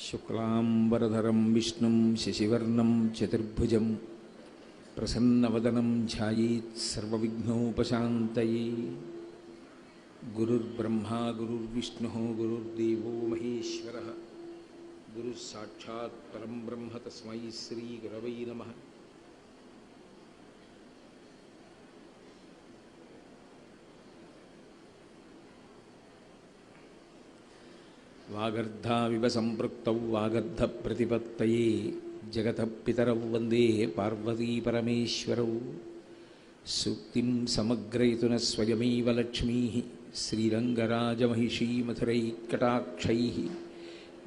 శుక్లాంబరధరం విష్ణుం శశివర్ణం చతుర్భుజం ప్రసన్నవదనం ధ్యాయేత్ సర్వవిఘ్నోపశాంతయే. గురుర్బ్రహ్మా గురుర్విష్ణుః గురుర్దేవో మహేశ్వరః గురుః సాక్షాత్ పరం బ్రహ్మ తస్మై శ్రీ గురవై నమః. వాగర్ధావివ సంపృక్తౌ వాగర్ధ ప్రతిపత్తయే జగతః పితరౌ వందే పార్వతీ పరమేశ్వరౌ. సూక్తిం సమగ్రయతున స్వయమేవ లక్ష్మీః శ్రీరంగరాజమహిషీమధురైఃకటాక్షైః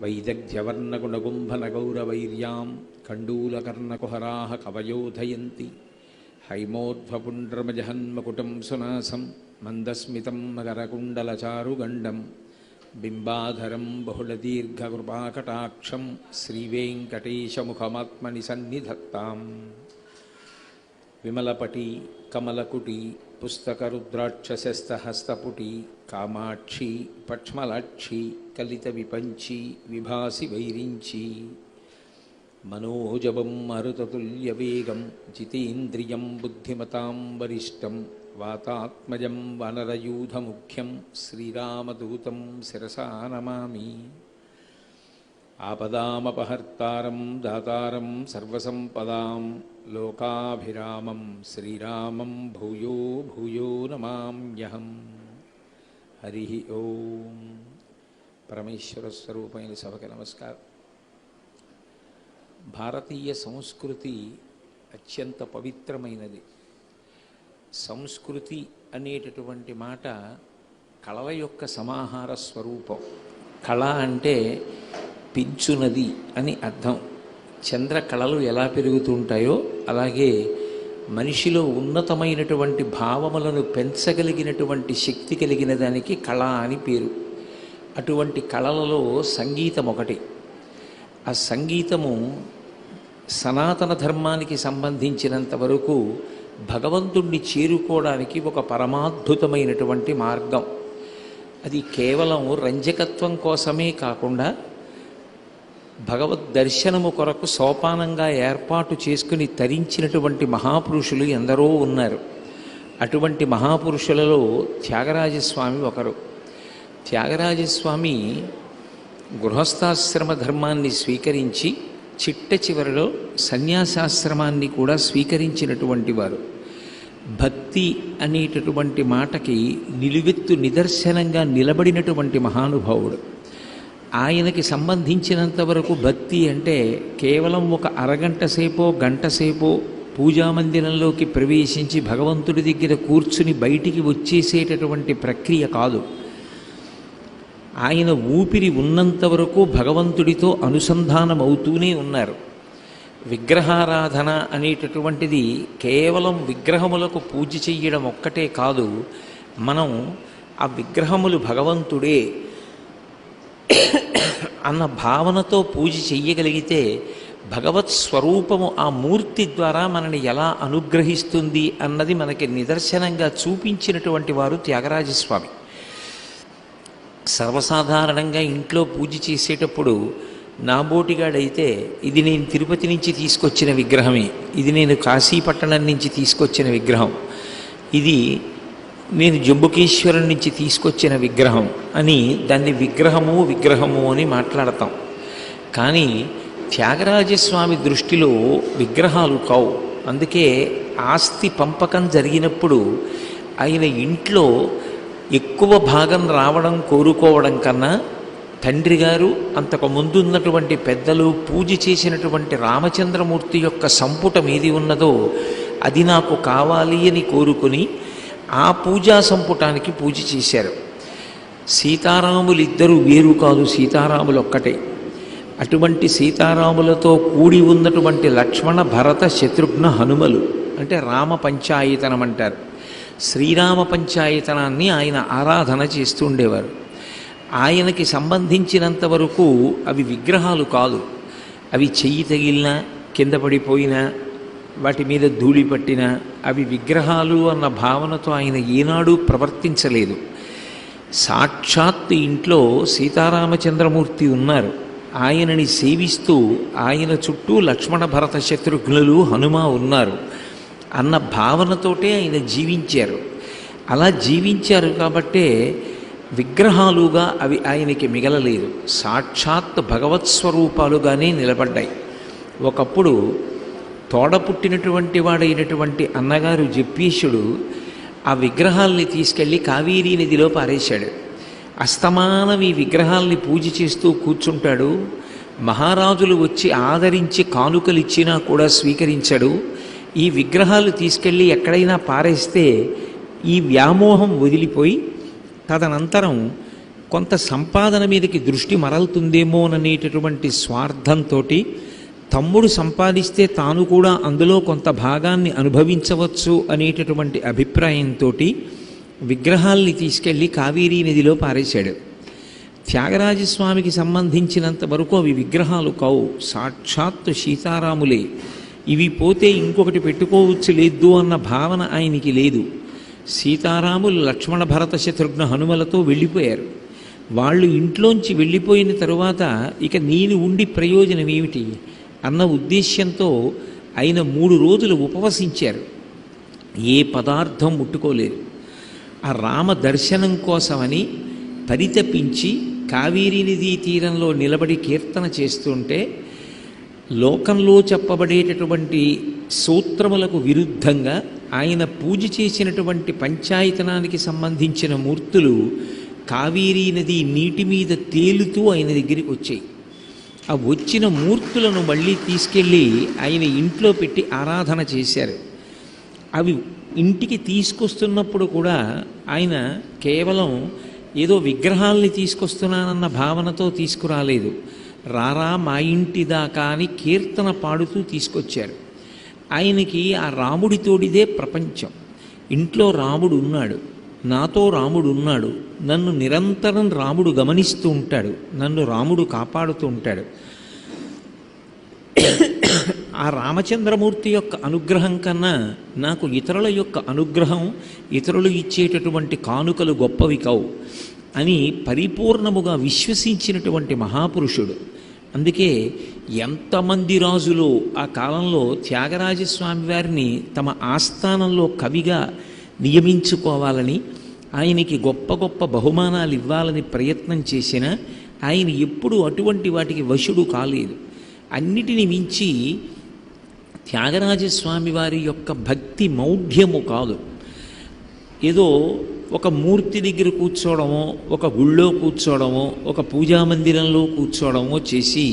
వైదగ్ధ్యవర్ణగుణగుంభనగౌరవైర్యాం కండూలకర్ణకుహరాः కవయోధయంతి. హైమోర్ధ్వపుండ్రమజహన్మకుటం సునాసం మందస్మితం మకరకుండలచారుగండం బింబాధరం బహుళదీర్ఘకృపాకటాక్షం శ్రీవేంకటేశముఖమాత్మని సన్నిధత్తాం. విమలపటి కమలకుటి పుస్తకరుద్రాక్షసస్తహస్తపుటి కామాక్షి పక్ష్మలాక్షి కలిత విపంచి విభాసి వైరించి. మనోజవం మరుతతుల్యవేగం జితేంద్రియం బుద్ధిమతాం వరిష్టం వాతాత్మజం వనరయూధముఖ్యం శ్రీరామదూతం శిరసా నమామి. ఆపదామపహర్తారం దాతారం సర్వసంపదాం లోకాభిరామం శ్రీరామం భూయో భూయో నమామ్యహం. హరి ఓం. పరమేశ్వర స్వరూపమైన సభకి నమస్కారం. భారతీయ సంస్కృతి అత్యంత పవిత్రమైనది. సంస్కృతి అనేటటువంటి మాట కళల యొక్క సమాహార స్వరూపం. కళ అంటే పెంచునది అని అర్థం. చంద్రకళలు ఎలా పెరుగుతుంటాయో అలాగే మనిషిలో ఉన్నతమైనటువంటి భావములను పెంచగలిగినటువంటి శక్తి కలిగిన దానికి కళ అని పేరు. అటువంటి కళలలో సంగీతం ఒకటి. ఆ సంగీతము సనాతన ధర్మానికి సంబంధించినంత వరకు భగవంతుణ్ణి చేరుకోవడానికి ఒక పరమాద్భుతమైనటువంటి మార్గం. అది కేవలం రంజకత్వం కోసమే కాకుండా భగవద్ దర్శనము కొరకు సోపానంగా ఏర్పాటు చేసుకుని తరించినటువంటి మహాపురుషులు ఎందరో ఉన్నారు. అటువంటి మహాపురుషులలో త్యాగరాజస్వామి ఒకరు. త్యాగరాజస్వామి గృహస్థాశ్రమ ధర్మాన్ని స్వీకరించి చిట్ట చివరిలో సన్యాసాశ్రమాన్ని కూడా స్వీకరించినటువంటి వారు. భక్తి అనేటటువంటి మాటకి నిలువెత్తు నిదర్శనంగా నిలబడినటువంటి మహానుభావుడు. ఆయనకి సంబంధించినంత వరకు భక్తి అంటే కేవలం ఒక అరగంట సేపో గంట సేపో పూజామందిరంలోకి ప్రవేశించి భగవంతుడి దగ్గర కూర్చుని బయటికి వచ్చేసేటటువంటి ప్రక్రియ కాదు. ఆయన ఊపిరి ఉన్నంత వరకు భగవంతుడితో అనుసంధానం అవుతూనే ఉన్నారు. విగ్రహారాధన అనేటటువంటిది కేవలం విగ్రహములకు పూజ చెయ్యడం ఒక్కటే కాదు. మనం ఆ విగ్రహములు భగవంతుడే అన్న భావనతో పూజ చెయ్యగలిగితే భగవత్ స్వరూపము ఆ మూర్తి ద్వారా మనని ఎలా అనుగ్రహిస్తుంది అన్నది మనకి నిదర్శనంగా చూపించినటువంటి వారు త్యాగరాజస్వామి. సర్వసాధారణంగా ఇంట్లో పూజ చేసేటప్పుడు నాబోటిగాడైతే ఇది నేను తిరుపతి నుంచి తీసుకొచ్చిన విగ్రహమే, ఇది నేను కాశీపట్టణం నుంచి తీసుకొచ్చిన విగ్రహం, ఇది నేను జంబుకేశ్వరం నుంచి తీసుకొచ్చిన విగ్రహం అని దాన్ని విగ్రహము అని మాట్లాడతాం. కానీ త్యాగరాజస్వామి దృష్టిలో విగ్రహాలు కావు. అందుకే ఆస్తి పంపకం జరిగినప్పుడు ఆయన ఇంట్లో ఎక్కువ భాగం రావడం కోరుకోవడం కన్నా తండ్రి గారు అంతకు ముందున్నటువంటి పెద్దలు పూజ చేసినటువంటి రామచంద్రమూర్తి యొక్క సంపుటం ఏది ఉన్నదో అది నాకు కావాలి అని కోరుకుని ఆ పూజా సంపుటానికి పూజ చేశారు. సీతారాములిద్దరూ వేరు కాదు, సీతారాములు ఒక్కటే. అటువంటి సీతారాములతో కూడి ఉన్నటువంటి లక్ష్మణ భరత శత్రుఘ్న హనుమలు అంటే రామ పంచాయతనం అంటారు. శ్రీరామ పంచాయతనాన్ని ఆయన ఆరాధన చేస్తూ ఉండేవారు. ఆయనకి సంబంధించినంత వరకు అవి విగ్రహాలు కాదు. అవి చెయ్యి తగిలినా కింద పడిపోయినా వాటి మీద ధూళి పట్టినా అవి విగ్రహాలు అన్న భావనతో ఆయన ఏనాడూ ప్రవర్తించలేదు. సాక్షాత్ ఇంట్లో సీతారామచంద్రమూర్తి ఉన్నారు. ఆయనని సేవిస్తూ ఆయన చుట్టూ లక్ష్మణ భరత శత్రుఘ్నులు హనుమ ఉన్నారు అన్న భావనతోటే ఆయన జీవించారు. అలా జీవించారు కాబట్టే విగ్రహాలుగా అవి ఆయనకి మిగలలేదు, సాక్షాత్ భగవత్ స్వరూపాలుగానే నిలబడ్డాయి. ఒకప్పుడు తోడ పుట్టినటువంటి వాడైనటువంటి అన్నగారు జప్పీషుడు ఆ విగ్రహాల్ని తీసుకెళ్ళి కావేరీ నదిలో పారేశాడు. అస్తమానం ఈ విగ్రహాల్ని పూజ చేస్తూ కూర్చుంటాడు. మహారాజులు వచ్చి ఆదరించి కానుకలిచ్చినా కూడా స్వీకరించడు. ఈ విగ్రహాలు తీసుకెళ్ళి ఎక్కడైనా పారేస్తే ఈ వ్యామోహం వదిలిపోయి తదనంతరం కొంత సంపాదన మీదకి దృష్టి మరలుతుందేమోననేటటువంటి స్వార్థంతో తమ్ముడు సంపాదిస్తే తాను కూడా అందులో కొంత భాగాన్ని అనుభవించవచ్చు అనేటటువంటి అభిప్రాయంతో విగ్రహాల్ని తీసుకెళ్ళి కావేరీ నదిలో పారేశాడు. త్యాగరాజస్వామికి సంబంధించినంత వరకు అవి విగ్రహాలు కావు, సాక్షాత్తు సీతారాములే. ఇవి పోతే ఇంకొకటి పెట్టుకోవచ్చు లేదు అన్న భావన ఆయనకి లేదు. సీతారాములు లక్ష్మణ భరత శత్రుఘ్న హనుమలతో వెళ్ళిపోయారు. వాళ్ళు ఇంట్లోంచి వెళ్ళిపోయిన తరువాత ఇక నేను ఉండి ప్రయోజనం ఏమిటి అన్న ఉద్దేశ్యంతో ఆయన 3 రోజులు ఉపవసించారు. ఏ పదార్థం ముట్టుకోలేరు. ఆ రామ దర్శనం కోసమని పరితపించి కావేరీ నదీ తీరంలో నిలబడి కీర్తన చేస్తుంటే లోకంలో చెప్పబడేటటువంటి సూత్రములకు విరుద్ధంగా ఆయన పూజ చేసినటువంటి పంచాయతనానికి సంబంధించిన మూర్తులు కావేరీ నది నీటి మీద తేలుతూ ఆయన దగ్గరికి వచ్చాయి. ఆ వచ్చిన మూర్తులను మళ్ళీ తీసుకెళ్ళి ఆయన ఇంట్లో పెట్టి ఆరాధన చేశారు. అవి ఇంటికి తీసుకొస్తున్నప్పుడు కూడా ఆయన కేవలం ఏదో విగ్రహాల్ని తీసుకొస్తున్నానన్న భావనతో తీసుకురాలేదు. రారా మా ఇంటి దాకా అని కీర్తన పాడుతూ తీసుకొచ్చారు. ఆయనకి ఆ రాముడితోడిదే ప్రపంచం. ఇంట్లో రాముడు ఉన్నాడు, నాతో రాముడు ఉన్నాడు, నన్ను నిరంతరం రాముడు గమనిస్తూ ఉంటాడు, నన్ను రాముడు కాపాడుతూ ఉంటాడు. ఆ రామచంద్రమూర్తి యొక్క అనుగ్రహం కన్నా నాకు ఇతరుల యొక్క అనుగ్రహం, ఇతరులు ఇచ్చేటటువంటి కానుకలు గొప్పవి కావు అని పరిపూర్ణముగా విశ్వసించినటువంటి మహాపురుషుడు. అందుకే ఎంతమంది రాజులు ఆ కాలంలో త్యాగరాజస్వామి వారిని తమ ఆస్థానంలో కవిగా నియమించుకోవాలని, ఆయనకి గొప్ప గొప్ప బహుమానాలు ఇవ్వాలని ప్రయత్నం చేసినా ఆయన ఎప్పుడూ అటువంటి వాటికి వశుడు కాలేదు. అన్నిటిని మించి త్యాగరాజస్వామి వారి యొక్క భక్తి మౌఢ్యము కాదు, ఏదో ఒక మూర్తి దగ్గర కూర్చోవడమో, ఒక గుళ్ళో కూర్చోవడమో, ఒక పూజామందిరంలో కూర్చోవడమో చేసి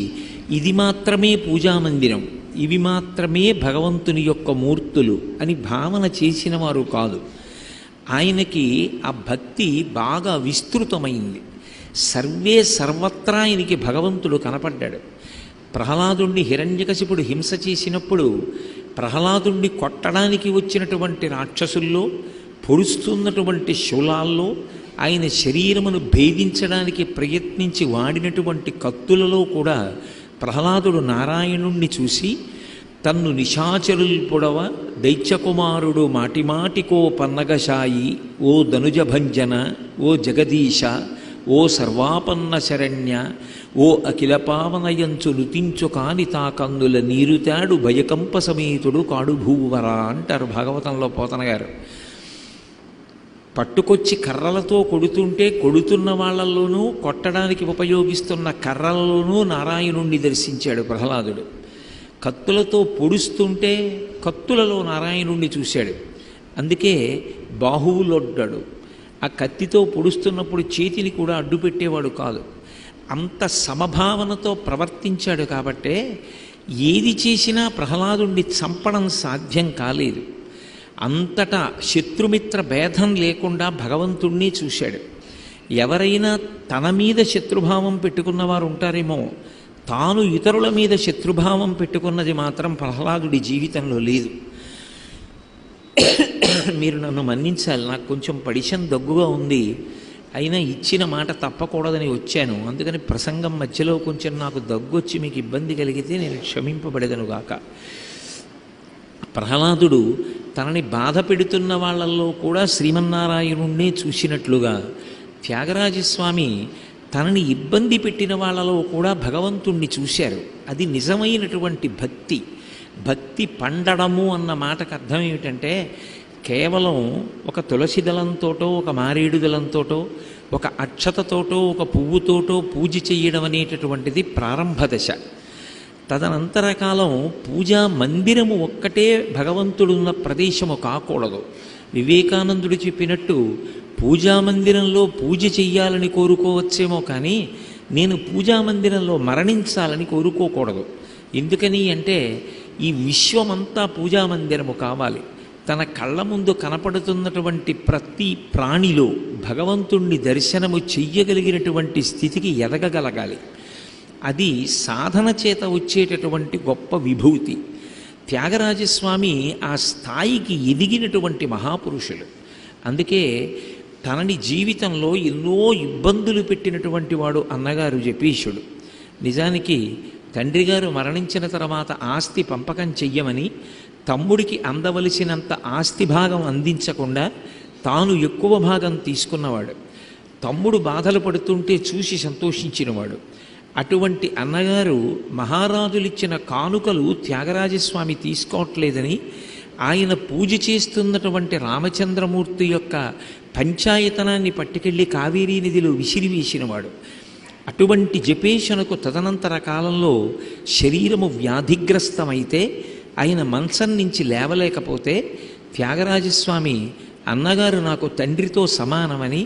ఇది మాత్రమే పూజామందిరం, ఇవి మాత్రమే భగవంతుని యొక్క మూర్తులు అని భావన చేసిన వారు కాదు. ఆయనకి ఆ భక్తి బాగా విస్తృతమైంది. సర్వత్రా ఆయనకి భగవంతుడు కనపడ్డాడు. ప్రహ్లాదుణ్ణి హిరణ్యకశిపుడు హింస చేసినప్పుడు ప్రహ్లాదుణ్ణి కొట్టడానికి వచ్చినటువంటి రాక్షసుల్లో, పొడుస్తున్నటువంటి శూలాల్లో, ఆయన శరీరమును భేదించడానికి ప్రయత్నించి వాడినటువంటి కత్తులలో కూడా ప్రహ్లాదుడు నారాయణుణ్ణి చూసి తన్ను నిశాచరుల్ పొడవ దైత్యకుమారుడు మాటిమాటికో పన్నగశాయి, ఓ ధనుజభంజన, ఓ జగదీశ, ఓ సర్వాపన్న శరణ్య, ఓ అఖిల పావనయంచు నుతించు కాని తా కందుల నీరుతాడు భయకంప సమేతుడు కాడు భూవరా అంటారు భాగవతంలో పోతన గారు. పట్టుకొచ్చి కర్రలతో కొడుతుంటే కొడుతున్న వాళ్ళల్లోనూ, కొట్టడానికి ఉపయోగిస్తున్న కర్రలలోనూ నారాయణుణ్ణి దర్శించాడు ప్రహ్లాదుడు. కత్తులతో పొడుస్తుంటే కత్తులలో నారాయణుణ్ణి చూశాడు. అందుకే బాహువులొడ్డాడు. ఆ కత్తితో పొడుస్తున్నప్పుడు చేతిని కూడా అడ్డు పెట్టేవాడు కాదు. అంత సమభావనతో ప్రవర్తించాడు కాబట్టే ఏది చేసినా ప్రహ్లాదుణ్ణి చంపడం సాధ్యం కాలేదు. అంతటా శత్రుమిత్ర భేదం లేకుండా భగవంతుణ్ణి చూశాడు. ఎవరైనా తన మీద శత్రుభావం పెట్టుకున్నవారు ఉంటారేమో, తాను ఇతరుల మీద శత్రుభావం పెట్టుకున్నది మాత్రం ప్రహ్లాదుడి జీవితంలో లేదు. మీరు నన్ను మన్నించాలి, నాకు కొంచెం పడిషన్ దగ్గుగా ఉంది, అయినా ఇచ్చిన మాట తప్పకూడదని వచ్చాను. అందుకని ప్రసంగం మధ్యలో కొంచెం నాకు దగ్గు వచ్చి మీకు ఇబ్బంది కలిగితే నేను క్షమింపబడేదనుగాక. ప్రహ్లాదుడు తనని బాధ పెడుతున్న వాళ్ళల్లో కూడా శ్రీమన్నారాయణుణ్ణే చూసినట్లుగా త్యాగరాజస్వామి తనని ఇబ్బంది పెట్టిన వాళ్ళలో కూడా భగవంతుణ్ణి చూశారు. అది నిజమైనటువంటి భక్తి. భక్తి పండడము అన్న మాటకు అర్థం ఏమిటంటే కేవలం ఒక తులసి దళంతోటో ఒక మారేడు దళంతోటో ఒక అక్షతతోటో ఒక పువ్వుతోటో పూజ చెయ్యడం అనేటటువంటిది ప్రారంభ దశ. తదనంతర కాలం పూజా మందిరము ఒక్కటే భగవంతుడున్న ప్రదేశము కాకూడదు. వివేకానందుడు చెప్పినట్టు పూజామందిరంలో పూజ చెయ్యాలని కోరుకోవచ్చేమో కానీ నేను పూజామందిరంలో మరణించాలని కోరుకోకూడదు. ఎందుకని అంటే ఈ విశ్వమంతా పూజామందిరము కావాలి. తన కళ్ళ ముందు కనపడుతున్నటువంటి ప్రతి ప్రాణిలో భగవంతుణ్ణి దర్శనము చెయ్యగలిగినటువంటి స్థితికి ఎదగగలగాలి. అది సాధన చేత వచ్చేటటువంటి గొప్ప విభూతి. త్యాగరాజస్వామి ఆ స్థాయికి ఎదిగినటువంటి మహాపురుషులు. అందుకే తనని జీవితంలో ఎన్నో ఇబ్బందులు పెట్టినటువంటి వాడు అన్నగారు జపీషుడు. నిజానికి తండ్రి గారు మరణించిన తర్వాత ఆస్తి పంపకం చెయ్యమని తమ్ముడికి అందవలసినంత ఆస్తి భాగం అందించకుండా తాను ఎక్కువ భాగం తీసుకున్నవాడు. తమ్ముడు బాధలు పడుతుంటే చూసి సంతోషించినవాడు. అటువంటి అన్నగారు మహారాజులిచ్చిన కానుకలు త్యాగరాజస్వామి తీసుకోవట్లేదని ఆయన పూజ చేస్తున్నటువంటి రామచంద్రమూర్తి యొక్క పంచాయతనాన్ని పట్టుకెళ్ళి కావేరీ నదిలో విసిరివేసినవాడు. అటువంటి జపేశనకు తదనంతర కాలంలో శరీరము వ్యాధిగ్రస్తమైతే ఆయన మంచం నుంచి లేవలేకపోతే త్యాగరాజస్వామి అన్నగారు నాకు తండ్రితో సమానమని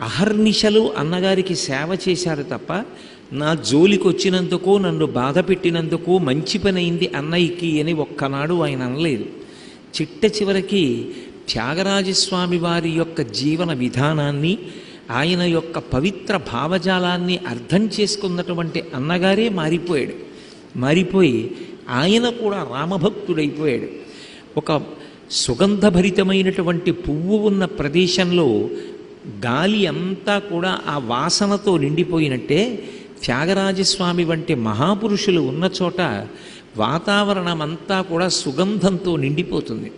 అహర్నిశలు అన్నగారికి సేవ చేశారు తప్ప నా జోలికి వచ్చినందుకు నన్ను బాధ పెట్టినందుకు మంచి పని అయింది అన్నయ్యకి అని ఒక్కనాడు ఆయన అనలేదు. చిట్ట చివరికి త్యాగరాజస్వామి వారి యొక్క జీవన విధానాన్ని ఆయన యొక్క పవిత్ర భావజాలాన్ని అర్థం చేసుకున్నటువంటి అన్నగారే మారిపోయి ఆయన కూడా రామభక్తుడైపోయాడు. ఒక సుగంధభరితమైనటువంటి పువ్వు ఉన్న ప్రదేశంలో గాలి అంతా కూడా ఆ వాసనతో నిండిపోయినట్టే త్యాగరాజస్వామి వంటి మహాపురుషులు ఉన్న చోట వాతావరణం అంతా కూడా సుగంధంతో నిండిపోతుంది.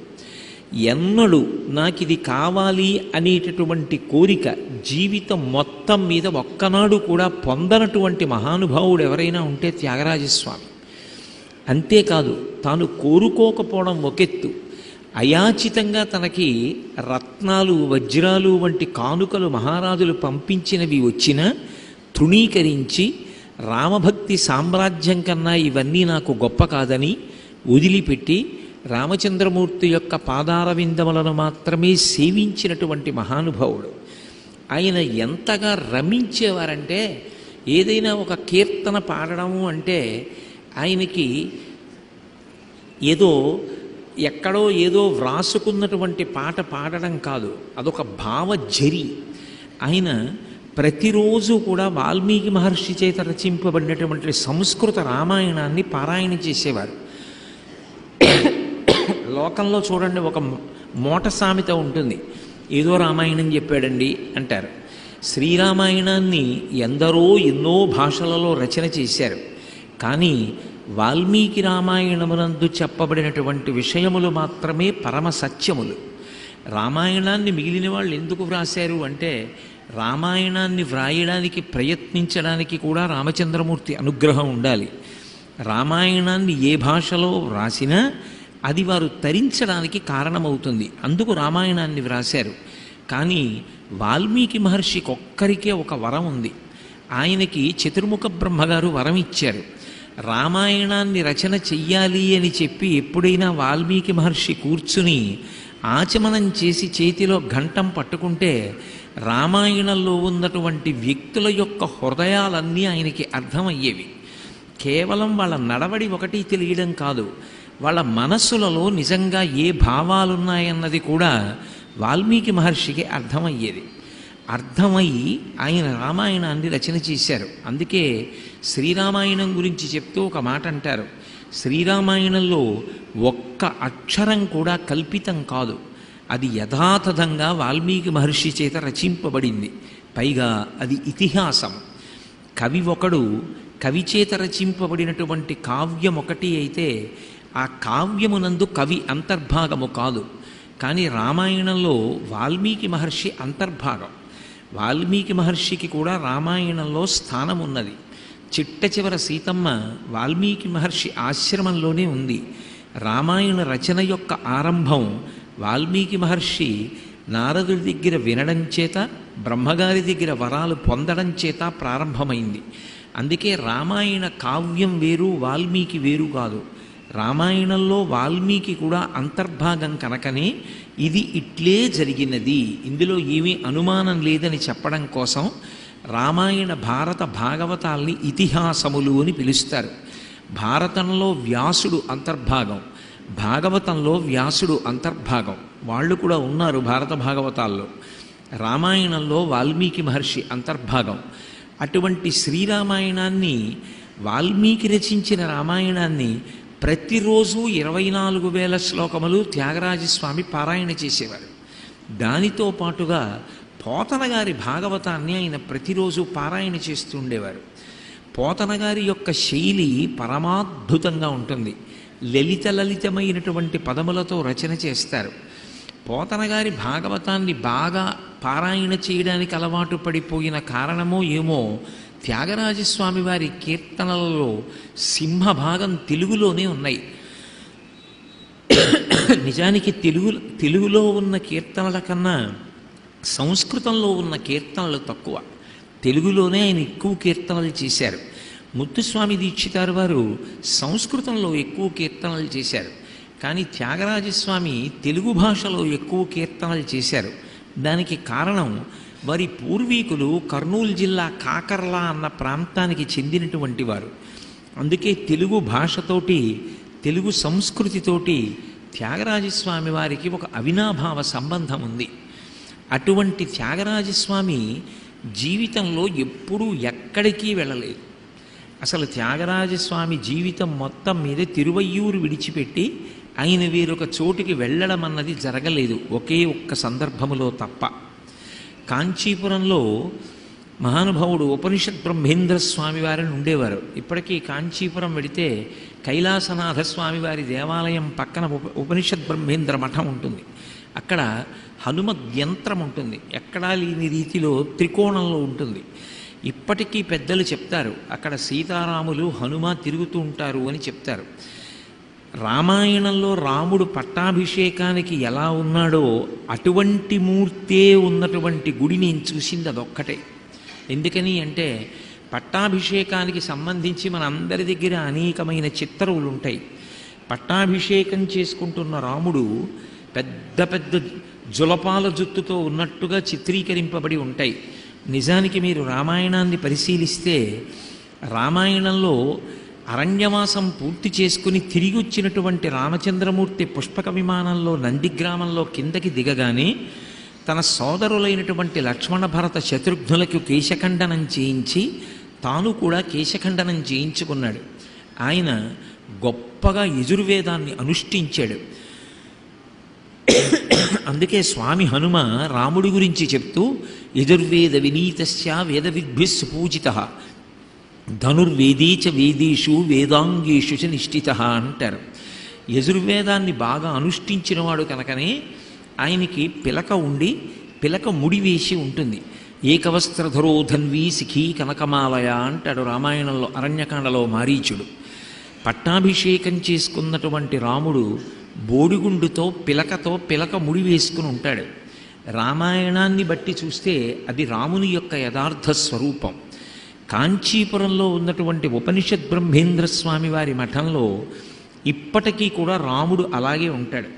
ఎన్నడూ నాకు ఇది కావాలి అనేటటువంటి కోరిక జీవితం మొత్తం మీద ఒక్కనాడు కూడా పొందనటువంటి మహానుభావుడు ఎవరైనా ఉంటే త్యాగరాజస్వామి. అంతేకాదు తాను కోరుకోకపోవడం ఒకెత్తు, అయాచితంగా తనకి రత్నాలు వజ్రాలు వంటి కానుకలు మహారాజులు పంపించినవి వచ్చినా తృణీకరించి రామభక్తి సామ్రాజ్యం కన్నా ఇవన్నీ నాకు గొప్ప కాదని వదిలిపెట్టి రామచంద్రమూర్తి యొక్క పాదారవిందములను మాత్రమే సేవించినటువంటి మహానుభావుడు. ఆయన ఎంతగా రమించేవారంటే ఏదైనా ఒక కీర్తన పాడడము అంటే ఆయనకి ఎక్కడో ఏదో వ్రాసుకున్నటువంటి పాట పాడడం కాదు, అదొక భావజరి. ఆయన ప్రతిరోజు కూడా వాల్మీకి మహర్షి చేత రచింపబడినటువంటి సంస్కృత రామాయణాన్ని పారాయణ చేసేవారు. లోకంలో చూడండి, ఒక మోట సామెత ఉంటుంది, ఏదో రామాయణం చెప్పాడండి అంటారు. శ్రీరామాయణాన్ని ఎందరో ఎన్నో భాషలలో రచన చేశారు. కానీ వాల్మీకి రామాయణమునందు చెప్పబడినటువంటి విషయములు మాత్రమే పరమ సత్యములు. రామాయణాన్ని మిగిలిన వాళ్ళు ఎందుకు వ్రాశారు అంటే రామాయణాన్ని వ్రాయడానికి ప్రయత్నించడానికి కూడా రామచంద్రమూర్తి అనుగ్రహం ఉండాలి. రామాయణాన్ని ఏ భాషలో వ్రాసినా అది వారు తరించడానికి కారణమవుతుంది. అందుకు రామాయణాన్ని వ్రాశారు. కానీ వాల్మీకి మహర్షికి ఒక్కరికే ఒక వరం ఉంది. ఆయనకి చతుర్ముఖ బ్రహ్మగారు వరం ఇచ్చారు. రామాయణాన్ని రచన చెయ్యాలి అని చెప్పి ఎప్పుడైనా వాల్మీకి మహర్షి కూర్చుని ఆచమనం చేసి చేతిలో ఘంటం పట్టుకుంటే రామాయణంలో ఉన్నటువంటి వ్యక్తుల యొక్క హృదయాలన్నీ ఆయనకి అర్థమయ్యేవి. కేవలం వాళ్ళ నడవడి ఒకటి తెలియడం కాదు, వాళ్ళ మనస్సులలో నిజంగా ఏ భావాలున్నాయన్నది కూడా వాల్మీకి మహర్షికి అర్థమయ్యేది. అర్థమయ్యి ఆయన రామాయణాన్ని రచన చేశారు. అందుకే శ్రీరామాయణం గురించి చెప్తూ ఒక మాట అంటారు, శ్రీరామాయణంలో ఒక్క అక్షరం కూడా కల్పితం కాదు, అది యథాతథంగా వాల్మీకి మహర్షి చేత రచింపబడింది. పైగా అది ఇతిహాసం. కవి ఒకడు కవి చేత రచింపబడినటువంటి కావ్యం ఒకటి అయితే ఆ కావ్యమునందు కవి అంతర్భాగము కాదు. కానీ రామాయణంలో వాల్మీకి మహర్షి అంతర్భాగం. వాల్మీకి మహర్షికి కూడా రామాయణంలో స్థానం ఉన్నది. చిట్ట చివర సీతమ్మ వాల్మీకి మహర్షి ఆశ్రమంలోనే ఉంది. రామాయణ రచన యొక్క ఆరంభం వాల్మీకి మహర్షి నారదుడి దగ్గర వినడం చేత, బ్రహ్మగారి దగ్గర వరాలు పొందడం చేత ప్రారంభమైంది. అందుకే రామాయణ కావ్యం వేరు, వాల్మీకి వేరు కాదు. రామాయణంలో వాల్మీకి కూడా అంతర్భాగం కనుకనే ఇది ఇట్లే జరిగినది, ఇందులో ఏమీ అనుమానం లేదని చెప్పడం కోసం రామాయణ భారత భాగవతాల్ని ఇతిహాసములు అని పిలుస్తారు. భారతంలో వ్యాసుడు అంతర్భాగం, భాగవతంలో వ్యాసుడు అంతర్భాగం, వాళ్ళు కూడా ఉన్నారు భారత భాగవతాల్లో. రామాయణంలో వాల్మీకి మహర్షి అంతర్భాగం. అటువంటి శ్రీరామాయణాన్ని, వాల్మీకి రచించిన రామాయణాన్ని ప్రతిరోజు 24,000 శ్లోకములు త్యాగరాజస్వామి పారాయణ చేసేవారు. దానితో పాటుగా పోతన గారి భాగవతాన్ని ఆయన ప్రతిరోజు పారాయణ చేస్తూ ఉండేవారు. పోతన గారి యొక్క శైలి పరమాద్భుతంగా ఉంటుంది. లలితమైనటువంటి పదములతో రచన చేస్తారు. పోతన గారి భాగవతాన్ని బాగా పారాయణ చేయడానికి అలవాటు పడిపోయిన కారణమో ఏమో త్యాగరాజస్వామి వారి కీర్తనలలో సింహభాగం తెలుగులోనే ఉన్నాయి. నిజానికి తెలుగులో ఉన్న కీర్తనల కన్నా సంస్కృతంలో ఉన్న కీర్తనలు తక్కువ. తెలుగులోనే ఆయన ఎక్కువ కీర్తనలు చేశారు. ముత్తుస్వామి దీక్షితారు వారు సంస్కృతంలో ఎక్కువ కీర్తనలు చేశారు. కానీ త్యాగరాజస్వామి తెలుగు భాషలో ఎక్కువ కీర్తనలు చేశారు. దానికి కారణం వారి పూర్వీకులు కర్నూలు జిల్లా కాకర్లా అన్న ప్రాంతానికి చెందినటువంటి వారు. అందుకే తెలుగు భాషతోటి, తెలుగు సంస్కృతితోటి త్యాగరాజస్వామి వారికి ఒక అవినాభావ సంబంధం ఉంది. అటువంటి త్యాగరాజస్వామి జీవితంలో ఎప్పుడూ ఎక్కడికి వెళ్ళలేదు. అసలు త్యాగరాజస్వామి జీవితం మొత్తం మీద తిరువయ్యూరు విడిచిపెట్టి ఆయన వేరొక చోటుకి వెళ్ళడం అన్నది జరగలేదు, ఒకే ఒక్క సందర్భములో తప్ప. కాంచీపురంలో మహానుభావుడు ఉపనిషత్ బ్రహ్మేంద్ర స్వామి వారిని ఉండేవారు. ఇప్పటికీ కాంచీపురం వెళితే కైలాసనాథ స్వామి వారి దేవాలయం పక్కన ఉపనిషత్ బ్రహ్మేంద్ర మఠం ఉంటుంది. అక్కడ హనుమద్ యంత్రం ఉంటుంది, ఎక్కడా లేని రీతిలో త్రికోణంలో ఉంటుంది. ఇప్పటికీ పెద్దలు చెప్తారు అక్కడ సీతారాములు హనుమ తిరుగుతూ ఉంటారు అని చెప్తారు. రామాయణంలో రాముడు పట్టాభిషేకానికి ఎలా ఉన్నాడో అటువంటి మూర్తే ఉన్నటువంటి గుడి నేను చూసింది అదొక్కటే. ఎందుకని అంటే పట్టాభిషేకానికి సంబంధించి మన అందరి దగ్గర అనేకమైన చిత్రములు ఉంటాయి. పట్టాభిషేకం చేసుకుంటున్న రాముడు పెద్ద పెద్ద జులపాల జుత్తుతో ఉన్నట్టుగా చిత్రీకరింపబడి ఉంటాయి. నిజానికి మీరు రామాయణాన్ని పరిశీలిస్తే రామాయణంలో అరణ్యవాసం పూర్తి చేసుకుని తిరిగి వచ్చినటువంటి రామచంద్రమూర్తి పుష్పక విమానంలో నందిగ్రామంలో కిందకి దిగగానే తన సోదరులైనటువంటి లక్ష్మణ భరత శత్రుఘ్నులకు కేశఖండనం చేయించి తాను కూడా కేశఖండనం చేయించుకున్నాడు. ఆయన గొప్పగా యజుర్వేదాన్ని అనుష్ఠించాడు. అందుకే స్వామి హనుమ రాముడి గురించి చెప్తూ యజుర్వేద వినీతస్య వేద విద్భిః సుపూజితః ధనుర్వేదీచ వేదేషు వేదాంగేషు చ నిష్ఠితః అంటారు. యజుర్వేదాన్ని బాగా అనుష్ఠించినవాడు కనుకనే ఆయనకి పిలక ఉండి పిలక ముడి వేసి ఉంటుంది. ఏకవస్త్రధరో ధన్వీ శిఖీ కనకమాలయ అంటాడు రామాయణంలో అరణ్యకాండలో మారీచుడు. పట్టాభిషేకం చేసుకున్నటువంటి రాముడు బోడిగుండుతో పిలకతో పిలక ముడి వేసుకుని ఉంటాడు. రామాయణాన్ని బట్టి చూస్తే అది రాముని యొక్క యథార్థ స్వరూపం. కాంచీపురంలో ఉన్నటువంటి ఉపనిషత్ బ్రహ్మేంద్ర స్వామి వారి మఠంలో ఇప్పటికీ కూడా రాముడు అలాగే ఉంటాడు.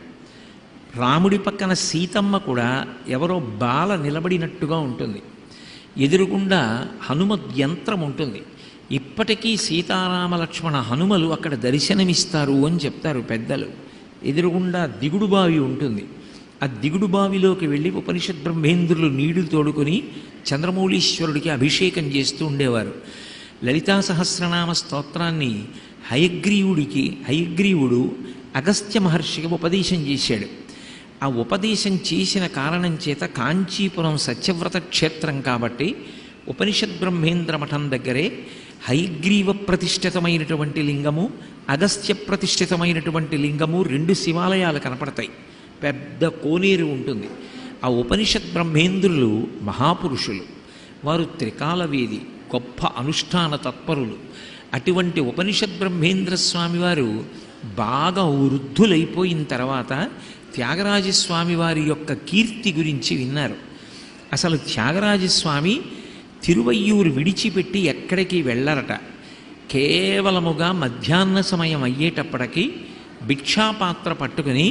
రాముడి పక్కన సీతమ్మ కూడా ఎవరో బాల నిలబడినట్టుగా ఉంటుంది. ఎదురుగుండా హనుమద్ యంత్రం ఉంటుంది. ఇప్పటికీ సీతారామ లక్ష్మణ హనుమలు అక్కడ దర్శనమిస్తారు అని చెప్తారు పెద్దలు. ఎదురుగుండా దిగుడు బావి ఉంటుంది. ఆ దిగుడు బావిలోకి వెళ్ళి ఉపనిషత్ బ్రహ్మేంద్రులు నీళ్లు తోడుకొని చంద్రమౌళీశ్వరుడికి అభిషేకం చేస్తూ ఉండేవారు. లలితా సహస్రనామ స్తోత్రాన్ని హయగ్రీవుడు అగస్త్య మహర్షికి ఉపదేశం చేశాడు. ఆ ఉపదేశం చేసిన కారణం చేత కాంచీపురం సత్యవ్రత క్షేత్రం కాబట్టి ఉపనిషత్ బ్రహ్మేంద్ర మఠం దగ్గరే హయగ్రీవ ప్రతిష్ఠితమైనటువంటి లింగము, అగస్త్య ప్రతిష్ఠితమైనటువంటి లింగము, రెండు శివాలయాలు కనపడతాయి. పెద్ద కోనేరు ఉంటుంది. ఆ ఉపనిషత్ బ్రహ్మేంద్రులు మహాపురుషులు, వారు త్రికాలవేది, గొప్ప అనుష్ఠాన తత్పరులు. అటువంటి ఉపనిషత్ బ్రహ్మేంద్ర స్వామి వారు బాగా వృద్ధులైపోయిన తర్వాత త్యాగరాజస్వామి వారి యొక్క కీర్తి గురించి విన్నారు. అసలు త్యాగరాజస్వామి తిరువయ్యూరు విడిచిపెట్టి ఎక్కడికి వెళ్ళరట. కేవలముగా మధ్యాహ్న సమయం అయ్యేటప్పటికి భిక్షాపాత్ర పట్టుకుని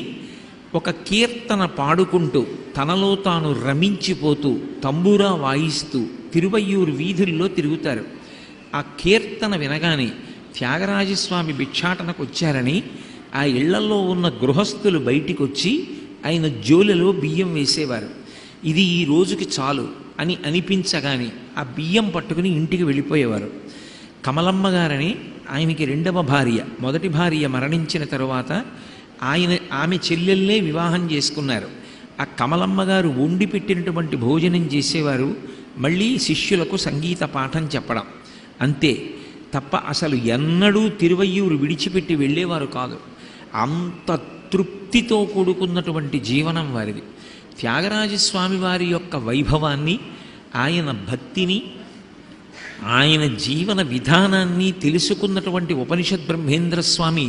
ఒక కీర్తన పాడుకుంటూ తనలో తాను రమించిపోతూ తంబూరా వాయిస్తూ తిరువయ్యూరు వీధుల్లో తిరుగుతారు. ఆ కీర్తన వినగానే త్యాగరాజస్వామి భిక్షాటనకు వచ్చారని ఆ ఇళ్లల్లో ఉన్న గృహస్థులు బయటికి వచ్చి ఆయన జోలెలో బియ్యం వేసేవారు. ఇది ఈ రోజుకి చాలు అని అనిపించగానే ఆ బియ్యం పట్టుకుని ఇంటికి వెళ్ళిపోయేవారు. కమలమ్మ గారని ఆయనకి రెండవ భార్య, మొదటి భార్య మరణించిన తరువాత ఆమె చెల్లెల్లే వివాహం చేసుకున్నారు. ఆ కమలమ్మ గారు వండి పెట్టినటువంటి భోజనం చేసేవారు, మళ్ళీ శిష్యులకు సంగీత పాఠం చెప్పడం, అంతే తప్ప అసలు ఎన్నడూ తిరువయ్యూరు విడిచిపెట్టి వెళ్ళేవారు కాదు. అంత తృప్తితో కూడుకున్నటువంటి జీవనం వారిది. త్యాగరాజస్వామి వారి యొక్క వైభవాన్ని, ఆయన భక్తిని, ఆయన జీవన విధానాన్ని తెలుసుకున్నటువంటి ఉపనిషత్ బ్రహ్మేంద్ర స్వామి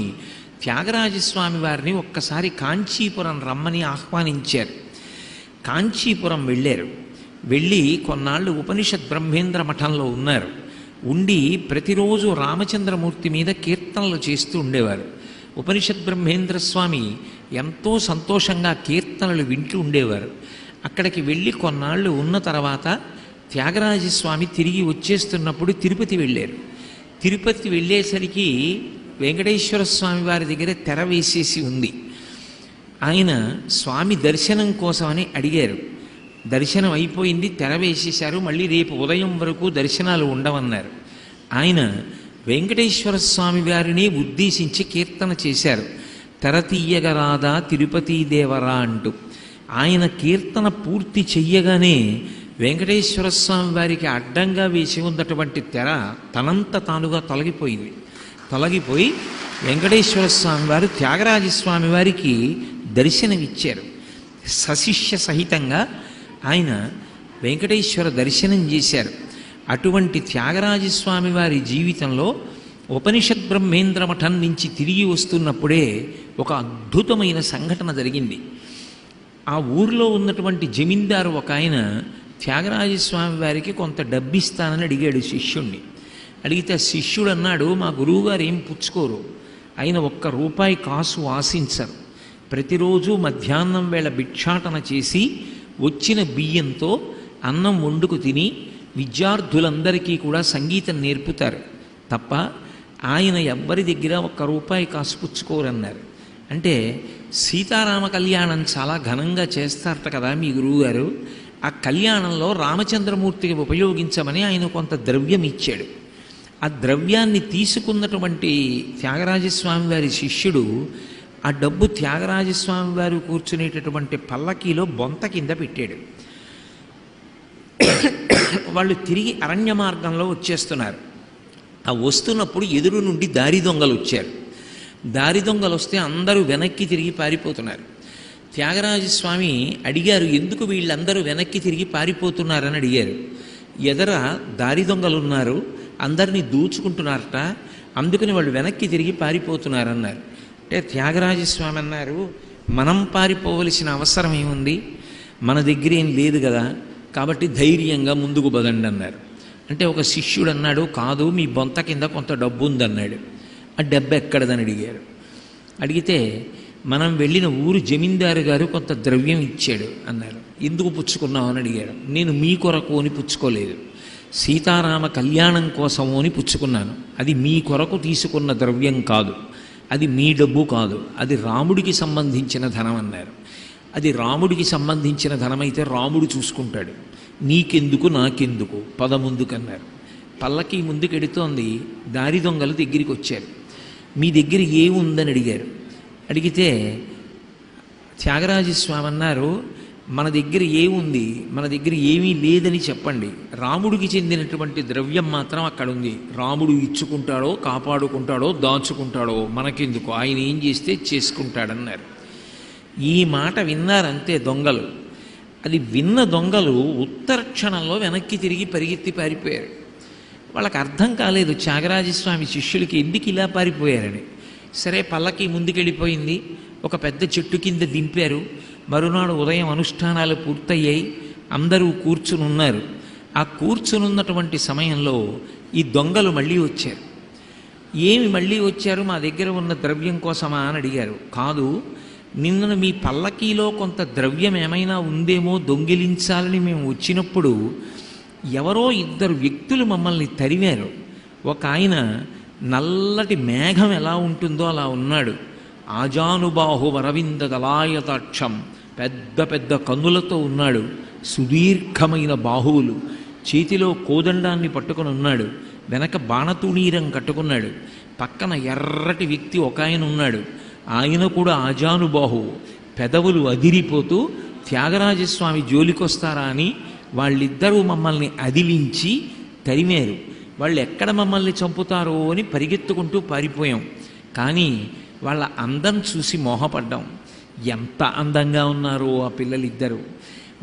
త్యాగరాజస్వామి వారిని ఒక్కసారి కాంచీపురం రమ్మని ఆహ్వానించారు. కాంచీపురం వెళ్ళారు. వెళ్ళి కొన్నాళ్ళు ఉపనిషత్ బ్రహ్మేంద్ర మఠంలో ఉన్నారు. ఉండి ప్రతిరోజు రామచంద్రమూర్తి మీద కీర్తనలు చేస్తూ ఉండేవారు. ఉపనిషత్ బ్రహ్మేంద్ర స్వామి ఎంతో సంతోషంగా కీర్తనలు వింటూ ఉండేవారు. అక్కడికి వెళ్ళి కొన్నాళ్ళు ఉన్న తర్వాత త్యాగరాజస్వామి తిరిగి వచ్చేస్తున్నప్పుడు తిరుపతి వెళ్ళారు. తిరుపతి వెళ్ళేసరికి వెంకటేశ్వర స్వామి వారి దగ్గర తెర వేసేసి ఉంది. ఆయన స్వామి దర్శనం కోసమని అడిగారు. దర్శనం అయిపోయింది, తెర వేసేశారు, మళ్ళీ రేపు ఉదయం వరకు దర్శనాలు ఉండవన్నారు. ఆయన వెంకటేశ్వర స్వామి వారిని ఉద్దేశించి కీర్తన చేశారు, తెర తీయగరాదా తిరుపతి దేవరా అంటూ. ఆయన కీర్తన పూర్తి చెయ్యగానే వెంకటేశ్వర స్వామి వారికి అడ్డంగా వేసి ఉన్నటువంటి తెర తనంత తానుగా తొలగిపోయింది. తొలగిపోయి వెంకటేశ్వర స్వామి వారు త్యాగరాజస్వామి వారికి దర్శనమిచ్చారు. సశిష్య సహితంగా ఆయన వెంకటేశ్వర దర్శనం చేశారు. అటువంటి త్యాగరాజస్వామి వారి జీవితంలో ఉపనిషత్ బ్రహ్మేంద్ర మఠం నుంచి తిరిగి వస్తున్నప్పుడే ఒక అద్భుతమైన సంఘటన జరిగింది. ఆ ఊరిలో ఉన్నటువంటి జమీందారు ఒక ఆయన త్యాగరాజస్వామి వారికి కొంత డబ్బిస్తానని అడిగాడు శిష్యుణ్ణి. అడిగితే శిష్యుడు అన్నాడు, మా గురువుగారు ఏం పుచ్చుకోరు, ఆయన ఒక్క రూపాయి కాసు ఆశించరు, ప్రతిరోజు మధ్యాహ్నం వేళ భిక్షాటన చేసి వచ్చిన బియ్యంతో అన్నం వండుకు తిని విద్యార్థులందరికీ కూడా సంగీతం నేర్పుతారు తప్ప ఆయన ఎవ్వరి దగ్గర ఒక్క రూపాయి కాసు పుచ్చుకోరన్నారు. అంటే సీతారామ కళ్యాణం చాలా ఘనంగా చేస్తారట కదా మీ గురువుగారు, ఆ కళ్యాణంలో రామచంద్రమూర్తికి ఉపయోగించమని ఆయన కొంత ద్రవ్యం ఇచ్చాడు. ఆ ద్రవ్యాన్ని తీసుకున్నటువంటి త్యాగరాజస్వామి వారి శిష్యుడు ఆ డబ్బు త్యాగరాజస్వామి వారు కూర్చునేటటువంటి పల్లకీలో బొంత కింద పెట్టాడు. వాళ్ళు తిరిగి అరణ్య మార్గంలో వచ్చేస్తున్నారు. ఆ వస్తున్నప్పుడు ఎదురు నుండి దారి దొంగలు వచ్చారు. దారి దొంగలు వస్తే అందరూ వెనక్కి తిరిగి పారిపోతున్నారు. త్యాగరాజస్వామి అడిగారు, ఎందుకు వీళ్ళందరూ వెనక్కి తిరిగి పారిపోతున్నారని అడిగారు. ఎదర దారి దొంగలు ఉన్నారు, అందరినీ దూచుకుంటున్నారట, అందుకని వాళ్ళు వెనక్కి తిరిగి పారిపోతున్నారన్నారు. అంటే త్యాగరాజస్వామి అన్నారు, మనం పారిపోవలసిన అవసరం ఏముంది, మన దగ్గర ఏం లేదు కదా, కాబట్టి ధైర్యంగా ముందుకు పదండి అన్నారు. అంటే ఒక శిష్యుడు అన్నాడు, కాదు మీ బొంత కింద కొంత డబ్బు ఉందన్నాడు. ఆ డబ్బు ఎక్కడదని అడిగారు. అడిగితే మనం వెళ్ళిన ఊరు జమీందారు గారు కొంత ద్రవ్యం ఇచ్చాడు అన్నారు. ఎందుకు పుచ్చుకున్నావు అని అడిగారు. నేను మీ కొరకు అని పుచ్చుకోలేదు, సీతారామ కళ్యాణం కోసము అని పుచ్చుకున్నాను. అది మీ కొరకు తీసుకున్న ద్రవ్యం కాదు, అది మీ డబ్బు కాదు, అది రాముడికి సంబంధించిన ధనం అన్నారు. అది రాముడికి సంబంధించిన ధనమైతే రాముడు చూసుకుంటాడు, నీకెందుకు నాకెందుకు, పద ముందుకన్నారు. పల్లకి ముందుకెడుతోంది. దారి దొంగలు దగ్గరికి వచ్చారు. మీ దగ్గర ఏముందని అడిగారు. అడిగితే త్యాగరాజస్వామి అన్నారు, మన దగ్గర ఏముంది, మన దగ్గర ఏమీ లేదని చెప్పండి, రాముడికి చెందినటువంటి ద్రవ్యం మాత్రం అక్కడ ఉంది, రాముడు ఇచ్చుకుంటాడో కాపాడుకుంటాడో దాచుకుంటాడో మనకెందుకు, ఆయన ఏం చేస్తే చేసుకుంటాడన్నారు. ఈ మాట విన్నారంతే దొంగలు. అది విన్న దొంగలు ఉత్తర క్షణంలో వెనక్కి తిరిగి పరిగెత్తి పారిపోయారు. వాళ్ళకి అర్థం కాలేదు త్యాగరాజస్వామి శిష్యులకి ఎందుకు ఇలా పారిపోయారని. సరే, పల్లకి ముందుకెళ్ళిపోయింది. ఒక పెద్ద చెట్టు కింద దింపారు. మరునాడు ఉదయం అనుష్ఠానాలు పూర్తయ్యాయి. అందరూ కూర్చుని ఉన్నారు. ఆ కూర్చునున్నటువంటి సమయంలో ఈ దొంగలు మళ్ళీ వచ్చారు. ఏమి మళ్ళీ వచ్చారు? మా దగ్గర ఉన్న ద్రవ్యం కోసమా అని అడిగారు. కాదు, నిన్న మీ పల్లకీలో కొంత ద్రవ్యం ఏమైనా ఉందేమో దొంగిలించాలని మేము వచ్చినప్పుడు ఎవరో ఇద్దరు వ్యక్తులు మమ్మల్ని తరిమారు. ఒక ఆయన నల్లటి మేఘం ఎలా ఉంటుందో అలా ఉన్నాడు. ఆజానుబాహు వరవింద దళాయతాక్షం, పెద్ద పెద్ద కన్నులతో ఉన్నాడు. సుదీర్ఘమైన బాహువులు, చేతిలో కోదండాన్ని పట్టుకొని ఉన్నాడు. వెనక బాణతూణీరం కట్టుకున్నాడు. పక్కన ఎర్రటి వ్యక్తి ఒక ఆయన ఉన్నాడు. ఆయన కూడా ఆజానుబాహు, పెదవులు అదిరిపోతూ త్యాగరాజస్వామి జోలికొస్తారా అని వాళ్ళిద్దరూ మమ్మల్ని అదిలించి తరిమారు. వాళ్ళు ఎక్కడ మమ్మల్ని చంపుతారో అని పరిగెత్తుకుంటూ పారిపోయాం. కానీ వాళ్ళ అందం చూసి మోహపడ్డాం. ఎంత అందంగా ఉన్నారో ఆ పిల్లలిద్దరూ.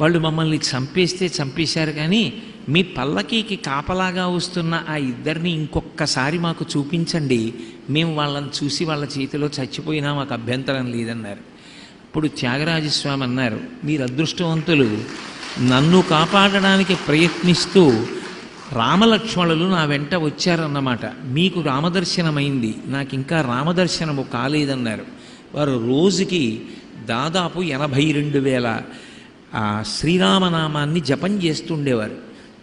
వాళ్ళు మమ్మల్ని చంపేస్తే చంపేశారు, కానీ మీ పల్లకీకి కాపలాగా వస్తున్న ఆ ఇద్దరిని ఇంకొక్కసారి మాకు చూపించండి, మేము వాళ్ళని చూసి వాళ్ళ చేతిలో చచ్చిపోయినా మాకు అభ్యంతరం లేదన్నారు. ఇప్పుడు త్యాగరాజస్వామి అన్నారు, మీరు అదృష్టవంతులు, నన్ను కాపాడడానికి ప్రయత్నిస్తూ రామలక్ష్మణులు నా వెంట వచ్చారన్నమాట. మీకు రామదర్శనమైంది, నాకు ఇంకా రామదర్శనము కాలేదన్నారు. వారు రోజుకి దాదాపు 82,000 శ్రీరామనామాన్ని జపం చేస్తుండేవారు.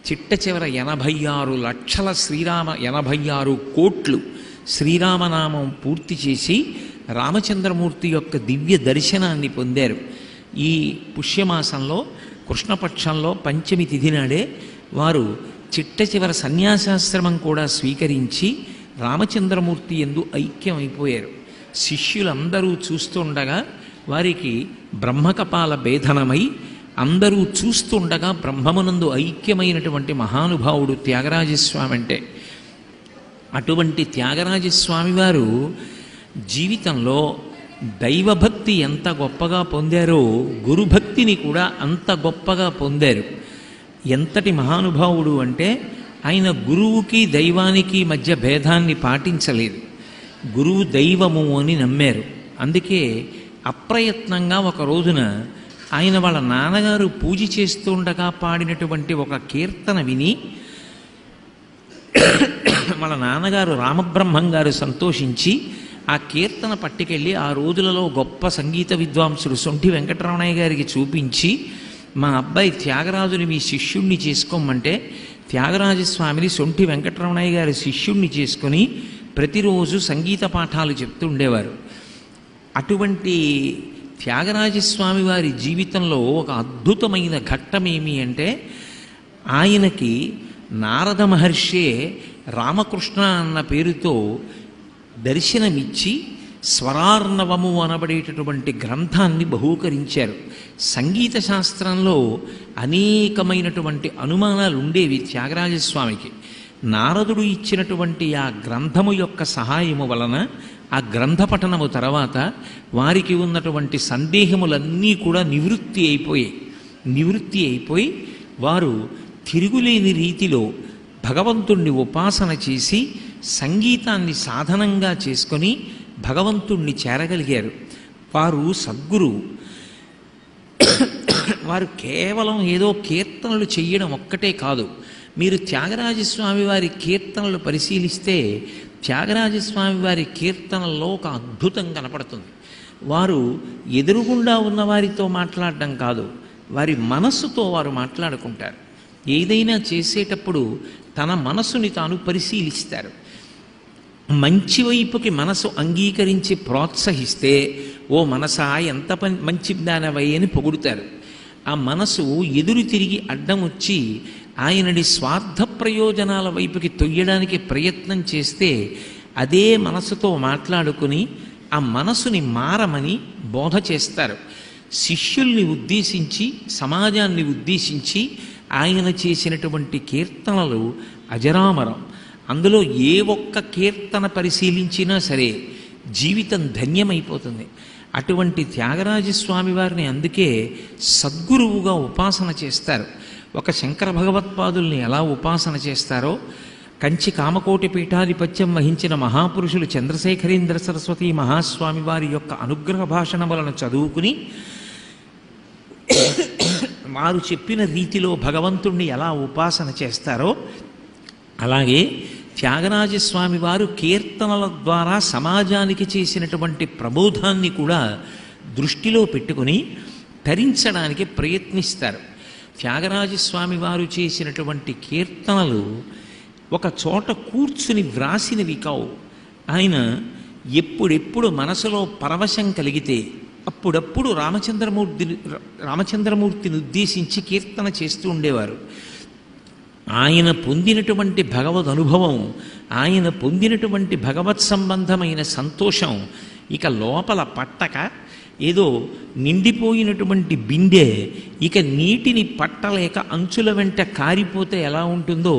చిట్ట చివర 86 లక్షల 86 కోట్లు శ్రీరామనామం పూర్తి చేసి రామచంద్రమూర్తి యొక్క దివ్య దర్శనాన్ని పొందారు. ఈ పుష్యమాసంలో కృష్ణపక్షంలో పంచమి తిథి నాడే వారు చిట్ట చివర సన్యాసాశ్రమం కూడా స్వీకరించి రామచంద్రమూర్తి యందు ఐక్యమైపోయారు. శిష్యులందరూ చూస్తుండగా వారికి బ్రహ్మకపాల భేదనమై అందరూ చూస్తుండగా బ్రహ్మమునందు ఐక్యమైనటువంటి మహానుభావుడు త్యాగరాజస్వామి అంటే. అటువంటి త్యాగరాజస్వామి వారు జీవితంలో దైవభక్తి ఎంత గొప్పగా పొందారో గురుభక్తిని కూడా అంత గొప్పగా పొందారు. ఎంతటి మహానుభావుడు అంటే ఆయన గురువుకి దైవానికి మధ్య భేదాన్ని పాటించలేదు. గురువు దైవము అని నమ్మారు. అందుకే అప్రయత్నంగా ఒక రోజున ఆయన వాళ్ళ నాన్నగారు పూజ చేస్తుండగా పాడినటువంటి ఒక కీర్తన విని వాళ్ళ నాన్నగారు రామబ్రహ్మం గారు సంతోషించి ఆ కీర్తన పట్టుకెళ్ళి ఆ రోజులలో గొప్ప సంగీత విద్వాంసుడు సొంఠి వెంకటరమణయ్య గారికి చూపించి, మా అబ్బాయి త్యాగరాజుని మీ శిష్యుణ్ణి చేసుకోమంటే త్యాగరాజస్వామిని సొంఠి వెంకటరమణయ్య గారి శిష్యుణ్ణి చేసుకొని ప్రతిరోజు సంగీత పాఠాలు చెప్తుండేవారు. అటువంటి త్యాగరాజస్వామి వారి జీవితంలో ఒక అద్భుతమైన ఘట్టమేమి అంటే, ఆయనకి నారద మహర్షే రామకృష్ణ అన్న పేరుతో దర్శనమిచ్చి స్వరార్ణవము అనబడేటటువంటి గ్రంథాన్ని బహూకరించారు. సంగీత శాస్త్రంలో అనేకమైనటువంటి అనుమానాలు ఉండేవి త్యాగరాజస్వామికి. నారదుడు ఇచ్చినటువంటి ఆ గ్రంథము యొక్క సహాయము వలన, ఆ గ్రంథ పఠనము తర్వాత వారికి ఉన్నటువంటి సందేహములన్నీ కూడా నివృత్తి అయిపోయి వారు తిరుగులేని రీతిలో భగవంతుణ్ణి ఉపాసన చేసి సంగీతాన్ని సాధనంగా చేసుకొని భగవంతుణ్ణి చేరగలిగారు. వారు సద్గురువు. వారు కేవలం ఏదో కీర్తనలు చెయ్యడం ఒక్కటే కాదు. మీరు త్యాగరాజస్వామి వారి కీర్తనలు పరిశీలిస్తే త్యాగరాజస్వామి వారి కీర్తనల్లో ఒక అద్భుతం కనపడుతుంది. వారు ఎదురుగుండా ఉన్నవారితో మాట్లాడడం కాదు, వారి మనస్సుతో వారు మాట్లాడుకుంటారు. ఏదైనా చేసేటప్పుడు తన మనసుని తాను పరిశీలిస్తారు. మంచి వైపుకి మనసు అంగీకరించి ప్రోత్సహిస్తే, ఓ మనసా ఎంత మంచి దానవై అని పొగుడుతారు. ఆ మనసు ఎదురు తిరిగి అడ్డం వచ్చి ఆయనని స్వార్థ ప్రయోజనాల వైపుకి తొయ్యడానికి ప్రయత్నం చేస్తే అదే మనసుతో మాట్లాడుకుని ఆ మనసుని మారమని బోధ చేస్తారు. శిష్యుల్ని ఉద్దేశించి, సమాజాన్ని ఉద్దేశించి ఆయన చేసినటువంటి కీర్తనలు అజరామరం. అందులో ఏ ఒక్క కీర్తన పరిశీలించినా సరే జీవితం ధన్యమైపోతుంది. అటువంటి త్యాగరాజస్వామి వారిని అందుకే సద్గురువుగా ఉపాసన చేస్తారు. ఒక శంకర భగవత్పాదుల్ని ఎలా ఉపాసన చేస్తారో, కంచి కామకోటి పీఠాధిపత్యం వహించిన మహాపురుషులు చంద్రశేఖరేంద్ర సరస్వతి మహాస్వామి వారి యొక్క అనుగ్రహ భాషణములను చదువుకుని వారు చెప్పిన రీతిలో భగవంతుణ్ణి ఎలా ఉపాసన చేస్తారో, అలాగే త్యాగరాజస్వామి వారు కీర్తనల ద్వారా సమాజానికి చేసినటువంటి ప్రబోధాన్ని కూడా దృష్టిలో పెట్టుకుని తరించడానికి ప్రయత్నిస్తారు. త్యాగరాజస్వామి వారు చేసినటువంటి కీర్తనలు ఒక చోట కూర్చుని వ్రాసినవి కావు. ఆయన ఎప్పుడెప్పుడు మనసులో పరవశం కలిగితే అప్పుడప్పుడు రామచంద్రమూర్తిని ఉద్దేశించి కీర్తన చేస్తూ ఉండేవారు. ఆయన పొందినటువంటి భగవద్ అనుభవం, ఆయన పొందినటువంటి భగవత్ సంబంధమైన సంతోషం ఇక లోపల పట్టక, ఏదో నిండిపోయినటువంటి బిందె ఇక నీటిని పట్టలేక అంచుల వెంట కారిపోతే ఎలా ఉంటుందో,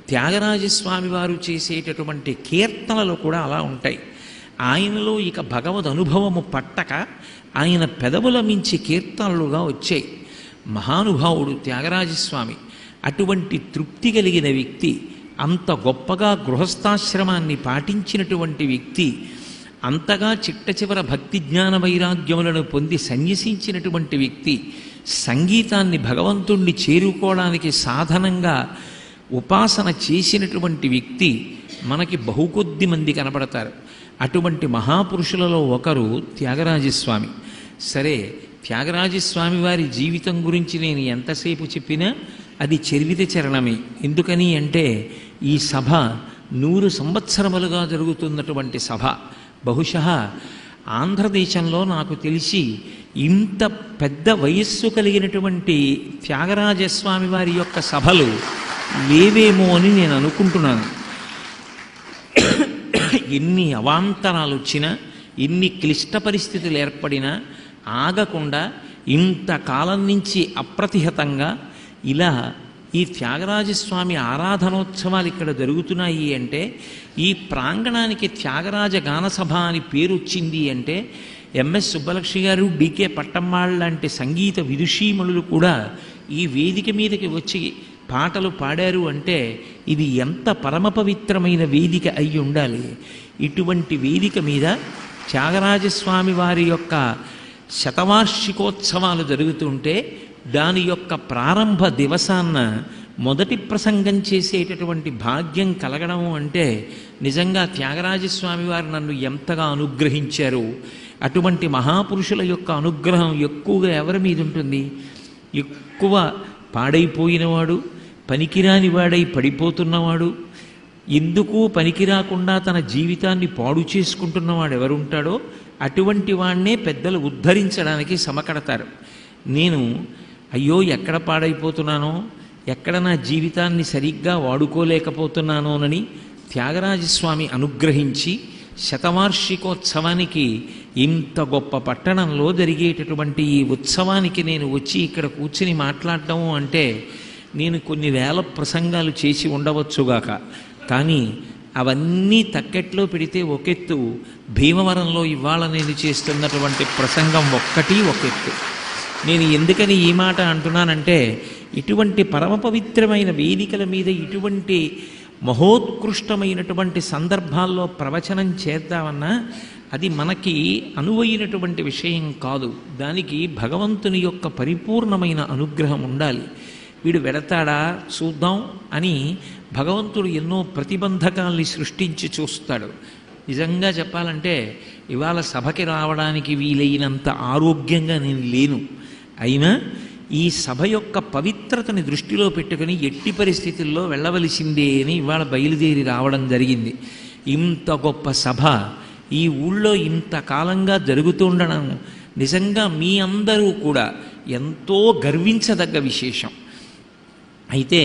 త్యాగరాజస్వామి వారు చేసేటటువంటి కీర్తనలు కూడా అలా ఉంటాయి. ఆయనలో ఇక భగవద్ అనుభవము పట్టక ఆయన పెదవుల మించి కీర్తనలుగా వచ్చాయి. మహానుభావుడు త్యాగరాజస్వామి. అటువంటి తృప్తి కలిగిన వ్యక్తి, అంత గొప్పగా గృహస్థాశ్రమాన్ని పాటించినటువంటి వ్యక్తి, అంతగా చిట్ట చివర భక్తి జ్ఞాన వైరాగ్యములను పొంది సన్యసించినటువంటి వ్యక్తి, సంగీతాన్ని భగవంతుణ్ణి చేరుకోవడానికి సాధనంగా ఉపాసన చేసినటువంటి వ్యక్తి మనకి బహుకొద్ది మంది కనపడతారు. అటువంటి మహాపురుషులలో ఒకరు త్యాగరాజస్వామి. సరే, త్యాగరాజస్వామి వారి జీవితం గురించి నేను ఎంతసేపు చెప్పినా అది చరివిత చరణమే. ఎందుకని అంటే ఈ సభ 100 సంవత్సరములుగా జరుగుతున్నటువంటి సభ. బహుశः ఆంధ్రదేశంలో నాకు తెలిసి ఇంత పెద్ద వయస్సు కలిగినటువంటి త్యాగరాజస్వామి వారి యొక్క సభలు లేవేమో అని నేను అనుకుంటున్నాను. ఎన్ని అవాంతరాలు వచ్చినా, ఎన్ని క్లిష్ట పరిస్థితులు ఏర్పడినా ఆగకుండా ఇంతకాలం నుంచి అప్రతిహతంగా ఇలా ఈ త్యాగరాజస్వామి ఆరాధనోత్సవాలు ఇక్కడ జరుగుతున్నాయి అంటే, ఈ ప్రాంగణానికి త్యాగరాజ గానసభ అని పేరు వచ్చింది అంటే, ఎంఎస్ సుబ్బలక్ష్మి గారు, డికే పట్టమ్మాళ్ లాంటి సంగీత విదుషీమణులు కూడా ఈ వేదిక మీదకి వచ్చి పాటలు పాడారు అంటే ఇది ఎంత పరమ పవిత్రమైన వేదిక అయి ఉండాలి. ఇటువంటి వేదిక మీద త్యాగరాజస్వామి వారి యొక్క శతవార్షికోత్సవాలు జరుగుతుంటే దాని యొక్క ప్రారంభ దివసాన్న మొదటి ప్రసంగం చేసేటటువంటి భాగ్యం కలగడం అంటే నిజంగా త్యాగరాజస్వామి వారు నన్ను ఎంతగా అనుగ్రహించారు. అటువంటి మహాపురుషుల యొక్క అనుగ్రహం ఎక్కువగా ఎవరి మీద ఉంటుంది? ఎక్కువ పాడైపోయినవాడు, పనికిరాని వాడై పడిపోతున్నవాడు, ఎందుకు పనికిరాకుండా తన జీవితాన్ని పాడు చేసుకుంటున్నవాడు ఎవరుంటాడో అటువంటి వాడినే పెద్దలు ఉద్ధరించడానికి సమకడతారు. నేను అయ్యో ఎక్కడ పాడైపోతున్నానో, ఎక్కడ నా జీవితాన్ని సరిగ్గా వాడుకోలేకపోతున్నానోనని త్యాగరాజస్వామి అనుగ్రహించి శతవార్షికోత్సవానికి ఇంత గొప్ప పట్టణంలో జరిగేటటువంటి ఈ ఉత్సవానికి నేను వచ్చి ఇక్కడ కూర్చుని మాట్లాడటం అంటే నేను కొన్ని వేల ప్రసంగాలు చేసి ఉండవచ్చుగాక, కానీ అవన్నీ తక్కెట్లో పెడితే ఒకెత్తు, భీమవరంలో ఇవాళ నేను చేస్తున్నటువంటి ప్రసంగం ఒక్కటి ఒకెత్తు. నేను ఎందుకని ఈ మాట అంటున్నానంటే, ఇటువంటి పరమ పవిత్రమైన వేదికల మీద ఇటువంటి మహోత్కృష్టమైనటువంటి సందర్భాల్లో ప్రవచనం చేద్దామన్నా అది మనకి అనువైనటువంటి విషయం కాదు. దానికి భగవంతుని యొక్క పరిపూర్ణమైన అనుగ్రహం ఉండాలి. వీడు వెడతాడా చూద్దాం అని భగవంతుడు ఎన్నో ప్రతిబంధకాల్ని సృష్టించి చూస్తాడు. నిజంగా చెప్పాలంటే ఇవాళ సభకి రావడానికి వీలైనంత ఆరోగ్యంగా నేను లేను. అయినా ఈ సభ యొక్క పవిత్రతని దృష్టిలో పెట్టుకుని ఎట్టి పరిస్థితుల్లో వెళ్ళవలసిందే అని ఇవాళ బయలుదేరి రావడం జరిగింది. ఇంత గొప్ప సభ ఈ ఊళ్ళో ఇంతకాలంగా జరుగుతుండడం నిజంగా మీ అందరూ కూడా ఎంతో గర్వించదగ్గ విశేషం. అయితే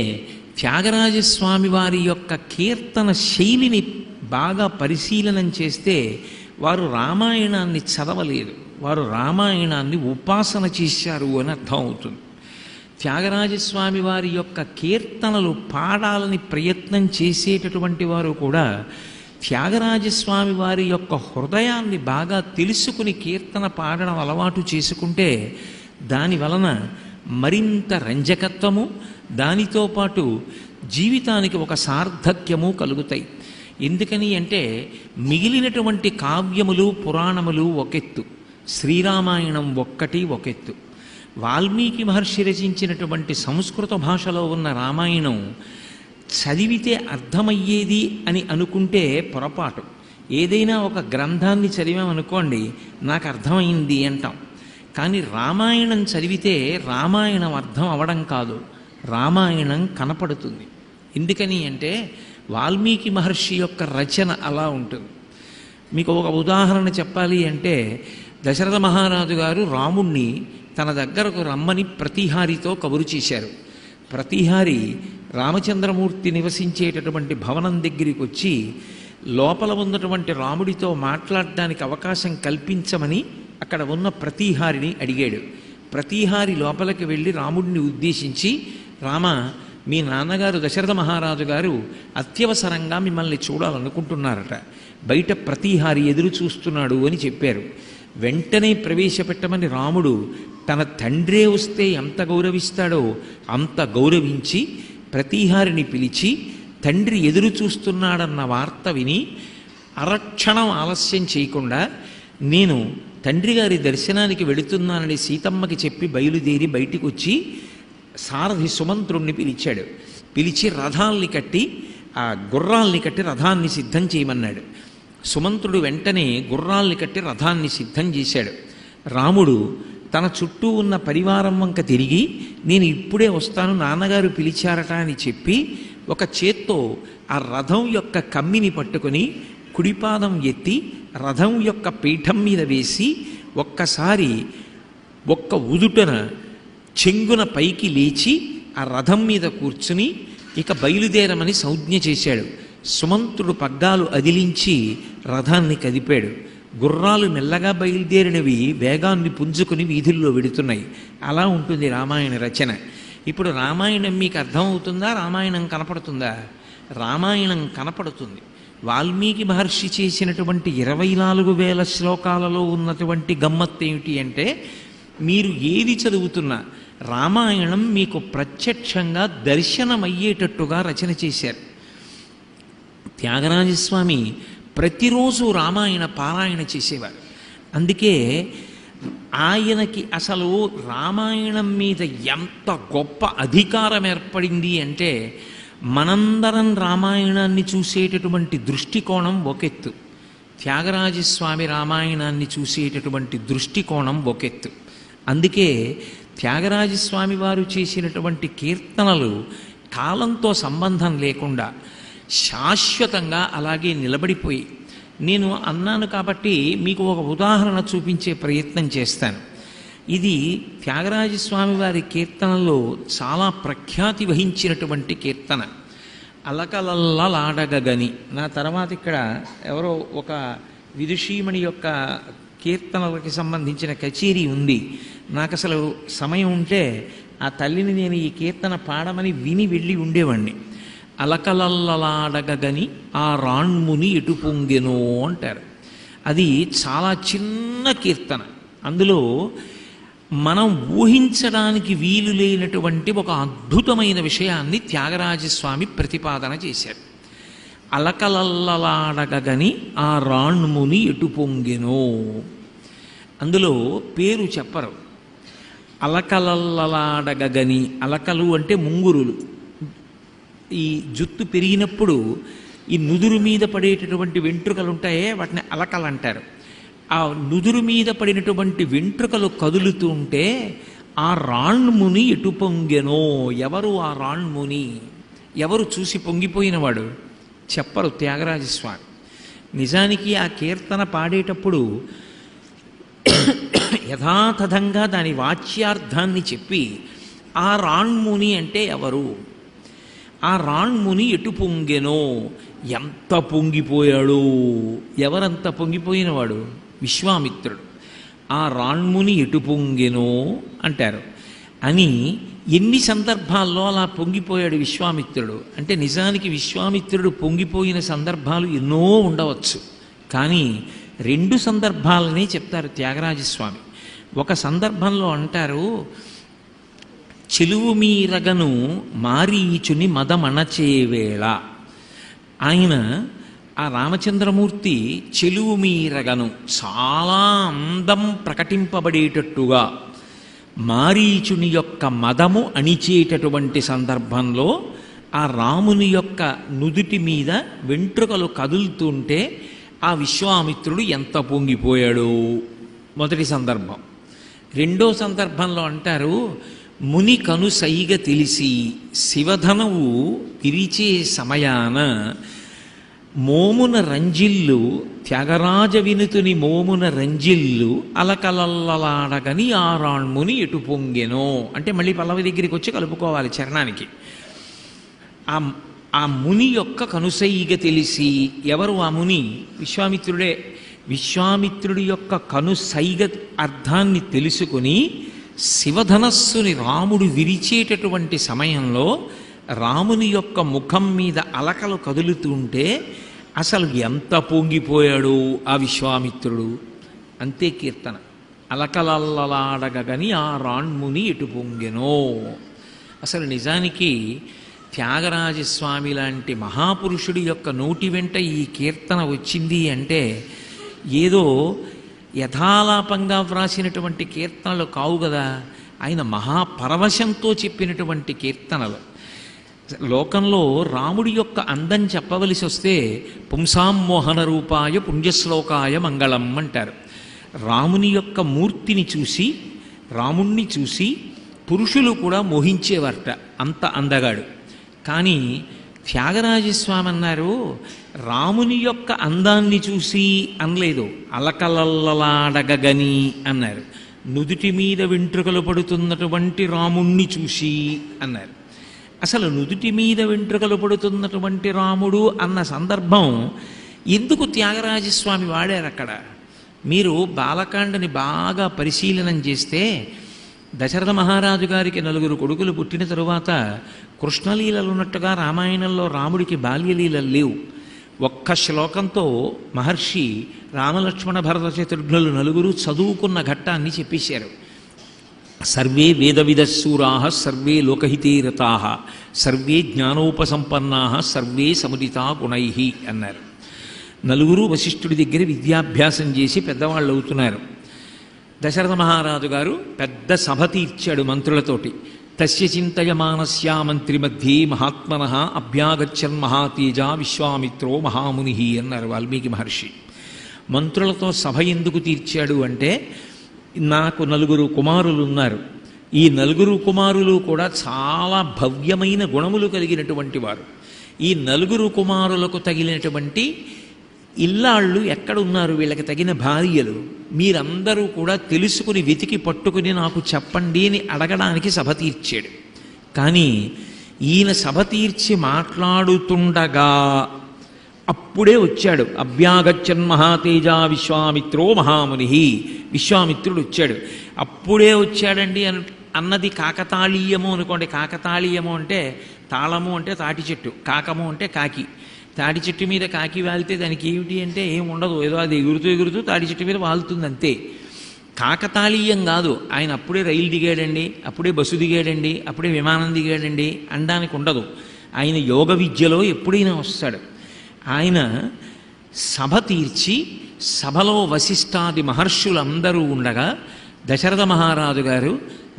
త్యాగరాజస్వామి వారి యొక్క కీర్తన శైలిని బాగా పరిశీలనం చేస్తే వారు రామాయణాన్ని చదవలేదు, వారు రామాయణాన్ని ఉపాసన చేశారు అని అర్థం అవుతుంది. త్యాగరాజస్వామి వారి యొక్క కీర్తనలు పాడాలని ప్రయత్నం చేసేటటువంటి వారు కూడా త్యాగరాజస్వామి వారి యొక్క హృదయాన్ని బాగా తెలుసుకుని కీర్తన పాడడం అలవాటు చేసుకుంటే దాని వలన మరింత రంజకత్వము, దానితో పాటు జీవితానికి ఒక సార్థక్యము కలుగుతాయి. ఎందుకని అంటే మిగిలినటువంటి కావ్యములు పురాణములు ఒకెత్తు, శ్రీరామాయణం ఒక్కటి ఒకెత్తు. వాల్మీకి మహర్షి రచించినటువంటి సంస్కృత భాషలో ఉన్న రామాయణం చదివితే అర్థమయ్యేది అని అనుకుంటే పొరపాటు. ఏదైనా ఒక గ్రంథాన్ని చదివామనుకోండి, నాకు అర్థమైంది అంటాం. కానీ రామాయణం చదివితే రామాయణం అర్థం అవడం కాదు, రామాయణం కనపడుతుంది. ఎందుకని అంటే వాల్మీకి మహర్షి యొక్క రచన అలా ఉంటుంది. మీకు ఒక ఉదాహరణ చెప్పాలి అంటే, దశరథ మహారాజు గారు రాముణ్ణి తన దగ్గరకు రమ్మని ప్రతిహారితో కబురు చేశారు. ప్రతిహారి రామచంద్రమూర్తి నివసించేటటువంటి భవనం దగ్గరికి వచ్చి లోపల ఉన్నటువంటి రాముడితో మాట్లాడడానికి అవకాశం కల్పించమని అక్కడ ఉన్న ప్రతిహారిని అడిగాడు. ప్రతిహారి లోపలికి వెళ్ళి రాముడిని ఉద్దేశించి, రామ, మీ నాన్నగారు దశరథ మహారాజు గారు అత్యవసరంగా మిమ్మల్ని చూడాలనుకుంటున్నారట, బయట ప్రతిహారి ఎదురు చూస్తున్నాడు అని చెప్పారు. వెంటనే ప్రవేశపెట్టమని రాముడు తన తండ్రే వస్తే ఎంత గౌరవిస్తాడో అంత గౌరవించి ప్రతిహారిని పిలిచి తండ్రి ఎదురు చూస్తున్నాడన్న వార్త విని అరక్షణం ఆలస్యం చేయకుండా, నేను తండ్రి గారి దర్శనానికి వెళుతున్నానని సీతమ్మకి చెప్పి బయలుదేరి బయటికి వచ్చి సారథి సుమంత్రుణ్ణి పిలిచాడు. పిలిచి రథాల్ని కట్టి, ఆ గుర్రాల్ని కట్టి రథాన్ని సిద్ధం చేయమన్నాడు. సుమంత్రుడు వెంటనే గుర్రాల్ని కట్టి రథాన్ని సిద్ధం చేశాడు. రాముడు తన చుట్టూ ఉన్న పరివారం వంక తిరిగి, నేను ఇప్పుడే వస్తాను, నాన్నగారు పిలిచారట అని చెప్పి ఒక చేత్తో ఆ రథం యొక్క కమ్మిని పట్టుకొని కుడిపాదం ఎత్తి రథం యొక్క పీఠం మీద వేసి ఒక్కసారి ఒక్క ఉదుటన చెంగున పైకి లేచి ఆ రథం మీద కూర్చుని ఇక బయలుదేరమని సంజ్ఞ చేశాడు. సుమంత్రుడు పగ్గాలు అదిలించి రథాన్ని కదిపాడు. గుర్రాలు మెల్లగా బయలుదేరినవి వేగాన్ని పుంజుకుని వీధుల్లో వెడుతున్నాయి. అలా ఉంటుంది రామాయణ రచన. ఇప్పుడు రామాయణం మీకు అర్థమవుతుందా, రామాయణం కనపడుతుందా? రామాయణం కనపడుతుంది. వాల్మీకి మహర్షి చేసినటువంటి 24,000 శ్లోకాలలో ఉన్నటువంటి గమ్మత్తు ఏమిటి అంటే, మీరు ఏది చదువుతున్నా రామాయణం మీకు ప్రత్యక్షంగా దర్శనమయ్యేటట్టుగా రచన చేశారు. త్యాగరాజస్వామి ప్రతిరోజు రామాయణ పారాయణ చేసేవారు. అందుకే ఆయనకి అసలు రామాయణం మీద ఎంత గొప్ప అధికారం ఏర్పడింది అంటే, మనందరం రామాయణాన్ని చూసేటటువంటి దృష్టికోణం ఒకెత్తు, త్యాగరాజస్వామి రామాయణాన్ని చూసేటటువంటి దృష్టికోణం ఒకెత్తు. అందుకే త్యాగరాజస్వామి వారు చేసినటువంటి కీర్తనలు కాలంతో సంబంధం లేకుండా శాశ్వతంగా అలాగే నిలబడిపోయి, నేను అన్నాను కాబట్టి మీకు ఒక ఉదాహరణ చూపించే ప్రయత్నం చేస్తాను. ఇది త్యాగరాజస్వామి వారి కీర్తనలో చాలా ప్రఖ్యాతి వహించినటువంటి కీర్తన, అలకలల్లలాడగని. నా తర్వాత ఇక్కడ ఎవరో ఒక విదుషీమణి యొక్క కీర్తనలకి సంబంధించిన కచేరీ ఉంది. నాకు అసలు సమయం ఉంటే ఆ తల్లిని నేను ఈ కీర్తన పాడమని విని వెళ్ళి ఉండేవాణ్ణి. అలకలల్లలాడగని ఆ రాణ్ముని ఎటు పొంగెనో అంటారు. అది చాలా చిన్న కీర్తన. అందులో మనం ఊహించడానికి వీలు లేనటువంటి ఒక అద్భుతమైన విషయాన్ని త్యాగరాజస్వామి ప్రతిపాదన చేశారు. అలకలల్లలాడగని ఆ రాణ్ముని ఎటు పొంగెనో. అందులో పేరు చెప్పరు. అలకలల్లలాడగని, అలకలు అంటే ముంగురులు. ఈ జుత్తు పెరిగినప్పుడు ఈ నుదురు మీద పడేటటువంటి వెంట్రుకలు ఉంటాయే, వాటిని అలకలు అంటారు. ఆ నుదురు మీద పడినటువంటి వెంట్రుకలు కదులుతూ ఉంటే ఆ రాణ్ముని ఎటు పొంగెనో. ఎవరు ఆ రాణ్ముని? ఎవరు చూసి పొంగిపోయినవాడు? చెప్పరు త్యాగరాజస్వామి. నిజానికి ఆ కీర్తన పాడేటప్పుడు యథాతథంగా దాని వాచ్యార్థాన్ని చెప్పి, ఆ రాణ్ముని అంటే ఎవరు, ఆ రాణ్ముని ఎటు పొంగెనో, ఎంత పొంగిపోయాడు, ఎవరంత పొంగిపోయినవాడు? విశ్వామిత్రుడు. ఆ రాణ్ముని ఎటు పొంగెనో అంటారు. అని ఎన్ని సందర్భాల్లో అలా పొంగిపోయాడు విశ్వామిత్రుడు అంటే నిజానికి విశ్వామిత్రుడు పొంగిపోయిన సందర్భాలు ఎన్నో ఉండవచ్చు. కానీ 2 సందర్భాలనే చెప్తారు త్యాగరాజస్వామి. ఒక సందర్భంలో అంటారు, చెలువు మీరగను మారీచుని మదమణచేవేళ. ఆయన ఆ రామచంద్రమూర్తి చెలువు మీరగను చాలా అందం ప్రకటింపబడేటట్టుగా మారీచుని యొక్క మదము అణిచేటటువంటి సందర్భంలో ఆ రాముని యొక్క నుదుటి మీద వెంట్రుకలు కదులుతుంటే ఆ విశ్వామిత్రుడు ఎంత పొంగిపోయాడు. మొదటి సందర్భం. 2వ సందర్భంలో అంటారు, ముని కనుసైగ తెలిసి శివధనువు విరిచే సమయాన మోమున రంజిల్లు త్యాగరాజ వినుతుని మోమున రంజిల్లు అలకలల్లలాడగని ఆరాణ్ముని ఎటు పొంగెనో అంటే మళ్ళీ పల్లవి దగ్గరికి వచ్చి కలుపుకోవాలి చరణానికి. ఆ ముని యొక్క కనుసైగ తెలిసి, ఎవరు ఆ ముని? విశ్వామిత్రుడే. విశ్వామిత్రుడి యొక్క కనుసైగ అర్థాన్ని తెలుసుకుని శివధనస్సుని రాముడు విరిచేటటువంటి సమయంలో రాముని యొక్క ముఖం మీద అలకలు కదులుతుంటే అసలు ఎంత పొంగిపోయాడు ఆ విశ్వామిత్రుడు. అంతే కీర్తన. అలకలల్లలాడగని ఆ రాణ్ముని ఎటు పొంగెనో. అసలు నిజానికి త్యాగరాజస్వామి లాంటి మహాపురుషుడి యొక్క నోటి వెంట ఈ కీర్తన వచ్చింది అంటే ఏదో యథాలాపంగా వ్రాసినటువంటి కీర్తనలు కావు కదా, ఆయన మహాపరవశంతో చెప్పినటువంటి కీర్తనలు. లోకంలో రాముడి యొక్క అందం చెప్పవలసి వస్తే పుంసామోహన రూపాయ పుణ్యశ్లోకాయ మంగళం అంటారు. రాముని యొక్క మూర్తిని చూసి, రాముణ్ణి చూసి పురుషులు కూడా మోహించేవారట, అంత అందగాడు. కానీ త్యాగరాజస్వామి అన్నారు, రాముని యొక్క అందాన్ని చూసి అనలేదు, అలకలల్లలాడగని అన్నారు. నుదుటి మీద వెంట్రుకలు పడుతున్నటువంటి రాముణ్ణి చూసి అన్నారు. అసలు నుదుటి మీద వెంట్రుకలు పడుతున్నటువంటి రాముడు అన్న సందర్భం ఎందుకు త్యాగరాజస్వామి వాడారు అక్కడ? మీరు బాలకాండని బాగా పరిశీలనం చేస్తే దశరథ మహారాజు గారికి 4 కొడుకులు పుట్టిన తరువాత కృష్ణలీలలు ఉన్నట్టుగా రామాయణంలో రాముడికి బాల్యలీలలు లేవు. ఒక్క శ్లోకంతో మహర్షి రామలక్ష్మణ భరత శత్రుఘ్నులు 4 చదువుకున్న ఘట్టాన్ని చెప్పేశారు. సర్వే వేదవిదశూరా సర్వే లోకహితే రతా సర్వే జ్ఞానోపసంపన్నా సర్వే సముదితా గుణై అన్నారు. 4 వశిష్ఠుడి దగ్గర విద్యాభ్యాసం చేసి పెద్దవాళ్ళు అవుతున్నారు. దశరథ మహారాజు గారు పెద్ద సభ తీర్చాడు మంత్రులతోటి. తస్య చింతయమానస్యా మంత్రి మధ్యే మహాత్మన అభ్యాగచ్చన్ మహాతేజ విశ్వామిత్రో మహాముని అన్నారు వాల్మీకి మహర్షి. మంత్రులతో సభ ఎందుకు తీర్చాడు అంటే, నాకు 4 కుమారులు ఉన్నారు. ఈ 4 కుమారులు కూడా చాలా భవ్యమైన గుణములు కలిగినటువంటి వారు. ఈ 4 కుమారులకు తగిలినటువంటి ఇల్లాళ్ళు ఎక్కడున్నారు, వీళ్ళకి తగిన భార్యలు మీరందరూ కూడా తెలుసుకుని వెతికి పట్టుకుని నాకు చెప్పండి అని అడగడానికి సభ తీర్చాడు. కానీ ఈయన సభ తీర్చి మాట్లాడుతుండగా అప్పుడే వచ్చాడు. అభ్యాగచ్చన్ మహాతేజ విశ్వామిత్రో మహాముని. విశ్వామిత్రుడు వచ్చాడు. అప్పుడే వచ్చాడండి అన్నది కాకతాళీయము అనుకోండి. కాకతాళీయము అంటే తాళము అంటే తాటి చెట్టు, కాకము అంటే కాకి. తాటి చెట్టు మీద కాకి వాలితే దానికి ఏమిటి అంటే ఏం ఉండదు, ఏదో అది ఎగురుతూ తాటి చెట్టు మీద వాలుతుంది అంతే. కాకతాళీయం కాదు. ఆయన అప్పుడే రైలు దిగాడండి, అప్పుడే బస్సు దిగాడండి, అప్పుడే విమానం దిగాడండి అనడానికి ఉండదు. ఆయన యోగ విద్యలో ఎప్పుడైనా వస్తాడు. ఆయన సభ తీర్చి సభలో వశిష్ఠాది మహర్షులందరూ ఉండగా దశరథ మహారాజు గారు,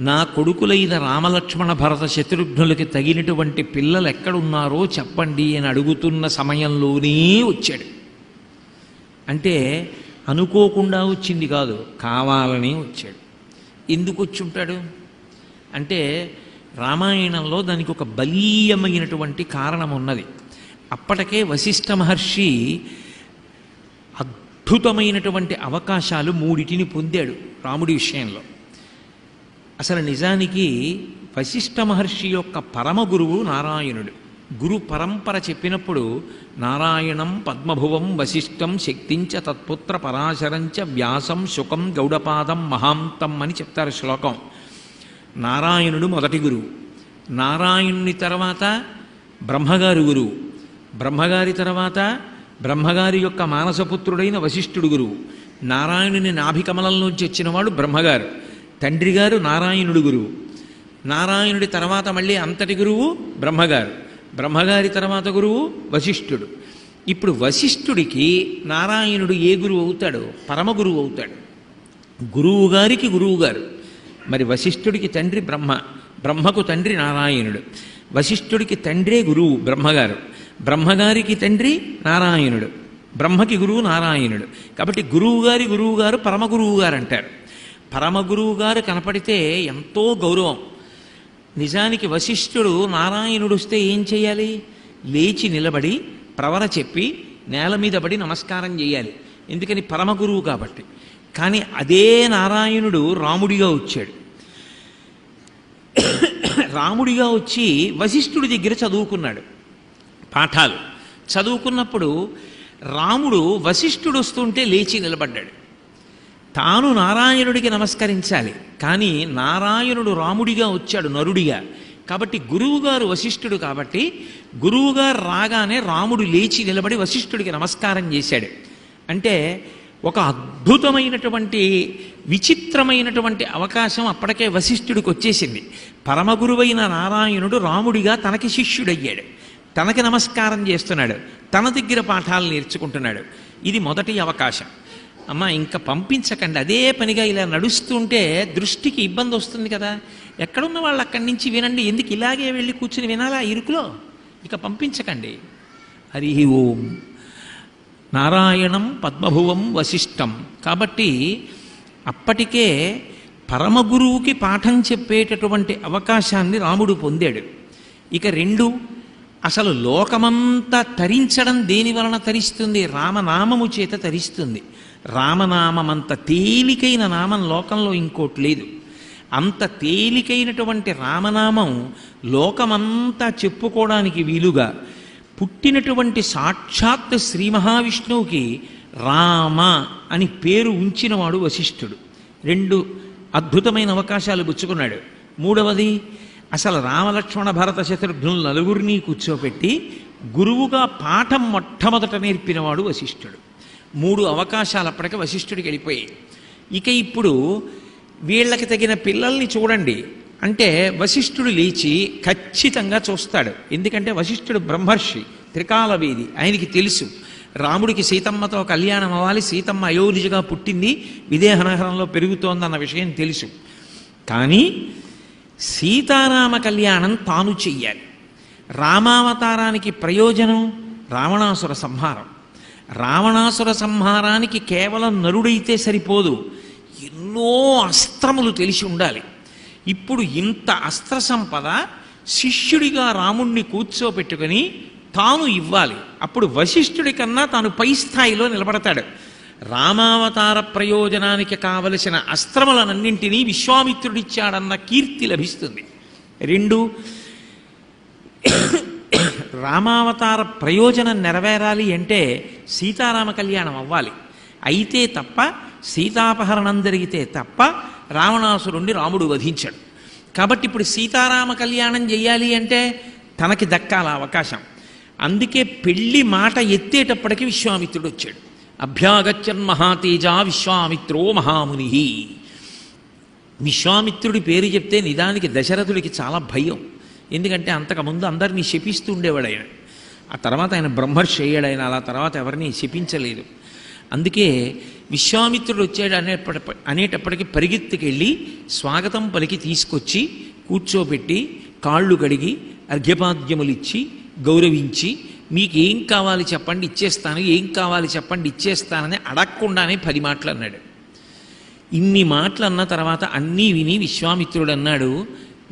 నా కొడుకులైన రామలక్ష్మణ భరత శత్రుఘ్నులకి తగినటువంటి పిల్లలు ఎక్కడున్నారో చెప్పండి అని అడుగుతున్న సమయంలోనే వచ్చాడు. అంటే అనుకోకుండా వచ్చింది కాదు, కావాలని వచ్చాడు. ఎందుకు వచ్చి ఉంటాడు అంటే రామాయణంలో దానికి ఒక బలీయమైనటువంటి కారణం ఉన్నది. అప్పటికే వశిష్ఠ మహర్షి అద్భుతమైనటువంటి అవకాశాలు 3 పొందాడు రాముడి విషయంలో. అసలు నిజానికి వశిష్ఠ మహర్షి యొక్క పరమ గురువు నారాయణుడు. గురు పరంపర చెప్పినప్పుడు నారాయణం పద్మభువం వశిష్ఠం శక్తించ తత్పుత్ర పరాశరంచ వ్యాసం శుకం గౌడపాదం మహాంతం అని చెప్తారు శ్లోకం. నారాయణుడు మొదటి గురువు. నారాయణుని తర్వాత బ్రహ్మగారి గురువు. బ్రహ్మగారి తర్వాత బ్రహ్మగారి యొక్క మానసపుత్రుడైన వశిష్ఠుడు గురువు. నారాయణుని నాభికమలంలోంచి వచ్చినవాడు బ్రహ్మగారు. తండ్రి గారు నారాయణుడు గురువు. నారాయణుడి తర్వాత మళ్ళీ అంతటి గురువు బ్రహ్మగారు. బ్రహ్మగారి తర్వాత గురువు వశిష్ఠుడు. ఇప్పుడు వశిష్ఠుడికి నారాయణుడు ఏ గురువు అవుతాడు? పరమ గురువు అవుతాడు. గురువు గారికి గురువు గారు. మరి వశిష్ఠుడికి తండ్రి బ్రహ్మ, బ్రహ్మకు తండ్రి నారాయణుడు. వశిష్ఠుడికి తండ్రే గురువు బ్రహ్మగారు. బ్రహ్మగారికి తండ్రి నారాయణుడు. బ్రహ్మకి గురువు నారాయణుడు. కాబట్టి గురువుగారి గురువుగారు పరమ గురువు గారు అంటారు. పరమ గురువు గారు కనపడితే ఎంతో గౌరవం. నిజానికి వశిష్ఠుడు నారాయణుడు వస్తే ఏం చేయాలి? లేచి నిలబడి ప్రవర చెప్పి నేల మీద పడి నమస్కారం చేయాలి. ఎందుకని? పరమ గురువు కాబట్టి. కానీ అదే నారాయణుడు రాముడిగా వచ్చాడు. రాముడిగా వచ్చి వశిష్ఠుడి దగ్గర చదువుకున్నాడు పాఠాలు. చదువుకున్నప్పుడు రాముడు వశిష్ఠుడు వస్తుంటే లేచి నిలబడ్డాడు. తాను నారాయణుడికి నమస్కరించాలి, కానీ నారాయణుడు రాముడిగా వచ్చాడు నరుడిగా. కాబట్టి గురువుగారు వశిష్ఠుడు కాబట్టి గురువుగారు రాగానే రాముడు లేచి నిలబడి వశిష్ఠుడికి నమస్కారం చేశాడు. అంటే ఒక అద్భుతమైనటువంటి విచిత్రమైనటువంటి అవకాశం అప్పటికే వశిష్ఠుడికి వచ్చేసింది. పరమగురువైన నారాయణుడు రాముడిగా తనకి శిష్యుడయ్యాడు. తనకి నమస్కారం చేస్తున్నాడు. తన దగ్గర పాఠాలు నేర్చుకుంటున్నాడు. ఇది మొదటి అవకాశం. అమ్మ ఇంకా పంపించకండి, అదే పనిగా ఇలా నడుస్తుంటే దృష్టికి ఇబ్బంది వస్తుంది కదా. ఎక్కడున్న వాళ్ళు అక్కడి నుంచి వినండి. ఎందుకు ఇలాగే వెళ్ళి కూర్చుని వినాలా ఇరుకులో? ఇక పంపించకండి. హరి ఓం. నారాయణం పద్మభువం వశిష్టం. కాబట్టి అప్పటికే పరమగురువుకి పాఠం చెప్పేటటువంటి అవకాశాన్ని రాముడు పొందాడు. ఇక రెండు, అసలు లోకమంతా తరించడం దేని వలన తరిస్తుంది? రామనామము చేత తరిస్తుంది. రామనామమంత తేలికైన నామం లోకంలో ఇంకోటి లేదు. అంత తేలికైనటువంటి రామనామం లోకమంతా చెప్పుకోవడానికి వీలుగా పుట్టినటువంటి సాక్షాత్ శ్రీ మహావిష్ణువుకి రామ అని పేరు ఉంచినవాడు వశిష్ఠుడు. రెండు అద్భుతమైన అవకాశాలు పుచ్చుకున్నాడు. మూడవది, అసలు రామలక్ష్మణ భరత శత్రుఘ్నులు నలుగురిని కూర్చోపెట్టి గురువుగా పాఠం మొట్టమొదట నేర్పినవాడు వశిష్ఠుడు. మూడు అవకాశాలు అప్పటికే వశిష్ఠుడికి వెళ్ళిపోయాయి. ఇక ఇప్పుడు వీళ్ళకి తగిన పిల్లల్ని చూడండి అంటే వశిష్ఠుడు లేచి ఖచ్చితంగా చూస్తాడు. ఎందుకంటే వశిష్ఠుడు బ్రహ్మర్షి, త్రికాలవేది. ఆయనకి తెలుసు రాముడికి సీతమ్మతో కళ్యాణం అవ్వాలి, సీతమ్మ అయోనిజగా పుట్టింది, విదేహనగరంలో పెరుగుతోందన్న విషయం తెలుసు. కానీ సీతారామ కళ్యాణం తాను చెయ్యాలి. రామావతారానికి ప్రయోజనం రావణాసుర సంహారం. రావణాసుర సంహారానికి కేవలం నరుడైతే సరిపోదు, ఎన్నో అస్త్రములు తెలిసి ఉండాలి. ఇప్పుడు ఇంత అస్త్ర సంపద శిష్యుడిగా రాముణ్ణి కూర్చోపెట్టుకొని తాను ఇవ్వాలి. అప్పుడు వశిష్ఠుడి కన్నా తాను పై స్థాయిలో నిలబడతాడు. రామావతార ప్రయోజనానికి కావలసిన అస్త్రములనన్నింటినీ విశ్వామిత్రుడిచ్చాడన్న కీర్తి లభిస్తుంది. రెండు, రామావతార ప్రయోజనం నెరవేరాలి అంటే సీతారామ కళ్యాణం అవ్వాలి. అయితే తప్ప, సీతాపహరణం జరిగితే తప్ప రావణాసురుణ్ణి రాముడు వధించాడు. కాబట్టి ఇప్పుడు సీతారామ కళ్యాణం చెయ్యాలి అంటే తనకి దక్కాల అవకాశం. అందుకే పెళ్లి మాట ఎత్తేటప్పటికి విశ్వామిత్రుడు వచ్చాడు. అభ్యాగచ్చన్ మహాతేజ విశ్వామిత్రో మహాముని. విశ్వామిత్రుడి పేరు చెప్తే నిజానికి దశరథుడికి చాలా భయం. ఎందుకంటే అంతకుముందు అందరినీ శపిస్తూ ఉండేవాడు ఆయన. ఆ తర్వాత ఆయన బ్రహ్మర్షి అయ్యాడు. ఆయన అలా తర్వాత ఎవరిని శపించలేదు. అందుకే విశ్వామిత్రుడు వచ్చాడు అనేటప్పటికీ పరిగెత్తుకెళ్ళి స్వాగతం పలికి తీసుకొచ్చి కూర్చోబెట్టి కాళ్ళు కడిగి అర్ఘ్యపాద్యములిచ్చి గౌరవించి మీకేం కావాలి చెప్పండి ఇచ్చేస్తాను, ఏం కావాలి చెప్పండి ఇచ్చేస్తానని అడగకుండానే 10 మాటలు అన్నాడు. ఇన్ని మాటలు అన్న తర్వాత అన్నీ విని విశ్వామిత్రుడు అన్నాడు,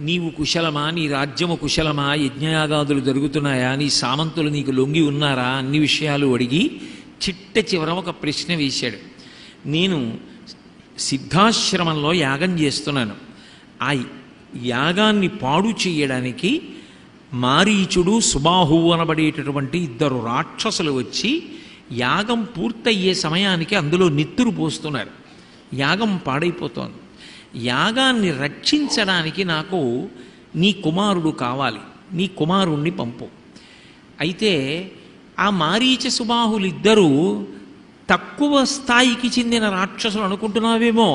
నీవు కుశలమా, నీ రాజ్యము కుశలమా, యజ్ఞయాగాదులు జరుగుతున్నాయా, నీ సామంతులు నీకు లొంగి ఉన్నారా, అన్ని విషయాలు అడిగి చిట్ట చివర ఒక ప్రశ్న వేశాడు. నేను సిద్ధాశ్రమంలో యాగం చేస్తున్నాను. ఆ యాగాన్ని పాడు చేయడానికి మారీచుడు సుబాహువు అనబడేటటువంటి 2 రాక్షసులు వచ్చి యాగం పూర్తయ్యే సమయానికి అందులో నెత్తురు పోస్తున్నారు. యాగం పాడైపోతోంది. యాగాన్ని రక్షించడానికి నాకు నీ కుమారుడు కావాలి, నీ కుమారుణ్ణి పంపు. అయితే ఆ మారీచ సుబాహులిద్దరూ తక్కువ స్థాయికి చెందిన రాక్షసులు అనుకుంటున్నావేమో.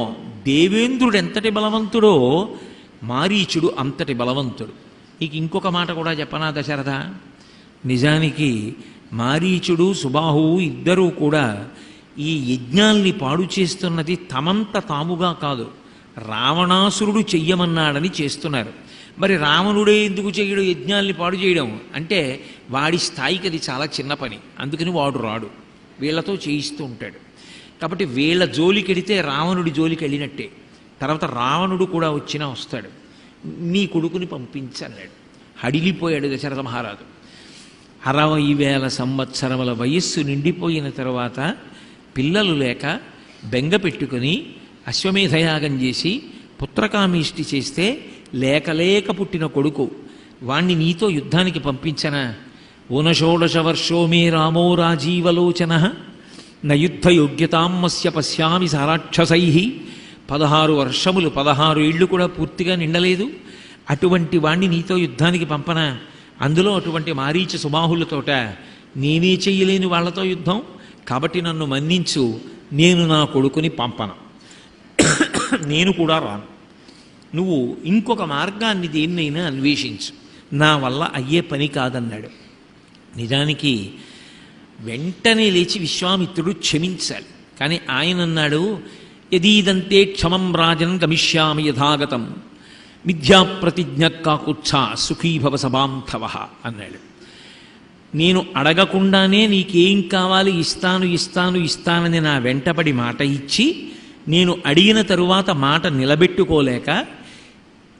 దేవేంద్రుడు ఎంతటి బలవంతుడో మారీచుడు అంతటి బలవంతుడు. నీకు ఇంకొక మాట కూడా చెప్పనా దశరథ? నిజానికి మారీచుడు సుబాహువు ఇద్దరూ కూడా ఈ యజ్ఞాల్ని పాడు చేస్తున్నది తమంత తాముగా కాదు, రావణాసురుడు చెయ్యమన్నాడని చేస్తున్నారు. మరి రావణుడే ఎందుకు చెయ్యడు యజ్ఞాల్ని పాడు చేయడం అంటే వాడి స్థాయికి అది చాలా చిన్న పని, అందుకని వాడు రాడు, వీళ్లతో చేయిస్తూ ఉంటాడు. కాబట్టి వీళ్ళ జోలికెడితే రావణుడి జోలికి వెళ్ళినట్టే. తర్వాత రావణుడు కూడా వచ్చినా వస్తాడు. నీ కొడుకుని పంపించన్నాడు. హడిలిపోయాడు దశరథ మహారాజు. 60,000 సంవత్సరముల వయస్సు నిండిపోయిన తర్వాత పిల్లలు లేక బెంగ పెట్టుకుని అశ్వమేధయాగం చేసి పుత్రకామేష్టి చేస్తే లేక పుట్టిన కొడుకు, వాణ్ణి నీతో యుద్ధానికి పంపించనా? ఊనషోడశ వర్షో మే రామో రాజీవలోచన నయుద్ధ యోగ్యతామస్య పశ్యామి సారాక్షసై. 16 వర్షములు 16 ఏళ్ళు కూడా పూర్తిగా నిండలేదు. అటువంటి వాణ్ణి నీతో యుద్ధానికి పంపనా? అందులో అటువంటి మారీచ సుబాహులతోట నేనే చెయ్యలేని వాళ్లతో యుద్ధం. కాబట్టి నన్ను మన్నించు, నేను నా కొడుకుని పంపను, నేను కూడా రాను. నువ్వు ఇంకొక మార్గాన్ని దేన్నైనా అన్వేషించు, నా వల్ల అయ్యే పని కాదన్నాడు. నిజానికి వెంటనే లేచి విశ్వామిత్రుడు క్షమించాలి. కానీ ఆయన అన్నాడు, యదీదంతే క్షమం రాజన్ గమిష్యామి యథాగతం మిథ్యాప్రతిజ్ఞ కాకుత్స సుఖీభవ సభాంధవ అన్నాడు. నేను అడగకుండానే నీకేం కావాలి ఇస్తానని నా వెంటపడి మాట ఇచ్చి నేను అడిగిన తరువాత మాట నిలబెట్టుకోలేక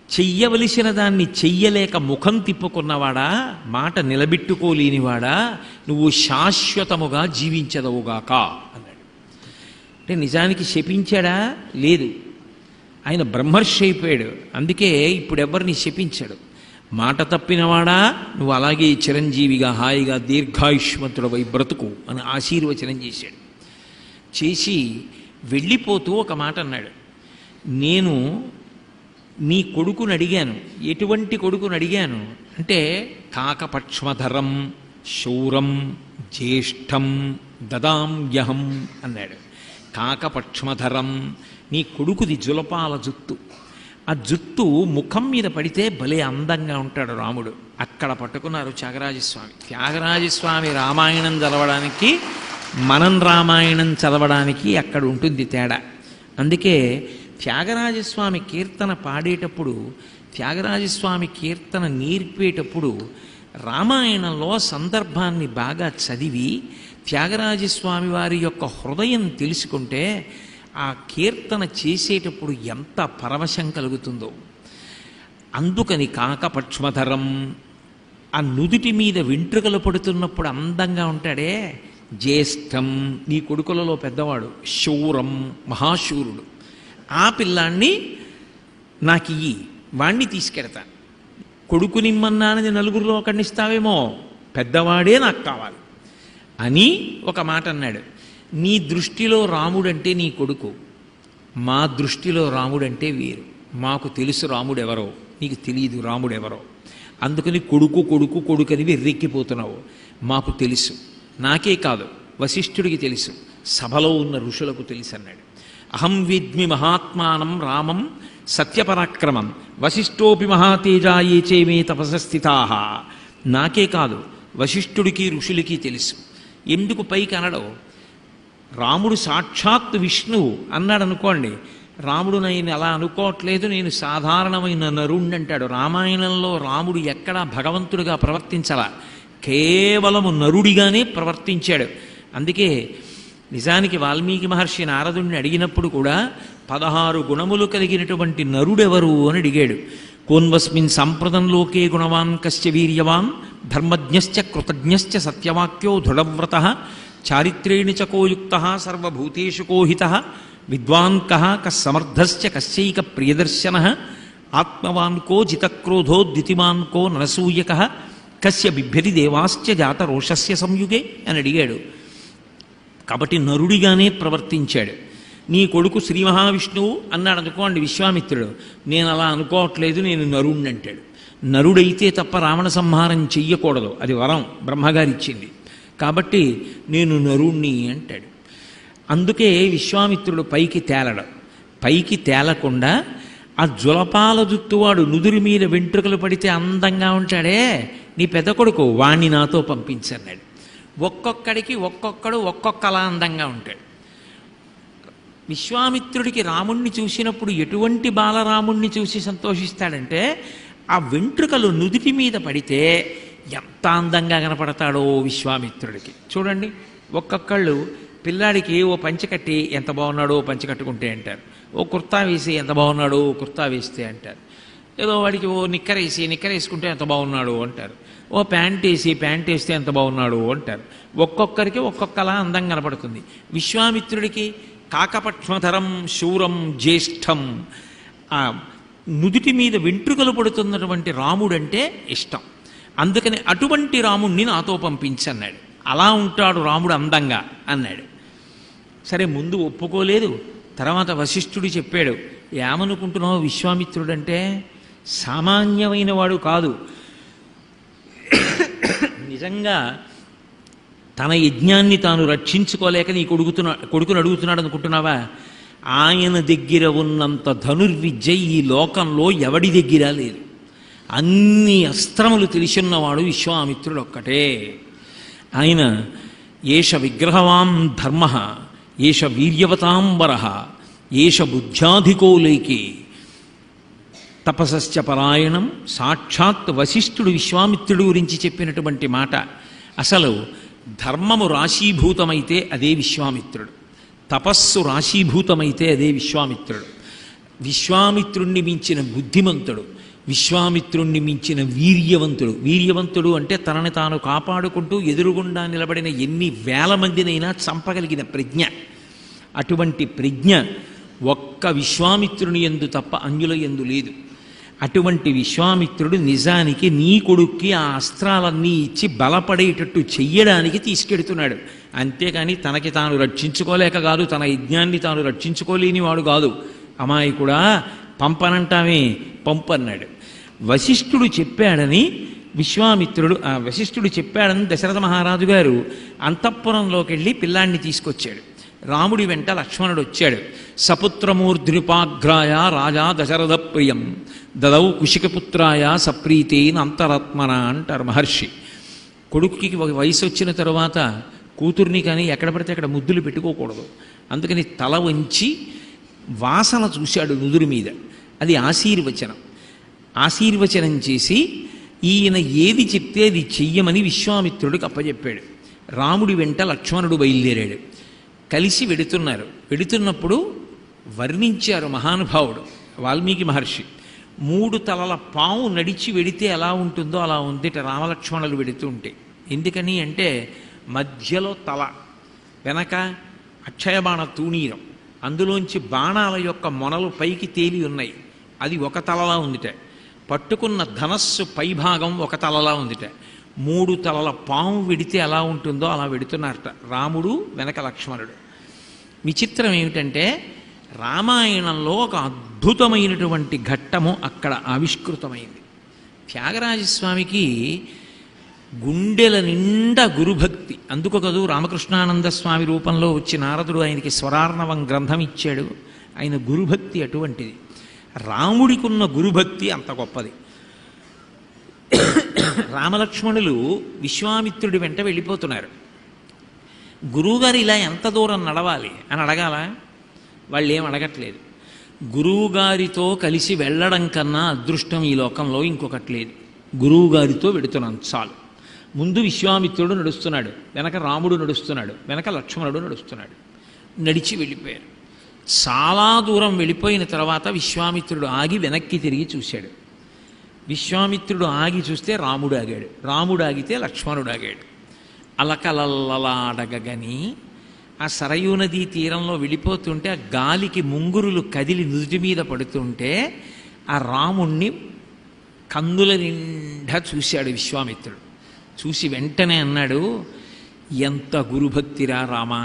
చెయ్యవలసిన దాన్ని చెయ్యలేక ముఖం తిప్పుకున్నవాడా, మాట నిలబెట్టుకోలేనివాడా, నువ్వు శాశ్వతముగా జీవించదవుగాక అన్నాడు. అంటే నిజానికి శపించాడా? లేదు, ఆయన బ్రహ్మర్షి అయిపోయాడు. అందుకే ఇప్పుడు ఎవరిని శపించాడు. మాట తప్పినవాడా, నువ్వు అలాగే చిరంజీవిగా హాయిగా దీర్ఘాయుష్మంతుడవై బ్రతుకు అని ఆశీర్వచనం చేశాడు. చేసి వెళ్ళిపోతూ ఒక మాట అన్నాడు, నేను నీ కొడుకుని అడిగాను. ఎటువంటి కొడుకుని అడిగాను అంటే కాకపక్ష్మధరం శూరం జ్యేష్టం దదామ్యహం అన్నాడు. కాకపక్ష్మధరం, నీ కొడుకుది జులపాల జుత్తు. ఆ జుత్తు ముఖం మీద పడితే భలే అందంగా ఉంటాడు రాముడు. అక్కడ పట్టుకున్నారు త్యాగరాజస్వామి. త్యాగరాజస్వామి రామాయణం చదవడానికి మనం రామాయణం చదవడానికి అక్కడ ఉంటుంది తేడా. అందుకే త్యాగరాజస్వామి కీర్తన పాడేటప్పుడు, త్యాగరాజస్వామి కీర్తన నేర్పేటప్పుడు రామాయణంలో సందర్భాన్ని బాగా చదివి త్యాగరాజస్వామి వారి యొక్క హృదయం తెలుసుకుంటే ఆ కీర్తన చేసేటప్పుడు ఎంత పరవశం కలుగుతుందో. అందుకని కాకపక్ష్మధరం, ఆ నుదుటి మీద వెంట్రుకలు పడుతున్నప్పుడు అందంగా ఉంటాడే, జ్యేష్టం, నీ కొడుకులలో పెద్దవాడు, శూరం, మహాశూరుడు, ఆ పిల్లాన్ని నాకు ఇయ్యి, వాణ్ణి తీసుకెడతాను. కొడుకునిమ్మన్నానని నలుగురిలో ఒకడినిస్తావేమో, పెద్దవాడే నాకు కావాలి అని ఒక మాట అన్నాడు. నీ దృష్టిలో రాముడంటే నీ కొడుకు, మా దృష్టిలో రాముడంటే వీరు. మాకు తెలుసు రాముడెవరో, నీకు తెలియదు రాముడెవరో. అందుకని కొడుకని వెర్రెక్కిపోతున్నావు. మాకు తెలుసు, నాకే కాదు వశిష్ఠుడికి తెలుసు, సభలో ఉన్న ఋషులకు తెలుసు అన్నాడు. అహం విద్మి మహాత్మానం రామం సత్యపరాక్రమం వశిష్ఠోపి మహాతేజాయే చేమే తపసస్థితా. నాకే కాదు వశిష్ఠుడికి ఋషులకి తెలుసు. ఎందుకు పైకి అనడో, రాముడు సాక్షాత్ విష్ణువు అన్నాడు అనుకోండి, రాముడు నేను అలా అనుకోవట్లేదు, నేను సాధారణమైన నరుణ్ణి అంటాడు. రామాయణంలో రాముడు ఎక్కడా భగవంతుడిగా ప్రవర్తించలా, కేవలము నరుడిగానే ప్రవర్తించాడు. అందుకే నిజానికి వాల్మీకి మహర్షి నారదుణ్ణి అడిగినప్పుడు కూడా 16 గుణములు కలిగినటువంటి నరుడెవరు అని అడిగాడు. కోన్వస్మిన్ సంప్రదంలోకే గుణవాన్ కశ్చ వీర్యవాన్ ధర్మజ్ఞశ్చ కృతజ్ఞశ్చ సత్యవాక్యో దృఢవ్రతః చారిత్రేణ చ కోయుక్తః సర్వభూతేషు కోహితః విద్వాన్ కః కస్సమర్థశ్చ కశ్చైక ప్రియదర్శనః ఆత్మవాన్ కో జితక్రోధో ద్యుతిమాన్ కో ననసూయకః కస్య బిభ్యతి దేవాశ్చ జాత రోషస్య సంయుగే అని అడిగాడు. కాబట్టి నరుడిగానే ప్రవర్తించాడు. నీ కొడుకు శ్రీ మహావిష్ణువు అన్నాడు అనుకోండి విశ్వామిత్రుడు. నేను అలా అనుకోవట్లేదు, నేను నరుణ్ణి అంటాడు. నరుడైతే తప్ప రావణ సంహారం చెయ్యకూడదు, అది వరం బ్రహ్మగారిచ్చింది. కాబట్టి నేను నరుణ్ణి అంటాడు. అందుకే విశ్వామిత్రుడు పైకి తేలడం. పైకి తేలకుండా ఆ జులపాల జుత్తువాడు నుదురి మీద వెంట్రుకలు పడితే అందంగా ఉంటాడే నీ పెద్ద కొడుకు, వాణ్ణి నాతో పంపించన్నాడు. ఒక్కొక్కడికి ఒక్కొక్కడు ఒక్కొక్కలా అందంగా ఉంటాడు. విశ్వామిత్రుడికి రాముణ్ణి చూసినప్పుడు ఎటువంటి బాలరాముణ్ణి చూసి సంతోషిస్తాడంటే, ఆ వెంట్రుకలు నుదుటి మీద పడితే ఎంత అందంగా కనపడతాడో విశ్వామిత్రుడికి. చూడండి, ఒక్కొక్కళ్ళు పిల్లాడికి ఓ పంచె కట్టి ఎంత బాగున్నాడో పంచె కట్టుకుంటే అంటారు, ఓ కుర్తా వేసి ఎంత బాగున్నాడో కుర్తా వేస్తే అంటారు, ఏదో వాడికి ఓ నిక్కర వేసుకుంటే ఎంత బాగున్నాడు అంటారు, ఓ ప్యాంట్ వేస్తే ఎంత బాగున్నాడు అంటారు. ఒక్కొక్కరికి ఒక్కొక్కలా అందం కనపడుతుంది. విశ్వామిత్రుడికి కాకపక్ష్మధరం శూరం జ్యేష్ఠం, ఆ నుదుటి మీద వెంట్రుకలు పడుతున్నటువంటి రాముడంటే ఇష్టం. అందుకని అటువంటి రాముణ్ణి నాతో పంపించన్నాడు. అలా ఉంటాడు రాముడు అందంగా అన్నాడు. సరే, ముందు ఒప్పుకోలేదు. తర్వాత వశిష్ఠుడు చెప్పాడు, ఏమనుకుంటున్నావు, విశ్వామిత్రుడంటే సామాన్యమైన వాడు కాదు. నిజంగా తన యజ్ఞాన్ని తాను రక్షించుకోలేక నీ కొడుకును అడుగుతున్నాడు అనుకుంటున్నావా? ఆయన దగ్గర ఉన్నంత ధనుర్విద్య ఈ లోకంలో ఎవడి దగ్గర లేదు. అన్ని అస్త్రములు తెలిసిన్నవాడు విశ్వామిత్రుడు ఒక్కటే. ఆయన ఏష విగ్రహవాన్ ధర్మ, ఏష వీర్యవతాంబర, ఏష బుద్ధ్యాధికోలేకి తపసశ్చ పరాయణం. సాక్షాత్ వశిష్ఠుడు విశ్వామిత్రుడు గురించి చెప్పినటువంటి మాట. అసలు ధర్మము రాశీభూతమైతే అదే విశ్వామిత్రుడు, తపస్సు రాశీభూతమైతే అదే విశ్వామిత్రుడు. విశ్వామిత్రుణ్ణి మించిన బుద్ధిమంతుడు, విశ్వామిత్రుణ్ణి మించిన వీర్యవంతుడు. వీర్యవంతుడు అంటే తనని తాను కాపాడుకుంటూ ఎదురుగుండా నిలబడిన ఎన్ని వేల మందినైనా చంపగలిగిన ప్రజ్ఞ. అటువంటి ప్రజ్ఞ ఒక్క విశ్వామిత్రుని యందు తప్ప అన్యుల యందు లేదు. అటువంటి విశ్వామిత్రుడు నిజానికి నీ కొడుక్కి ఆ అస్త్రాలన్నీ ఇచ్చి బలపడేటట్టు చెయ్యడానికి తీసుకెడుతున్నాడు. అంతేకాని తనకి తాను రక్షించుకోలేక కాదు, తన యజ్ఞాన్ని తాను రక్షించుకోలేని వాడు కాదు. అమాయకుడా, పంపనంటామే, పంపన్నాడు. వశిష్ఠుడు చెప్పాడని వశిష్ఠుడు చెప్పాడని దశరథ మహారాజు గారు అంతఃపురంలోకి వెళ్ళి పిల్లాన్ని తీసుకొచ్చాడు. రాముడి వెంట లక్ష్మణుడు వచ్చాడు. సపుత్రమూర్ధ్నిపాఘ్రాయ రాజా దశరథ ప్రియం దదౌ కుశికపుత్రాయ సప్రీతేన అంతరాత్మన అంటారు మహర్షి. కొడుకుకి వయసు వచ్చిన తరువాత కూతుర్ని కానీ ఎక్కడ పడితే అక్కడ ముద్దులు పెట్టుకోకూడదు. అందుకని తల వంచి వాసన చూశాడు నుదురు మీద. అది ఆశీర్వచనం. ఆశీర్వచనం చేసి ఈయన ఏది చెప్తే అది చెయ్యమని విశ్వామిత్రుడికి అప్పచెప్పాడు. రాముడి వెంట లక్ష్మణుడు బయలుదేరాడు. కలిసి వెడుతున్నప్పుడు వర్ణించారు మహానుభావుడు వాల్మీకి మహర్షి. 3 తలల పాము నడిచి వెడితే ఎలా ఉంటుందో అలా ఉందిట రామలక్ష్మణులు వెడుతూ ఉంటే. ఎందుకని అంటే మధ్యలో తల, వెనక అక్షయబాణ తూణీరం, అందులోంచి బాణాల యొక్క మొనలు పైకి తేలి ఉన్నాయి. అది ఒక తలలా ఉందిట. పట్టుకున్న ధనస్సు పైభాగం ఒక తలలా ఉందిట. 3 తలల పాము వెడితే ఎలా ఉంటుందో అలా వెడుతున్నారట రాముడు వెనక లక్ష్మణుడు. విచిత్రం ఏమిటంటే రామాయణంలో ఒక అద్భుతమైనటువంటి ఘట్టము అక్కడ ఆవిష్కృతమైంది. త్యాగరాజస్వామికి గుండెల నిండా గురుభక్తి. అందుకు కదూ రామకృష్ణానంద స్వామి రూపంలో వచ్చి నారదుడు ఆయనకి స్వరార్ణవం గ్రంథం ఇచ్చాడు. ఆయన గురుభక్తి అటువంటిది. రాముడికున్న గురుభక్తి అంత గొప్పది. రామలక్ష్మణులు విశ్వామిత్రుడి వెంట వెళ్ళిపోతున్నారు. గురువుగారు ఇలా ఎంత దూరం నడవాలి అని అడగాల? వాళ్ళు ఏం అడగట్లేదు. గురువుగారితో కలిసి వెళ్ళడం కన్నా అదృష్టం ఈ లోకంలో ఇంకొకటి లేదు. గురువుగారితో వెడుతున్నాను చాలు. ముందు విశ్వామిత్రుడు నడుస్తున్నాడు, వెనక రాముడు నడుస్తున్నాడు, వెనక లక్ష్మణుడు నడుస్తున్నాడు. నడిచి వెళ్ళిపోయారు. చాలా దూరం వెళ్ళిపోయిన తర్వాత విశ్వామిత్రుడు ఆగి వెనక్కి తిరిగి చూశాడు. విశ్వామిత్రుడు ఆగి చూస్తే రాముడు ఆగాడు, రాముడు ఆగితే లక్ష్మణుడు ఆగాడు. అలకలల్లలాడగని ఆ సరయూ నదీ తీరంలో వెళ్ళిపోతుంటే ఆ గాలికి ముంగురులు కదిలి నుదుటి మీద పడుతుంటే ఆ రాముణ్ణి కందుల నిండా చూశాడు విశ్వామిత్రుడు. చూసి వెంటనే అన్నాడు, ఎంత గురుభక్తిరా రామా!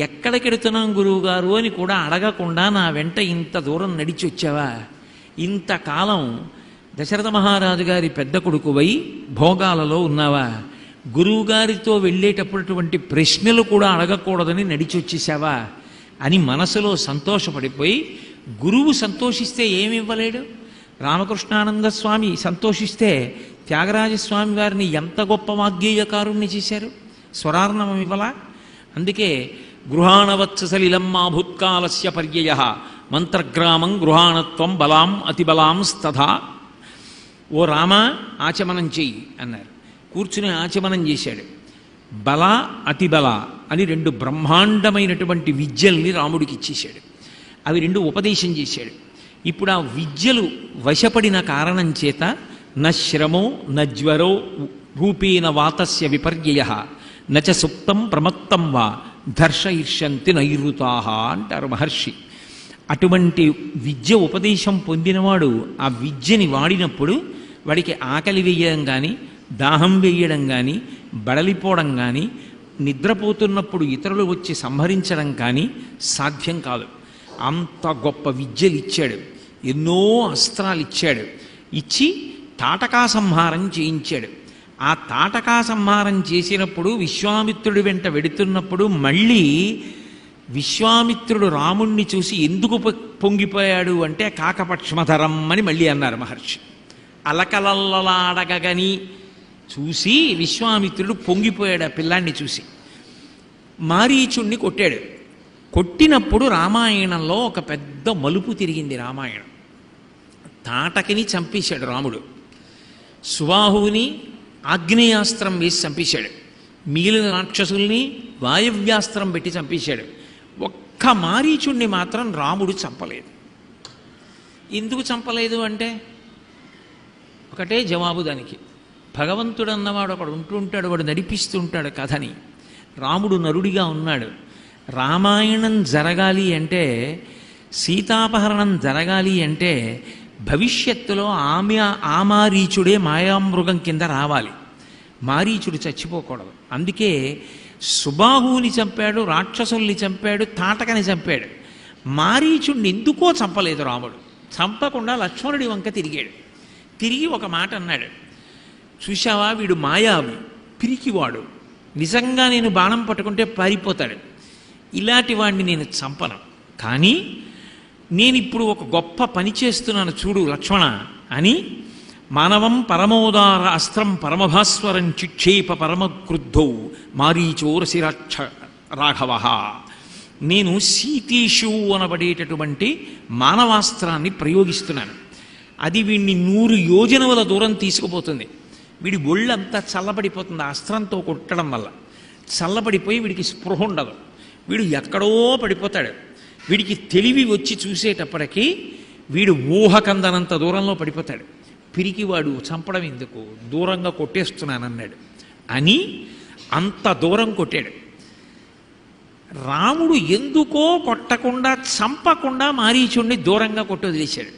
ఎక్కడికెడుతున్నాం గురువుగారు అని కూడా అడగకుండా నా వెంట ఇంత దూరం నడిచి వచ్చావా? ఇంతకాలం దశరథ మహారాజు గారి పెద్ద కొడుకువై భోగాలలో ఉన్నావా? గురువుగారితో వెళ్ళేటప్పుడు ప్రశ్నలు కూడా అడగకూడదని నడిచి వచ్చేసావా అని మనసులో సంతోషపడిపోయి, గురువు సంతోషిస్తే ఏమి ఇవ్వలేడు? రామకృష్ణానంద స్వామి సంతోషిస్తే త్యాగరాజస్వామి వారిని ఎంత గొప్ప వాగ్గేయకారుణ్ణి చేశారు, స్వరార్ణవం ఇవ్వలా? అందుకే గృహాణవత్సలిలమ్మా భూత్కాలస్య పర్యయ మంత్రగ్రామం గృహాణత్వం బలాం అతిబలాం స్తథా. ఓ రామ, ఆచమనం చెయ్యి అన్నారు. కూర్చుని ఆచమనం చేశాడు. బల అతిబల అని రెండు బ్రహ్మాండమైనటువంటి విద్యల్ని రాముడికి ఇచ్చేశాడు. అవి రెండు ఉపదేశం చేశాడు. ఇప్పుడు ఆ విద్యలు వశపడిన కారణం చేత నశ్రమో నజ్వరో రూపేణ వాతస్య విపర్యయ నచ సుప్తం ప్రమత్తం వా దర్శయిష్యంతి నైరుతాహ అంటారు మహర్షి. అటువంటి విద్య ఉపదేశం పొందినవాడు ఆ విద్యని వాడినప్పుడు వాడికి ఆకలి వేయడం కానీ, దాహం వేయడం కానీ, బడలిపోవడం కానీ, నిద్రపోతున్నప్పుడు ఇతరులు వచ్చి సంహరించడం కానీ సాధ్యం కాదు. అంత గొప్ప విద్యలు ఇచ్చాడు, ఎన్నో అస్త్రాలు ఇచ్చాడు. ఇచ్చి తాటకా సంహారం చేయించాడు. ఆ తాటకా సంహారం చేసినప్పుడు విశ్వామిత్రుడి వెంట వెడుతున్నప్పుడు మళ్ళీ విశ్వామిత్రుడు రాముణ్ణి చూసి ఎందుకు పొంగిపోయాడు అంటే కాకపక్ష్మధరం అని మళ్ళీ అన్నారు మహర్షి. అలకలల్లలాడగని చూసి విశ్వామిత్రుడు పొంగిపోయాడు ఆ పిల్లాన్ని చూసి. మారీచుణ్ణి కొట్టాడు. కొట్టినప్పుడు రామాయణంలో ఒక పెద్ద మలుపు తిరిగింది. రామాయణం తాటకిని చంపేశాడు రాముడు. సుబాహువుని ఆగ్నేయాస్త్రం వేసి చంపేశాడు. మిగిలిన రాక్షసుల్ని వాయవ్యాస్త్రం పెట్టి చంపేశాడు. ఒక్క మారీచుణ్ణి మాత్రం రాముడు చంపలేదు. ఎందుకు చంపలేదు అంటే ఒకటే జవాబు దానికి. భగవంతుడు అన్నవాడు ఒకడు ఉంటుంటాడు, వాడు నడిపిస్తూ ఉంటాడు కథని. రాముడు నరుడిగా ఉన్నాడు. రామాయణం జరగాలి అంటే, సీతాపహరణం జరగాలి అంటే భవిష్యత్తులో ఆ మారీచుడే మాయామృగం కింద రావాలి. మారీచుడు చచ్చిపోకూడదు. అందుకే సుబాహువుని చంపాడు, రాక్షసుల్ని చంపాడు, తాటకని చంపాడు. మారీచుడిని ఎందుకో చంపలేదు రాముడు. చంపకుండా లక్ష్మణుడి వంక తిరిగాడు. తిరిగి ఒక మాట అన్నాడు, చూశావా వీడు మాయావి, పిరికివాడు, నిజంగా నేను బాణం పట్టుకుంటే పారిపోతాడు, ఇలాంటి వాడిని నేను చంపను. కానీ నేను ఇప్పుడు ఒక గొప్ప పని చేస్తున్నాను చూడు లక్ష్మణ అని మానవం పరమోదార అస్త్రం పరమభాస్వరం చిక్షేప పరమక్రుద్ధౌ మారీచోరసిరాక్ష రాఘవ. నేను సీతీషు అనబడేటటువంటి మానవాస్త్రాన్ని ప్రయోగిస్తున్నాను. అది వీడిని 100 యోజనముల దూరం తీసుకుపోతుంది. వీడి ఒళ్ళంతా చల్లబడిపోతుంది. ఆ అస్త్రంతో కొట్టడం వల్ల చల్లబడిపోయి వీడికి స్పృహ ఉండదు. వీడు ఎక్కడో పడిపోతాడు. వీడికి తెలివి వచ్చి చూసేటప్పటికీ వీడు ఊహకందనంత దూరంలో పడిపోతాడు. పిరికివాడు, చంపడం ఎందుకు, దూరంగా కొట్టేస్తున్నానన్నాడు అని అంత దూరం కొట్టాడు. రాముడు ఎందుకో కొట్టకుండా, చంపకుండా మారీచుణ్ణి దూరంగా కొట్టి వదిలేశాడు.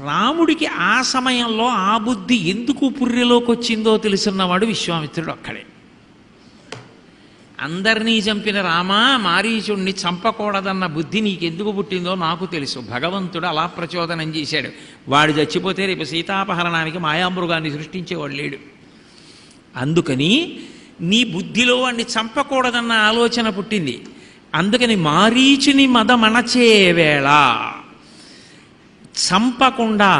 రాముడికి ఆ సమయంలో ఆ బుద్ధి ఎందుకు పుర్రెలోకి వచ్చిందో తెలుసున్నవాడు విశ్వామిత్రుడు ఒక్కడే. అందరినీ చంపిన రామా, మారీచుణ్ణి చంపకూడదన్న బుద్ధి నీకెందుకు పుట్టిందో నాకు తెలుసు. భగవంతుడు అలా ప్రచోదనం చేశాడు. వాడు చచ్చిపోతే రేపు సీతాపహరణానికి మాయామృగాన్ని సృష్టించేవాడు లేడు. అందుకని నీ బుద్ధిలో వాడిని చంపకూడదన్న ఆలోచన పుట్టింది. అందుకని మారీచుని మదమణచే వేళ చంపకుండా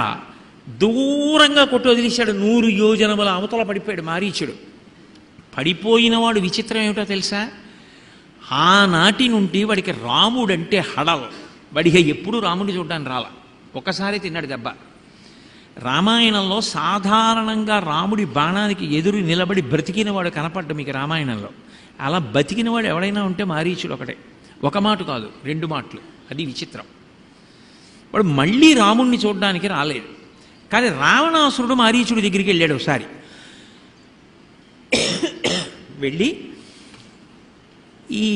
దూరంగా కొట్టి వదిలేశాడు. 100 యోజనముల అవతల పడిపోయాడు మారీచుడు. పడిపోయినవాడు విచిత్రం ఏమిటో తెలుసా? ఆనాటి నుండి వాడికి రాముడంటే హడల్. వాడిగా ఎప్పుడు రాముడిని చూడడానికి రాల. ఒకసారి తిన్నాడు దెబ్బ. రామాయణంలో సాధారణంగా రాముడి బాణానికి ఎదురు నిలబడి బ్రతికినవాడు కనపడ్డ మీకు రామాయణంలో. అలా బతికినవాడు ఎవడైనా ఉంటే మారీచుడు ఒకటే. ఒక మాట కాదు, 2 మాటలు. అది విచిత్రం. వాడు మళ్ళీ రాముణ్ణి చూడడానికి రాలేదు. కానీ రావణాసురుడు మారీచుడి దగ్గరికి వెళ్ళాడు ఒకసారి. వెళ్ళి ఈ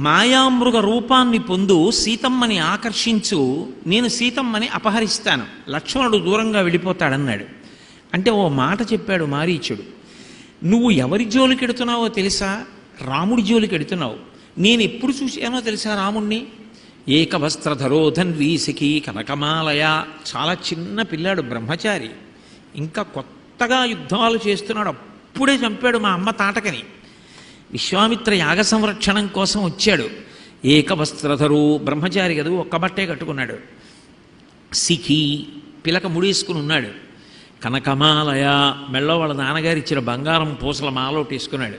మాయామృగ రూపాన్ని పొందు, సీతమ్మని ఆకర్షించు, నేను సీతమ్మని అపహరిస్తాను, లక్ష్మణుడు దూరంగా వెళ్ళిపోతాడన్నాడు. అంటే ఓ మాట చెప్పాడు మారీచుడు, నువ్వు ఎవరి జోలికెడుతున్నావో తెలుసా? రాముడి జోలికెడుతున్నావు. నేను ఎప్పుడు చూశానో తెలుసా రాముణ్ణి? ఏకవస్త్రధరోధన్వీ సఖీ కనకమాలయ. చాలా చిన్న పిల్లాడు, బ్రహ్మచారి, ఇంకా కొత్తగా యుద్ధాలు చేస్తున్నాడు. అప్పుడే చంపాడు మా అమ్మ తాటకని. విశ్వామిత్ర యాగ సంరక్షణం కోసం వచ్చాడు. ఏకవస్త్రధరు, బ్రహ్మచారి కదా, ఒక్క బట్టే కట్టుకున్నాడు. సిఖి, పిలక ముడేసుకుని ఉన్నాడు. కనకమాలయ, మెళ్ళో వాళ్ళ నాన్నగారు ఇచ్చిన బంగారం పూసల మాలోటి వేసుకున్నాడు.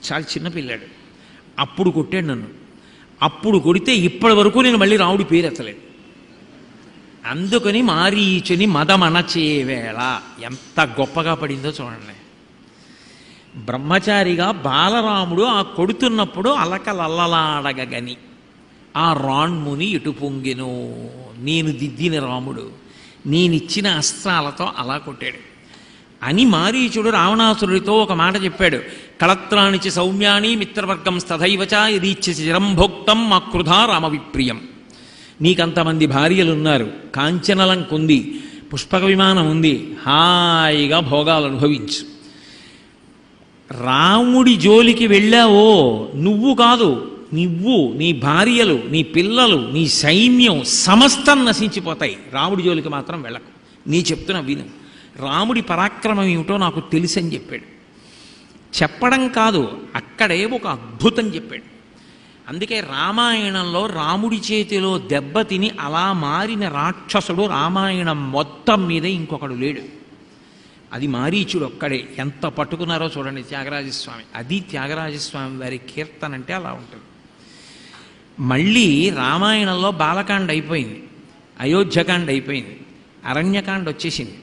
చాలా చిన్న పిల్లాడు. అప్పుడు కొట్టాడు నన్ను. అప్పుడు కొడితే ఇప్పటి వరకు నేను మళ్ళీ రాముడి పేరు ఎత్తలేదు. అందుకని మారీచుని మదమణచేవేళ ఎంత గొప్పగా పడిందో చూడండి. బ్రహ్మచారిగా బాలరాముడు ఆ కొడుతున్నప్పుడు అలకలల్లలాడగని ఆ రాణ్ముని ఇటు పొంగెను. నేను దిద్దిన రాముడు నేనిచ్చిన అస్త్రాలతో అలా కొట్టాడు అని మారీచుడు రావణాసురుడితో ఒక మాట చెప్పాడు. కళత్రాణిచి సౌమ్యాని మిత్రవర్గం స్తథైవచ యదీచ్ఛసి చిరం భోక్తం మక్రుధా రామవిప్రియం. నీకంతమంది భార్యలున్నారు, కాంచనలంక ఉంది, పుష్పక విమానం ఉంది, హాయిగా భోగాలు అనుభవించు. రాముడి జోలికి వెళ్ళావో నువ్వు కాదు, నువ్వు, నీ భార్యలు, నీ పిల్లలు, నీ సైన్యం సమస్తం నశించిపోతాయి. రాముడి జోలికి మాత్రం వెళ్ళకు. నీ చెప్తున్న విను. రాముడి పరాక్రమం ఏమిటో నాకు తెలుసని చెప్పాడు. చెప్పడం కాదు, అక్కడే ఒక అద్భుతం చెప్పాడు. అందుకే రామాయణంలో రాముడి చేతిలో దెబ్బతిని అలా మారిన రాక్షసుడు రామాయణం మొత్తం మీద ఇంకొకడు లేడు. అది మారీచుడు ఒక్కడే. ఎంత పట్టుకున్నారో చూడండి త్యాగరాజస్వామి. అది త్యాగరాజస్వామి వారి కీర్తన అంటే అలా ఉంటుంది. మళ్ళీ రామాయణంలో బాలకాండ అయిపోయింది, అయోధ్యకాండ అయిపోయింది, అరణ్యకాండ వచ్చేసింది.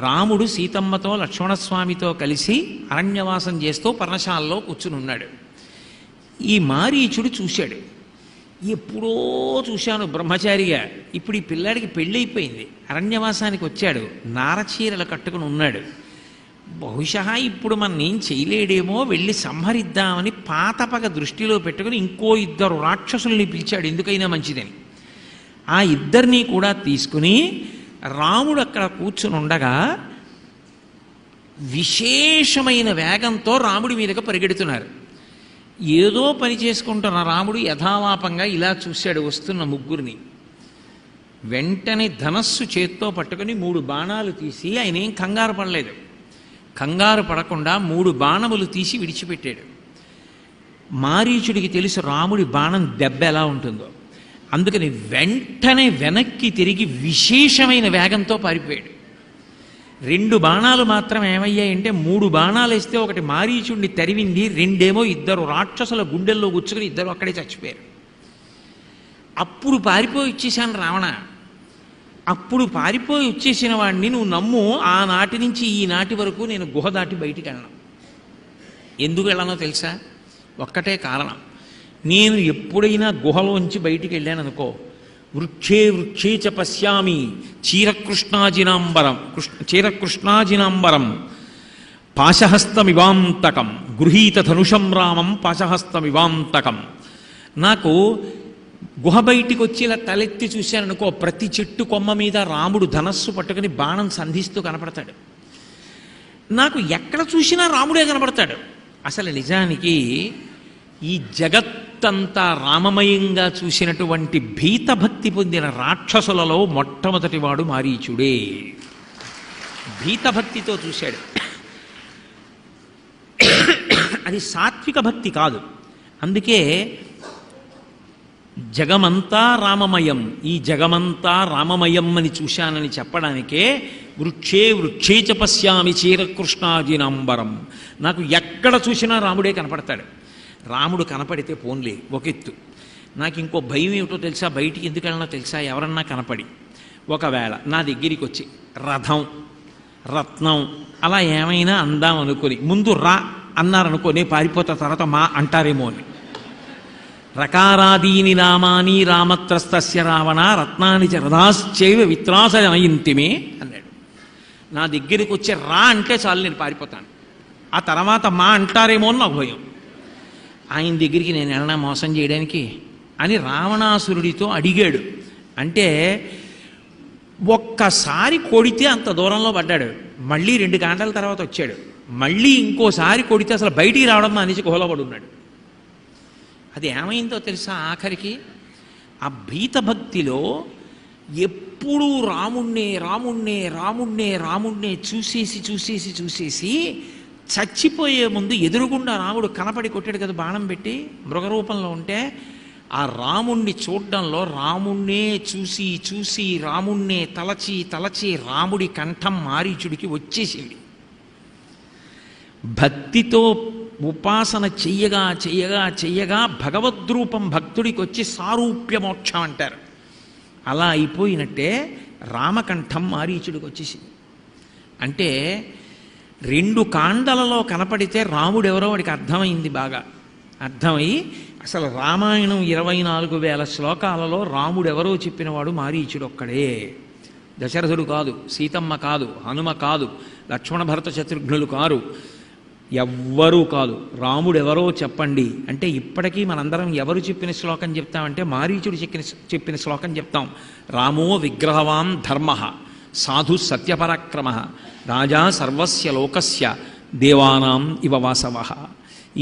రాముడు సీతమ్మతో లక్ష్మణస్వామితో కలిసి అరణ్యవాసం చేస్తూ పర్ణశాలలో కూర్చుని ఉన్నాడు. ఈ మారీచుడు చూశాడు. ఎప్పుడో చూశాను బ్రహ్మచారిగా, ఇప్పుడు ఈ పిల్లాడికి పెళ్ళైపోయింది, అరణ్యవాసానికి వచ్చాడు, నారచీరలు కట్టుకుని ఉన్నాడు. బహుశా ఇప్పుడు మనం ఏం చేయలేడేమో, వెళ్ళి సంహరిద్దామని పాతపగ దృష్టిలో పెట్టుకుని ఇంకో 2 రాక్షసుల్ని పిలిచాడు, ఎందుకైనా మంచిదని. ఆ 2 కూడా తీసుకుని రాముడు అక్కడ కూర్చుని ఉండగా విశేషమైన వేగంతో రాముడి మీదకి పరిగెడుతున్నారు. ఏదో పని చేసుకుంటున్న రాముడు యథాలాపంగా ఇలా చూశాడు వస్తున్న ముగ్గురిని. వెంటనే ధనస్సు చేత్తో పట్టుకుని 3 బాణాలు తీసి, ఆయన ఏం కంగారు పడలేదు, కంగారు పడకుండా 3 బాణములు తీసి విడిచిపెట్టాడు. మారీచుడికి తెలుసు రాముడి బాణం దెబ్బ ఎలా ఉంటుందో. అందుకని వెంటనే వెనక్కి తిరిగి విశేషమైన వేగంతో పారిపోయాడు. 2 బాణాలు మాత్రం ఏమయ్యాయంటే, 3 బాణాలు వేస్తే ఒకటి మారీచుడిని తరివింది, 2 2 రాక్షసుల గుండెల్లో గుచ్చుకుని 2 అక్కడే చచ్చిపోయారు. అప్పుడు పారిపోయి వచ్చేసాను రావణ. అప్పుడు పారిపోయి వచ్చేసిన వాడిని నువ్వు నమ్ము, ఆనాటి నుంచి ఈనాటి వరకు నేను గుహ దాటి బయటికి వెళ్ళను. ఎందుకు వెళ్ళనో తెలుసా? ఒక్కటే కారణం. నేను ఎప్పుడైనా గుహలోంచి బయటికి వెళ్ళాననుకో, వృక్షే వృక్షే చ పశ్యామి చీరకృష్ణాజినాంబరం పాశహస్తమివాంతకం గృహీత ధనుషం రామం పాశహస్తమివాంతకం. నాకు గుహ బయటికి వచ్చి ఇలా తలెత్తి చూశాననుకో, ప్రతి చెట్టు కొమ్మ మీద రాముడు ధనస్సు పట్టుకుని బాణం సంధిస్తూ కనపడతాడు. నాకు ఎక్కడ చూసినా రాముడే కనపడతాడు. అసలు నిజానికి ఈ జగత్తంతా రామమయంగా చూసినటువంటి భీతభక్తి పొందిన రాక్షసులలో మొట్టమొదటి వాడు మారీచుడే. భీతభక్తితో చూశాడు. అది సాత్విక భక్తి కాదు. అందుకే జగమంతా రామమయం, ఈ జగమంతా రామమయం అని చూశానని చెప్పడానికే వృక్షే వృక్షే చ పశ్యామి చీరకృష్ణాజినాంబరం. నాకు ఎక్కడ చూసినా రాముడే కనపడతాడు. రాముడు కనపడితే పోన్లే ఒక ఎత్తు. నాకు ఇంకో భయం ఏమిటో తెలుసా? బయటికి ఎందుకు వెళ్ళినా తెలుసా? ఎవరన్నా కనపడి ఒకవేళ నా దగ్గరికి వచ్చి రథం, రత్నం అలా ఏమైనా అందాం అనుకొని ముందు రా అన్నారనుకో, నేను పారిపోతా, తర్వాత మా అంటారేమో అని. రకారాదీని నామాని రామత్రస్తస్య రావణ రత్నాని చ రథాశ్చైవ విత్రాసనయింతిమే అన్నాడు. నా దగ్గరికి వచ్చి రా అంటే చాలు, నేను పారిపోతాను. ఆ తర్వాత మా అంటారేమో అని నాకు భయం. ఆయన దగ్గరికి నేను వెళ్ళనా మోసం చేయడానికి అని రావణాసురుడితో అడిగాడు. అంటే ఒక్కసారి కొడితే అంత దూరంలో పడ్డాడు. మళ్ళీ 2 గంటల తర్వాత వచ్చాడు. మళ్ళీ ఇంకోసారి కొడితే అసలు బయటికి రావడం అనేసి గుహలో పడి ఉన్నాడు. అది ఏమైందో తెలుసా? ఆఖరికి ఆ భీతభక్తిలో ఎప్పుడూ రాముణ్ణే రాముణ్ణే రాముణ్ణే రాముణ్ణే చూసేసి చూసేసి చూసేసి చచ్చిపోయే ముందు ఎదురుగుండా రాముడు కనపడి కొట్టాడు కదా బాణం పెట్టి మృగరూపంలో ఉంటే, ఆ రాముణ్ణి చూడ్డంలో రాముణ్ణే చూసి చూసి రాముణ్ణే తలచి తలచి రాముడి కంఠం మారీచుడికి వచ్చేసింది. భక్తితో ఉపాసన చెయ్యగా చెయ్యగా చెయ్యగా భగవద్రూపం భక్తుడికి వచ్చి సారూప్య మోక్షం అంటారు. అలా అయిపోయినట్టే రామకంఠం మారీచుడికి వచ్చేసింది. అంటే 2 కాండలలో కనపడితే రాముడెవరో వాడికి అర్థమైంది, బాగా అర్థమై అసలు రామాయణం 24,000 శ్లోకాలలో రాముడెవరో చెప్పినవాడు మారీచుడు ఒక్కడే. దశరథుడు కాదు, సీతమ్మ కాదు, హనుమ కాదు, లక్ష్మణ భరత శత్రుఘ్నులు కారు, ఎవ్వరూ కాదు. రాముడెవరో చెప్పండి అంటే ఇప్పటికీ మనందరం ఎవరు చెప్పిన శ్లోకం చెప్తామంటే మారీచుడు చెప్పిన శ్లోకం చెప్తాం. రామో విగ్రహవాన్ ధర్మ సాధు సత్యపరాక్రమ రాజా సర్వస్య లోకస్య దేవానాం ఇవ వాసవ.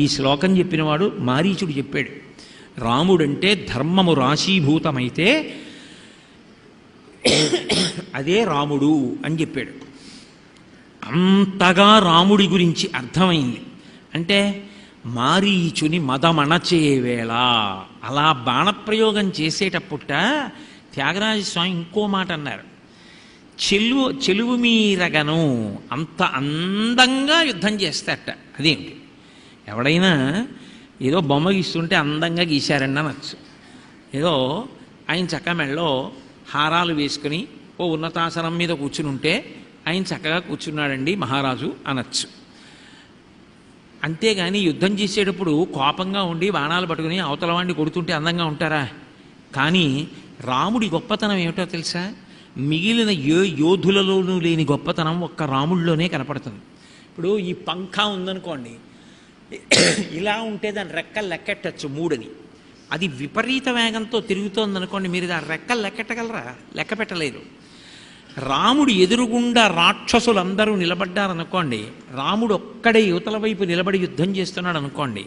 ఈ శ్లోకం చెప్పినవాడు మారీచుడు చెప్పాడు. రాముడంటే ధర్మము రాశీభూతమైతే అదే రాముడు అని చెప్పాడు. అంతగా రాముడి గురించి అర్థమైంది. అంటే మారీచుని మదమణచేవేళ అలా బాణప్రయోగం చేసేటప్పుట త్యాగరాజస్వామి ఇంకో మాట అన్నారు. చెలువు మీరగను అంత అందంగా యుద్ధం చేస్తారట. అదేమిటి? ఎవడైనా ఏదో బొమ్మ గీస్తుంటే అందంగా గీశారండి అనొచ్చు. ఏదో ఆయన చక్క మెళ్ళలో హారాలు వేసుకుని ఓ ఉన్నతాసనం మీద కూర్చుని ఉంటే ఆయన చక్కగా కూర్చున్నాడండి మహారాజు అనొచ్చు. అంతేగాని యుద్ధం చేసేటప్పుడు కోపంగా ఉండి బాణాలు పట్టుకుని అవతల వాడిని కొడుతుంటే అందంగా ఉంటారా? కానీ రాముడి గొప్పతనం ఏమిటో తెలుసా? మిగిలిన యోధులలోనూ లేని గొప్పతనం ఒక్క రాముడిలోనే కనపడుతుంది. ఇప్పుడు ఈ పంఖ ఉందనుకోండి, ఇలా ఉంటే దాని రెక్కలు లెక్కెట్టచ్చు 3 అది విపరీత వేగంతో తిరుగుతోందనుకోండి, మీరు దాని రెక్కలు లెక్కెట్టగలరా? లెక్క పెట్టలేరు. రాముడు ఎదురుగుండా రాక్షసులందరూ నిలబడ్డారనుకోండి, రాముడు ఒక్కడే యువతల వైపు నిలబడి యుద్ధం చేస్తున్నాడు అనుకోండి,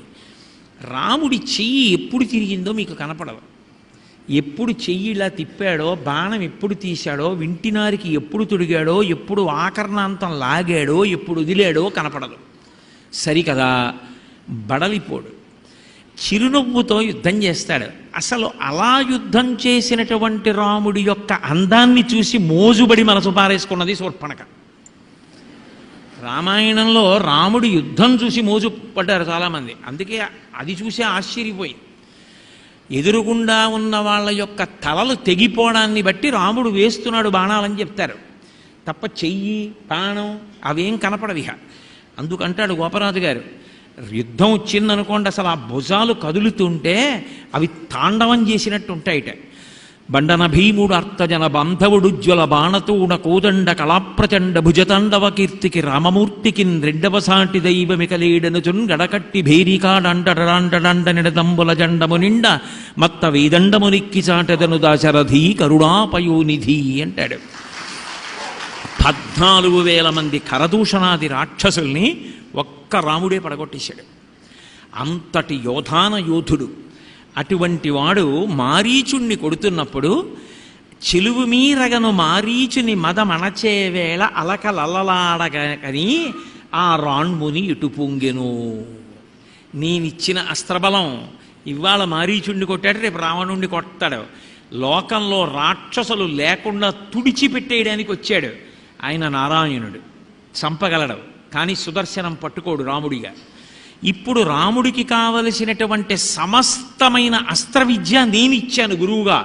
రాముడి చెయ్యి ఎప్పుడు తిరిగిందో మీకు కనపడదు. ఎప్పుడు చెయ్యి ఇలా తిప్పాడో, బాణం ఎప్పుడు తీశాడో, వింటినారికి ఎప్పుడు తొడిగాడో, ఎప్పుడు ఆకర్ణాంతం లాగాడో, ఎప్పుడు వదిలాడో కనపడదు. సరికదా బడలిపోడు, చిరునవ్వుతో యుద్ధం చేస్తాడు. అసలు అలా యుద్ధం చేసినటువంటి రాముడి యొక్క అందాన్ని చూసి మోజుబడి మనసు పారేసుకున్నది శూర్పణఖ. రామాయణంలో రాముడి యుద్ధం చూసి మోజు పడ్డారు చాలామంది. అందుకే అది చూసే ఆశ్చర్యపోయి ఎదురుగుండా ఉన్న వాళ్ళ యొక్క తలలు తెగిపోవడాన్ని బట్టి రాముడు వేస్తున్నాడు బాణాలని చెప్తారు తప్ప చెయ్యి బాణం అవేం కనపడవిహ. అందుకంటాడు గోపరాజు గారు, యుద్ధం వచ్చిందనుకోండి అసలు ఆ భుజాలు కదులుతుంటే అవి తాండవం చేసినట్టు ఉంటాయిట. బండన భీముడు అర్థజన బాంధవుడుజ్వల బాణతూణ కోదండ కళాప్రచండ భుజతాండవ కీర్తికి రామమూర్తికి రెండవ సాటి దైవమికలేడనుచున్ గడకట్టి భేరికాడండడండ నిడదంబుల జండము నిండ మత్త వేదండము నిక్కి చాటదను దాశరథి కరుణాపయోనిధి అంటాడు. 14,000 మంది కరదూషణాది రాక్షసుల్ని ఒక్క రాముడే పడగొట్టేశాడు. అంతటి యోధాన యోధుడు. అటువంటి వాడు మారీచుణ్ణి కొడుతున్నప్పుడు చెలువు మీరగను మారీచుని మదమణచే వేళ అలకలల్లలాడగని ఆ రాణ్ముని ఇటు పొంగెను. నేనిచ్చిన అస్త్రబలం ఇవాళ మారీచుణ్ణి కొట్టాడు, రేపు రావణుణ్ణి కొడతాడు. లోకంలో రాక్షసులు లేకుండా తుడిచిపెట్టేయడానికి వచ్చాడు. ఆయన నారాయణుడు, చంపగలడు, కానీ సుదర్శనం పట్టుకోడు రాముడిగా. ఇప్పుడు రాముడికి కావలసినటువంటి సమస్తమైన అస్త్ర విద్య నేను ఇచ్చాను గురువుగా.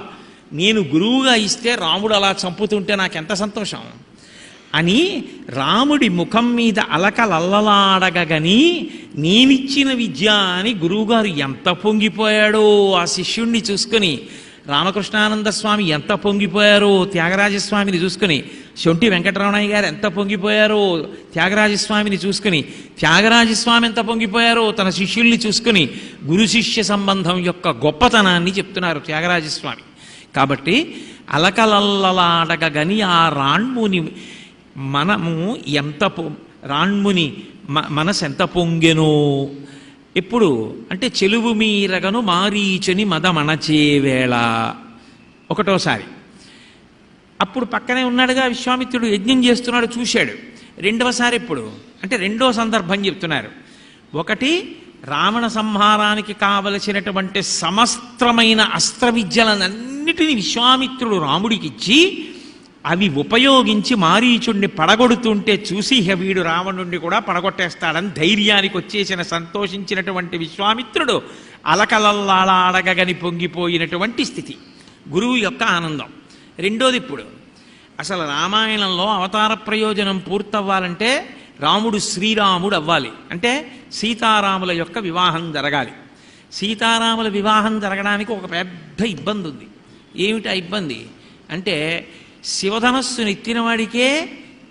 నేను గురువుగా ఇస్తే రాముడు అలా చంపుతుంటే నాకెంత సంతోషం అని రాముడి ముఖం మీద అలకలల్లలాడగని నేనిచ్చిన విద్య అని గురువుగారు ఎంత పొంగిపోయాడో ఆ శిష్యుణ్ణి చూసుకొని, రామకృష్ణానంద స్వామి ఎంత పొంగిపోయారో త్యాగరాజస్వామిని చూసుకుని, శొంఠి వెంకటరమణయ్య గారు ఎంత పొంగిపోయారో త్యాగరాజస్వామిని చూసుకుని, త్యాగరాజస్వామి ఎంత పొంగిపోయారో తన శిష్యుల్ని చూసుకుని గురు శిష్య సంబంధం యొక్క గొప్పతనాన్ని చెప్తున్నారు త్యాగరాజస్వామి. కాబట్టి అలకలల్లలాడగని ఆ రాణ్ముని మనము ఎంత రాణ్ముని మనసు ఎంత పొంగెనో ఎప్పుడు అంటే చెలువు మీరగను మారీచుని మదమణచేవేళ ఒకటోసారి. అప్పుడు పక్కనే ఉన్నాడుగా విశ్వామిత్రుడు, యజ్ఞం చేస్తున్నాడు, చూశాడు. రెండవసారి ఎప్పుడు అంటే రెండో సందర్భం చెప్తున్నారు. ఒకటి రావణ సంహారానికి కావలసినటువంటి సమస్త్రమైన అస్త్ర విద్యలనన్నిటినీ విశ్వామిత్రుడు రాముడికిచ్చి అవి ఉపయోగించి మారీచుడిని పడగొడుతుంటే చూసి వీడు రావణుడిని కూడా పడగొట్టేస్తాడని ధైర్యానికి వచ్చేసిన సంతోషించినటువంటి విశ్వామిత్రుడు అలకలల్లాడగని పొంగిపోయినటువంటి స్థితి, గురువు యొక్క ఆనందం. రెండోది ఇప్పుడు అసలు రామాయణంలో అవతార ప్రయోజనం పూర్తవ్వాలంటే రాముడు శ్రీరాముడు అవ్వాలి, అంటే సీతారాముల యొక్క వివాహం జరగాలి. సీతారాముల వివాహం జరగడానికి ఒక పెద్ద ఇబ్బంది ఉంది. ఏమిటి ఆ ఇబ్బంది అంటే శివధనస్సును ఎత్తిన వాడికే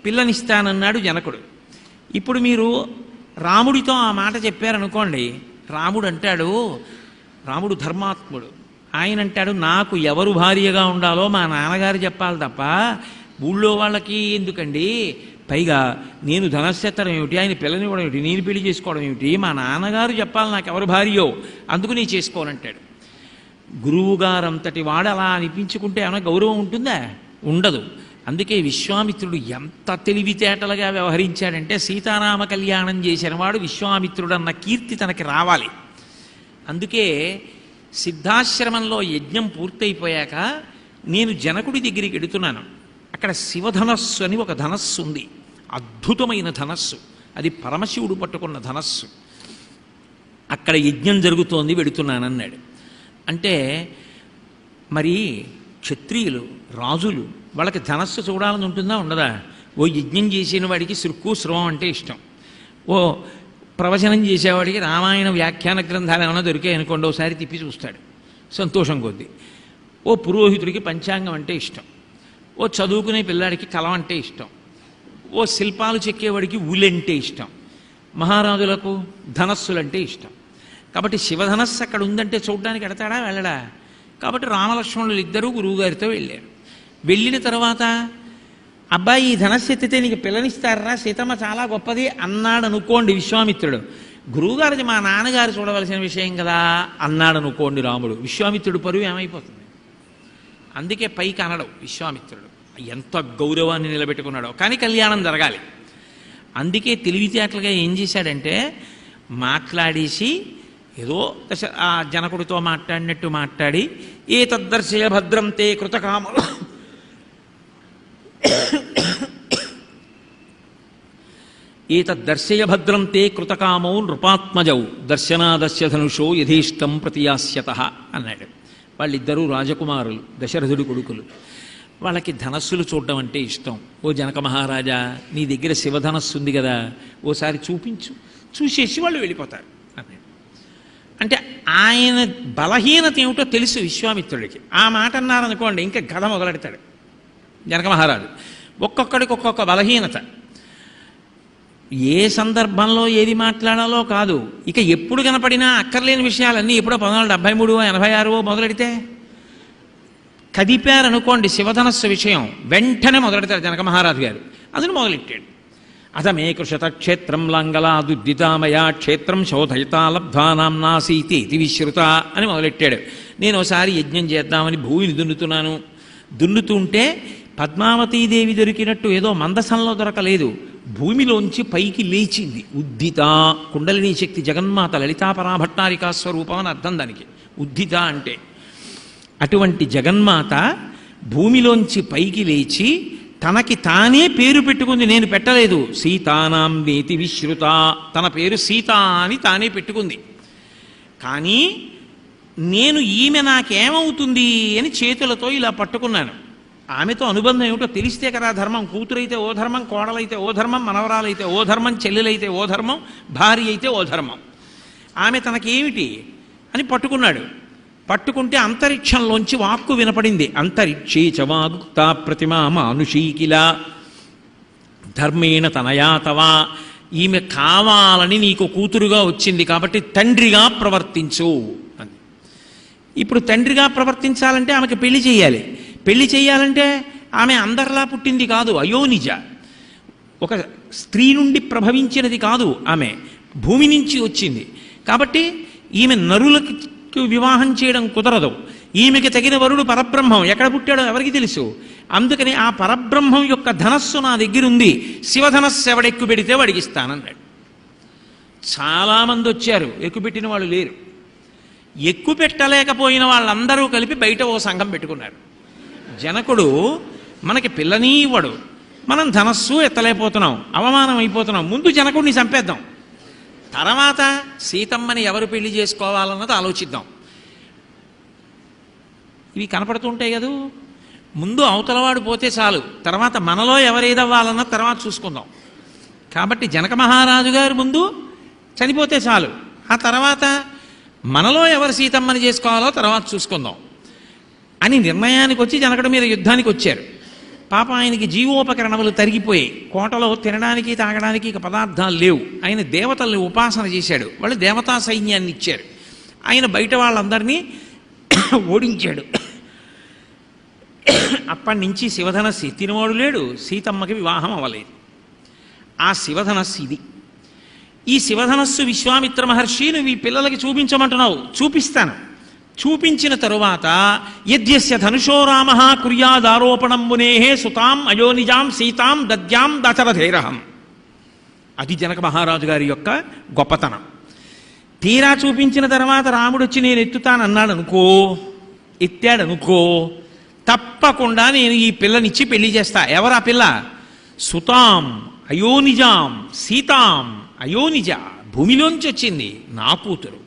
పిల్లనిస్తానన్నాడు జనకుడు. ఇప్పుడు మీరు రాముడితో ఆ మాట చెప్పారనుకోండి, రాముడు అంటాడు, రాముడు ధర్మాత్ముడు, ఆయన అంటాడు నాకు ఎవరు భార్యగా ఉండాలో మా నాన్నగారు చెప్పాలి తప్ప ఊళ్ళో వాళ్ళకి ఎందుకండి, పైగా నేను ధనస్సెత్తడం ఏమిటి, ఆయన పిల్లనివ్వడం ఏమిటి, నేను పెళ్లి చేసుకోవడం ఏమిటి, మా నాన్నగారు చెప్పాలి నాకు ఎవరు భార్యో, అందుకు నేను చేసుకోనంటాడు. గురువుగారంతటి వాడు అలా అనిపించుకుంటే ఏమైనా గౌరవం ఉంటుందా? ఉండదు. అందుకే విశ్వామిత్రుడు ఎంత తెలివితేటలుగా వ్యవహరించాడంటే సీతారామ కళ్యాణం చేసిన వాడు విశ్వామిత్రుడు అన్న కీర్తి తనకి రావాలి. అందుకే సిద్ధాశ్రమంలో యజ్ఞం పూర్తయిపోయాక నేను జనకుడి దగ్గరికి వెడుతున్నాను. అక్కడ శివధనస్సు అని ఒక ధనస్సు ఉంది, అద్భుతమైన ధనస్సు, అది పరమశివుడు పట్టుకున్న ధనస్సు. అక్కడ యజ్ఞం జరుగుతోంది, వెడుతున్నానన్నాడు. అంటే మరి క్షత్రియులు రాజులు వాళ్ళకి ధనస్సు చూడాలని ఉంటుందా ఉండదా? ఓ యజ్ఞం చేసిన వాడికి శృక్కు శ్రవం అంటే ఇష్టం, ఓ ప్రవచనం చేసేవాడికి రామాయణ వ్యాఖ్యాన గ్రంథాలు ఏమైనా దొరికాయి అనుకోండి ఒకసారి తిప్పి చూస్తాడు సంతోషం కొద్దీ. ఓ పురోహితుడికి పంచాంగం అంటే ఇష్టం, ఓ చదువుకునే పిల్లాడికి కలం అంటే ఇష్టం, ఓ శిల్పాలు చెక్కేవాడికి ఊలంటే ఇష్టం, మహారాజులకు ధనస్సులంటే ఇష్టం. కాబట్టి శివధనస్సు అక్కడ ఉందంటే చూడడానికి ఎడతాడా వెళ్ళడా? కాబట్టి రామలక్ష్మణులు ఇద్దరూ గురువుగారితో వెళ్ళారు. వెళ్ళిన తర్వాత అబ్బాయి ఈ ధనస్సు ఎత్తితే నీకు పిల్లనిస్తారా, సీతమ్మ చాలా గొప్పది అన్నాడు అనుకోండి విశ్వామిత్రుడు. గురువుగారిది మా నాన్నగారు చూడవలసిన విషయం కదా అన్నాడు అనుకోండి రాముడు, విశ్వామిత్రుడు పరువు ఏమైపోతుంది? అందుకే పైకి అనడు విశ్వామిత్రుడు, ఎంత గౌరవాన్ని నిలబెట్టుకున్నాడో. కానీ కళ్యాణం జరగాలి. అందుకే తెలివితేటలుగా ఏం చేశాడంటే మాట్లాడేసి ఏదో ఆ జనకుడితో మాట్లాడినట్టు మాట్లాడి ఏ తద్దర్శయ భద్రం తే కృతకామలు ఏతద్దర్శయ భద్రం తే కృతకామౌ నృపాత్మజౌ దర్శనాదస్య ధనుషో యథేష్టం ప్రతియాస్యత అన్నాడు. వాళ్ళిద్దరూ రాజకుమారులు, దశరథుడి కొడుకులు. వాళ్ళకి ధనస్సులు చూడడం అంటే ఇష్టం. ఓ జనక మహారాజా నీ దగ్గర శివధనస్సు ఉంది కదా, ఓసారి చూపించు, చూసేసి వాళ్ళు వెళ్ళిపోతారు అన్నాడు. అంటే ఆయన బలహీనత ఏమిటో తెలుసు విశ్వామిత్రుడికి. ఆ మాట అన్నారనుకోండి ఇంకా కథ మొదలెడతాడు జనక మహారాజు. ఒక్కొక్కడికి ఒక్కొక్క బలహీనత, ఏ సందర్భంలో ఏది మాట్లాడాలో కాదు. ఇక ఎప్పుడు కనపడినా అక్కర్లేని విషయాలన్నీ ఎప్పుడో 1473 86 మొదలెడితే కదిపారనుకోండి శివధనస్సు విషయం, వెంటనే మొదలెడతారు జనక మహారాజు గారు. అందుని మొదలెట్టాడు. అథమే కృషత క్షేత్రం లాంగలాదుద్దితామయా క్షేత్రం శోధయతా లబ్ధ్వానాంనాసీతి ఇది విశ్రుత అని మొదలెట్టాడు. నేను ఒకసారి యజ్ఞం చేద్దామని భూమిని దున్నుతున్నాను. దున్నుతుంటే పద్మావతీదేవి దొరికినట్టు ఏదో మందసంలో దొరకలేదు, భూమిలోంచి పైకి లేచింది ఉద్దిత. కుండలినీ శక్తి జగన్మాత లలితాపరాభట్టారికా స్వరూపం అని అర్థం దానికి. ఉద్దిత అంటే అటువంటి జగన్మాత భూమిలోంచి పైకి లేచి తనకి తానే పేరు పెట్టుకుంది, నేను పెట్టలేదు. సీతానాం నేతి విశ్రుత, తన పేరు సీత అని తానే పెట్టుకుంది. కానీ నేను ఈమె నాకేమవుతుంది అని చేతులతో ఇలా పట్టుకున్నాను. ఆమెతో అనుబంధం ఏమిటో తెలిస్తే కదా ధర్మం. కూతురైతే ఓ ధర్మం, కోడలైతే ఓ ధర్మం, మనవరాలైతే ఓ ధర్మం, చెల్లెలైతే ఓ ధర్మం, భార్య అయితే ఓ ధర్మం. ఆమె తనకేమిటి అని పట్టుకున్నాడు. పట్టుకుంటే అంతరిక్షంలోంచి వాక్కు వినపడింది. అంతరిక్షే చవాగుక్తా ప్రతిమా మానుషీకిల ధర్మేణ తనయాతవా, ఈమె కావాలని నీకు కూతురుగా వచ్చింది కాబట్టి తండ్రిగా ప్రవర్తించు అని. ఇప్పుడు తండ్రిగా ప్రవర్తించాలంటే ఆమెకి పెళ్లి చేయాలి. పెళ్లి చేయాలంటే ఆమె అందరిలా పుట్టింది కాదు, అయోనిజ, ఒక స్త్రీ నుండి ప్రభవించినది కాదు, ఆమె భూమి నుంచి వచ్చింది. కాబట్టి ఈమె నరులకు వివాహం చేయడం కుదరదు. ఈమెకి తగిన వరుడు పరబ్రహ్మం. ఎక్కడ పుట్టాడో ఎవరికి తెలుసు. అందుకని ఆ పరబ్రహ్మం యొక్క ధనస్సు నా దగ్గర ఉంది, శివధనస్సు ఎవడెక్కు పెడితే వాడికి ఇస్తానన్నాడు. చాలామంది వచ్చారు, ఎక్కుపెట్టిన వాళ్ళు లేరు. ఎక్కు పెట్టలేకపోయిన వాళ్ళందరూ కలిపి బయట ఓ సంఘం పెట్టుకున్నారు. జనకుడు మనకి పిల్లని ఇవ్వడు, మనం ధనస్సు ఎత్తలేకపోతున్నాం, అవమానం అయిపోతున్నాం, ముందు జనకుడిని చంపేద్దాం, తర్వాత సీతమ్మని ఎవరు పెళ్లి చేసుకోవాలన్నది ఆలోచిద్దాం. ఇవి కనపడుతుంటాయి కదూ. ముందు అవతలవాడు పోతే చాలు, తర్వాత మనలో ఎవరేదవ్వాలన్నది తర్వాత చూసుకుందాం. కాబట్టి జనక మహారాజు గారు ముందు చనిపోతే చాలు, ఆ తర్వాత మనలో ఎవరు సీతమ్మని చేసుకోవాలో తర్వాత చూసుకుందాం అని నిర్ణయానికి వచ్చి జనకుడి మీద యుద్ధానికి వచ్చారు. పాప ఆయనకి జీవోపకరణములు తరిగిపోయాయి, కోటలో తినడానికి తాగడానికి ఇక పదార్థాలు లేవు. ఆయన దేవతల్ని ఉపాసన చేశాడు, వాళ్ళు దేవతా సైన్యాన్ని ఇచ్చారు. ఆయన బయట వాళ్ళందరినీ ఓడించాడు. అప్పటి నుంచి శివధనస్సు ఎత్తినవాడు లేడు, సీతమ్మకి వివాహం అవ్వలేదు. ఆ శివధనస్సు ఇది. ఈ శివధనస్సు విశ్వామిత్ర మహర్షి నువ్వు ఈ పిల్లలకి చూపించమంటున్నావు, చూపిస్తాను. చూపించిన తరువాత యద్యస్య ధనుషో రామ కుర్యాదారోపణం మునేహే సుతాం అయోనిజాం సీతాం దద్యాం దశరథేరహం. అది జనక మహారాజు గారి యొక్క గొప్పతనం. తీరా చూపించిన తర్వాత రాముడు వచ్చి నేను ఎత్తుతానన్నాడు అనుకో, ఎత్తాడనుకో, తప్పకుండా నేను ఈ పిల్లనిచ్చి పెళ్లి చేస్తా. ఎవరా పిల్ల? సుతాం అయోనిజాం సీతాం. అయోనిజ భూమిలోంచి వచ్చింది, నా కూతురు.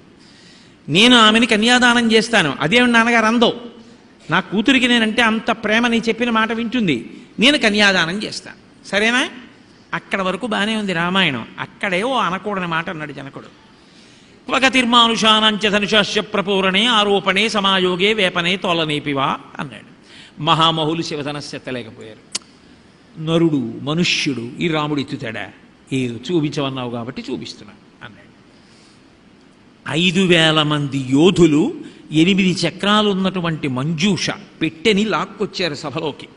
నేను ఆమెని కన్యాదానం చేస్తాను. అదేమి నాన్నగారు అందో, నా కూతురికి నేనంటే అంత ప్రేమ, నీ చెప్పిన మాట వింటుంది, నేను కన్యాదానం చేస్తాను. సరేనా? అక్కడ వరకు బాగానే ఉంది రామాయణం. అక్కడే ఓ అనకూడని మాట అన్నాడు జనకుడు. క్వగతిర్మానుషానంచ ధనుషాస్య ప్రపూరణే ఆరోపణే సమాయోగే వేపనే తోలనేపివా అన్నాడు. మహామహులు శివధనస్సు ఎత్తలేకపోయారు. నరుడు మనుష్యుడు ఈ రాముడు ఎత్తుతాడా? ఏ చూపించవన్నావు కాబట్టి చూపిస్తున్నా అన్నాడు. 5,000 మంది యోధులు 8 చక్రాలు ఉన్నటువంటి మంజూష పెట్టెని లాక్కొచ్చారు సభలోకి.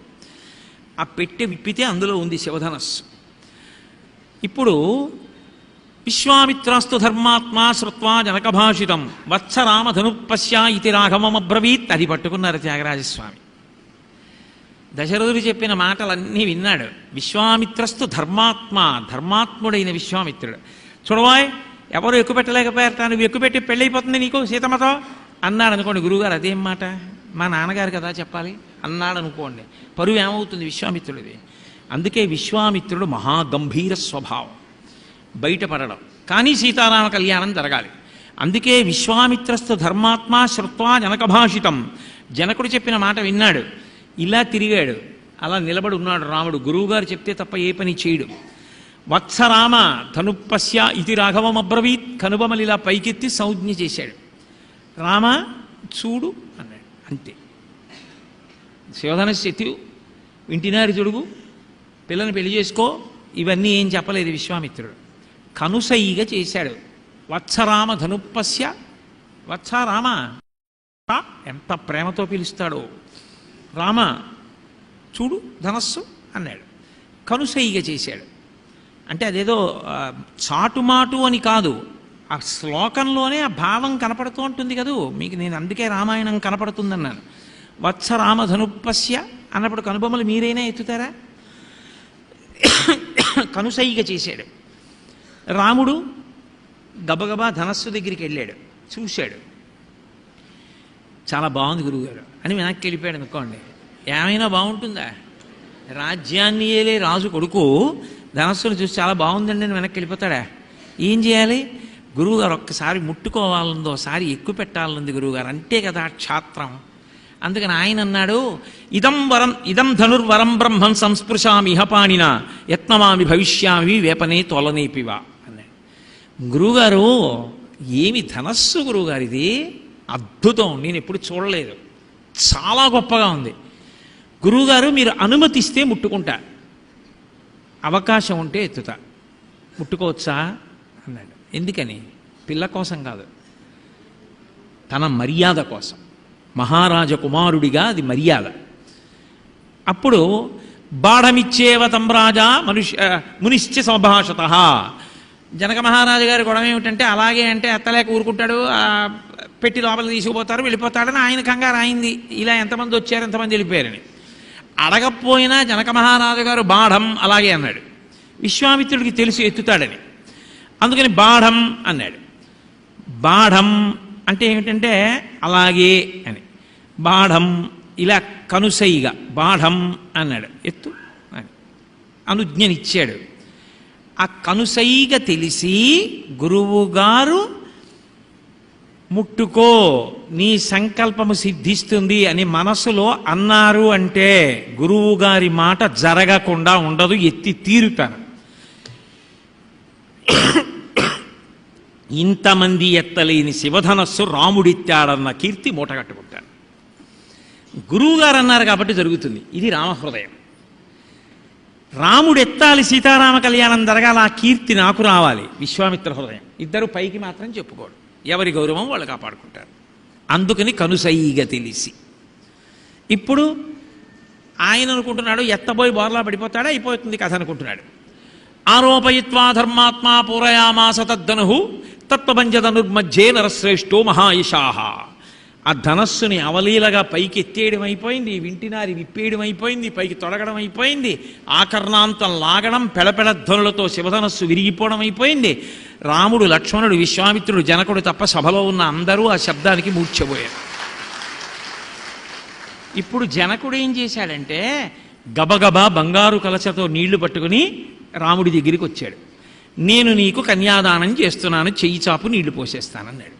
ఆ పెట్టె విప్పితే అందులో ఉంది శివధనస్సు. ఇప్పుడు విశ్వామిత్రాస్తు ధర్మాత్మా శ్రుత్వా జనకభాషితం వత్సరామ ధనుపశ్యా ఇతి రాఘవమబ్రవీత్. అది పట్టుకున్నారు త్యాగరాజస్వామి. దశరథుడు చెప్పిన మాటలన్నీ విన్నాడు. విశ్వామిత్రస్తు ధర్మాత్మ, ధర్మాత్ముడైన విశ్వామిత్రుడు. చూడవాయ్, ఎవరు ఎక్కువ పెట్టలేకపోయారట, నువ్వు ఎక్కువ పెట్టి పెళ్ళైపోతుంది నీకు సీతమ్మతో అన్నాడు అనుకోండి. గురువుగారు అదేం మాట, మా నాన్నగారు కదా చెప్పాలి అన్నాడు అనుకోండి, పరువు ఏమవుతుంది విశ్వామిత్రుడిది. అందుకే విశ్వామిత్రుడు మహాగంభీర స్వభావం, బయటపడడం. కానీ సీతారామ కళ్యాణం జరగాలి. అందుకే విశ్వామిత్రస్తు ధర్మాత్మ శ్రుత్వా జనకభాషితం. జనకుడు చెప్పిన మాట విన్నాడు, ఇలా తిరిగాడు, అలా నిలబడి ఉన్నాడు రాముడు. గురువుగారు చెప్తే తప్ప ఏ పని చేయడు. వత్సరామ ధనుపశ్య ఇది రాఘవం అబ్రవీత్. కనుబొమలు ఇలా పైకెత్తి సంజ్ఞ చేశాడు. రామ చూడు అన్నాడు. అంతే. శివధనస్సు ఎత్తి వింటినారి తొడుగు, పిల్లని పెళ్లి చేసుకో, ఇవన్నీ ఏం చెప్పలేదు విశ్వామిత్రుడు. కనుసైగా చేశాడు. వత్సరామ ధనుపశ్య. వత్సరామ ఎంత ప్రేమతో పిలుస్తాడో. రామ చూడు ధనస్సు అన్నాడు. కనుసైగా చేశాడు. అంటే అదేదో చాటుమాటు అని కాదు, ఆ శ్లోకంలోనే ఆ భావం కనపడుతూ ఉంటుంది కదూ మీకు. నేను అందుకే రామాయణం కనపడుతుందన్నాను. వత్సరామ ధనుపశ్య అన్నప్పుడు కనుబొమ్మలు మీరైనా ఎత్తుతారా? కనుసైగా చేశాడు. రాముడు గబగబా ధనస్సు దగ్గరికి వెళ్ళాడు, చూశాడు. చాలా బాగుంది గురువుగారు అని వెనక్కి వెళ్ళిపోయాడు అనుకోండి. ఏమైనా బాగుంటుందా? రాజ్యాన్ని ఏలే రాజు కొడుకు ధనస్సును చూసి చాలా బాగుందండి అని వెనక్కి వెళ్ళిపోతాడా? ఏం చేయాలి? గురువుగారు ఒక్కసారి ముట్టుకోవాలందో, ఒకసారి ఎక్కువ పెట్టాలంది గురువుగారు, అంతే కదా క్షాత్రం. అందుకని ఆయన అన్నాడు, ఇదం ధనుర్వరం బ్రహ్మం సంస్పృశామి ఇహపాణిన యత్నమామి భవిష్యామి వేపనే తోలనేపివా అన్నాడు. గురువుగారు ఏమి ధనస్సు గురువుగారు, ఇది అద్భుతం, నేను ఎప్పుడు చూడలేదు, చాలా గొప్పగా ఉంది. గురువుగారు మీరు అనుమతిస్తే ముట్టుకుంటా, అవకాశం ఉంటే ఎత్తుతా, ముట్టుకోవచ్చా అన్నాడు. ఎందుకని? పిల్ల కోసం కాదు, తన మర్యాద కోసం. మహారాజ కుమారుడిగా అది మర్యాద. అప్పుడు బాఢమిచ్చేవ తం రాజా మునిశ్చ సంభాషత. జనక మహారాజు గారి గొడవ ఏమిటంటే అలాగే అంటే అత్తలేక ఊరుకుంటాడు, పెట్టి లోపలికి తీసుకుపోతారు, వెళ్ళిపోతాడని ఆయన కంగారు అయింది. ఇలా ఎంతమంది వచ్చారు, ఎంతమంది వెళ్ళిపోయారని. అడగపోయినా జనక మహారాజు గారు బాఢం అలాగే అన్నాడు. విశ్వామిత్రుడికి తెలిసి ఎత్తుతాడని, అందుకని బాఢం అన్నాడు. బాఢం అంటే ఏమిటంటే అలాగే అని. బాఢం ఇలా కనుసైగా బాఢం అన్నాడు, ఎత్తు అని అనుజ్ఞనిచ్చాడు. ఆ కనుసైగా తెలిసి గురువుగారు ముట్టుకో నీ సంకల్పము సిద్ధిస్తుంది అని మనసులో అన్నారు అంటే గురువుగారి మాట జరగకుండా ఉండదు, ఎత్తి తీరుతాను. ఇంతమంది ఎత్తలేని శివధనస్సు రాముడిత్తాడన్న కీర్తి మూటగట్టుకుంటాను. గురువుగారు అన్నారు కాబట్టి జరుగుతుంది. ఇది రామహృదయం. రాముడు ఎత్తాలి, సీతారామ కళ్యాణం జరగాల, ఆ కీర్తి నాకు రావాలి. విశ్వామిత్ర హృదయం. ఇద్దరు పైకి మాత్రం చెప్పుకోడు, ఎవరి గౌరవం వాళ్ళు కాపాడుకుంటారు. అందుకని కనుసైగా తెలిసి. ఇప్పుడు ఆయన అనుకుంటున్నాడు ఎత్తబోయి బోర్లా పడిపోతాడా, అయిపోతుంది కథ అనుకుంటున్నాడు. ఆరోపయిత్వా ధర్మాత్మా పూరయామాస తద్దనుహు తత్వభంజధనుర్మధ్యే నరశ్రేష్ఠో మహాయశాహ. ఆ ధనస్సుని అవలీలగా పైకి ఎత్తేయడం అయిపోయింది, వింటినారి విప్పేయడం అయిపోయింది, పైకి తొడగడం అయిపోయింది, ఆకర్ణాంతం లాగడం, పెళపెళధ్వనులతో శివధనస్సు విరిగిపోవడం అయిపోయింది. రాముడు, లక్ష్మణుడు, విశ్వామిత్రుడు, జనకుడు తప్ప సభలో ఉన్న అందరూ ఆ శబ్దానికి మూర్ఛపోయారు. ఇప్పుడు జనకుడు ఏం చేశాడంటే గబగబా బంగారు కలశతో నీళ్లు పట్టుకుని రాముడి దగ్గరికి వచ్చాడు. నేను నీకు కన్యాదానం చేస్తున్నాను, చెయ్యి చాపు నీళ్లు పోసేస్తానన్నాడు.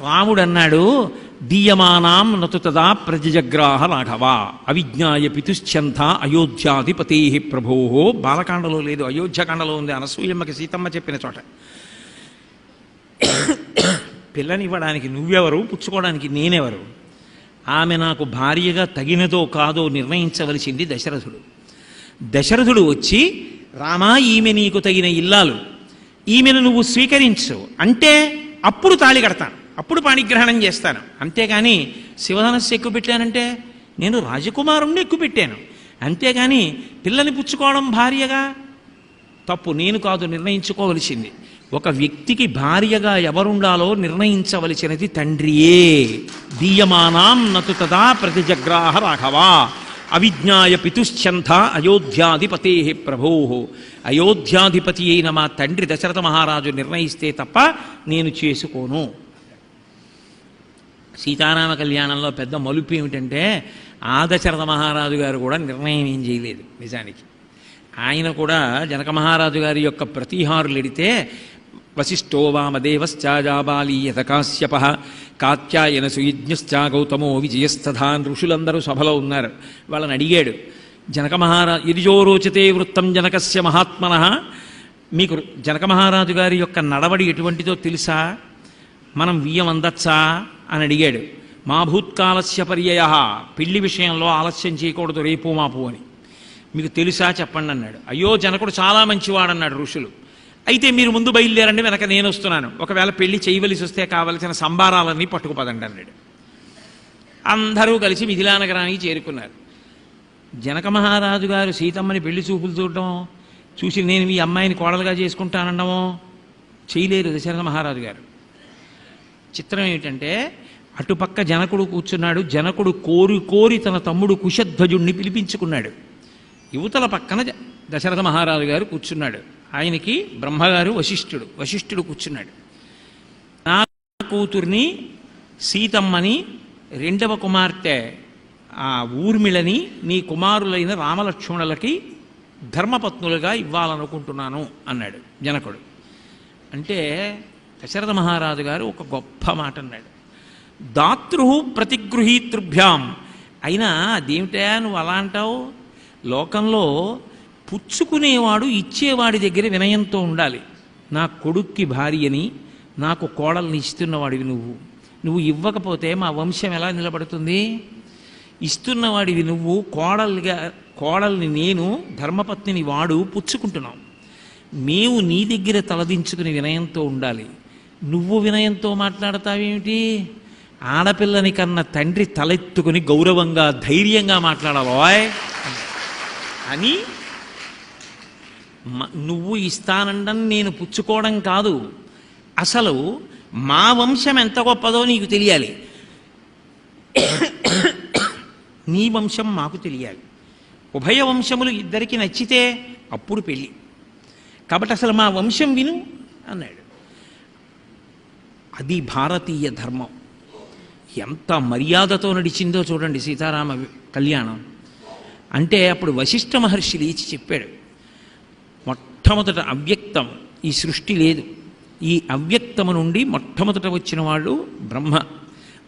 రాముడు అన్నాడు, దీయమానాం నతుతదా ప్రజజగ్రాహ రాఘవ అవిజ్ఞాయ పితుశ్చంథ అయోధ్యాధిపతే ప్రభో. బాలకాండలో లేదు, అయోధ్యకాండలో ఉంది, అనసూయమ్మకి సీతమ్మ చెప్పిన చోట. పిల్లనివ్వడానికి నువ్వెవరు, పుచ్చుకోవడానికి నేనెవరు? ఆమె నాకు భార్యగా తగినదో కాదో నిర్ణయించవలసింది దశరథుడు. దశరథుడు వచ్చి, రామా ఈమె నీకు తగిన ఇల్లాలు, ఈమెను నువ్వు స్వీకరించు అంటే అప్పుడు తాళి కడతాను, అప్పుడు పాణిగ్రహణం చేస్తాను. అంతేగాని శివధనస్సు ఎక్కువ పెట్టానంటే నేను రాజకుమారుణ్ణి ఎక్కువ పెట్టాను, అంతేగాని పిల్లని పుచ్చుకోవడం భార్యగా తప్పు నేను కాదు నిర్ణయించుకోవలసింది. ఒక వ్యక్తికి భార్యగా ఎవరుండాలో నిర్ణయించవలసినది తండ్రియే. దీయమానాం నతు తదా ప్రతిజగ్రాహ రాఘవా అవిజ్ఞాయ పితుశ్చంథ అయోధ్యాధిపతే ప్రభో. అయోధ్యాధిపతి అయిన మా తండ్రి దశరథ మహారాజు నిర్ణయిస్తే తప్ప నేను చేసుకోను. సీతారామ కళ్యాణంలో పెద్ద మలుపు ఏమిటంటే ఆ దశరథ మహారాజు గారు కూడా నిర్ణయం ఏం చేయలేదు. నిజానికి ఆయన కూడా జనక మహారాజు గారి యొక్క ప్రతిహారులు ఎడితే వశిష్ఠో వామదేవశ్చాజాబాలి యథకాశ్యప కాత్యాయన సుయజ్ఞశ్చా గౌతమో విజయస్తథా. ఋషులందరూ సభలో ఉన్నారు. వాళ్ళని అడిగాడు జనక మహారాజు, ఇరిజో రోచతే వృత్తం జనకస్య మహాత్మనః. మీకు జనక మహారాజు గారి యొక్క నడవడి ఎటువంటిదో తెలుసా, మనం వియ్యం అందచ్చా అని అడిగాడు. మా భూత్కాలస్య పర్యయ, పెళ్లి విషయంలో ఆలస్యం చేయకూడదు రేపు మాపు అని మీకు తెలుసా చెప్పండి అన్నాడు. అయ్యో జనకుడు చాలా మంచివాడన్నాడు ఋషులు. అయితే మీరు ముందు బయలుదేరండి, వెనక నేను వస్తున్నాను, ఒకవేళ పెళ్లి చేయవలసి వస్తే కావలసిన సంబారాలన్నీ పట్టుకుపదండి అన్నాడు. అందరూ కలిసి మిథిలా నగరానికి చేరుకున్నారు. జనక మహారాజు గారు సీతమ్మని పెళ్లి చూపులు చూడటం చూసి నేను మీ అమ్మాయిని కోడలుగా చేసుకుంటానన్నమో చేయలేరు దశరథ మహారాజు గారు. చిత్రం ఏమిటంటే అటుపక్క జనకుడు కూర్చున్నాడు. జనకుడు కోరి కోరి తన తమ్ముడు కుశధ్వజుణ్ణి పిలిపించుకున్నాడు. యువతల పక్కన దశరథ మహారాజు గారు కూర్చున్నాడు. ఆయనకి బ్రహ్మగారు వశిష్ఠుడు కూర్చున్నాడు. నా కూతుర్ని సీతమ్మని, రెండవ కుమార్తె ఆ ఊర్మిళని నీ కుమారులైన రామలక్ష్మణులకి ధర్మపత్నులుగా ఇవ్వాలనుకుంటున్నాను అన్నాడు జనకుడు. అంటే దశరథ మహారాజు గారు ఒక గొప్ప మాట అన్నాడు. దాతృ ప్రతిగృహీతృభ్యాం. అయినా అదేమిటా నువ్వు అలా అంటావు? లోకంలో పుచ్చుకునేవాడు ఇచ్చేవాడి దగ్గర వినయంతో ఉండాలి. నా కొడుక్కి భార్యని, నాకు కోడల్ని ఇస్తున్నవాడివి నువ్వు ఇవ్వకపోతే మా వంశం ఎలా నిలబడుతుంది? ఇస్తున్నవాడివి నువ్వు, కోడల్ని నేను, ధర్మపత్నిని వాడు పుచ్చుకుంటున్నాం. మేము నీ దగ్గర తలదించుకుని వినయంతో ఉండాలి. నువ్వు వినయంతో మాట్లాడతావేమిటి? ఆడపిల్లని కన్న తండ్రి తలెత్తుకుని గౌరవంగా ధైర్యంగా మాట్లాడాలోయ్ అని నువ్వు ఇస్తానండం నేను పుచ్చుకోవడం కాదు, అసలు మా వంశం ఎంత గొప్పదో నీకు తెలియాలి, నీ వంశం మాకు తెలియాలి, ఉభయ వంశములు ఇద్దరికి నచ్చితే అప్పుడు పెళ్ళి, కాబట్టి అసలు మా వంశం విను అన్నాడు. అది భారతీయ ధర్మం. ఎంత మర్యాదతో నడిచిందో చూడండి సీతారామ కళ్యాణం. అంటే అప్పుడు వశిష్ఠ మహర్షి లేచి చెప్పాడు, మొట్టమొదట అవ్యక్తం, ఈ సృష్టి లేదు, ఈ అవ్యక్తము నుండి మొట్టమొదట వచ్చిన వాళ్ళు బ్రహ్మ,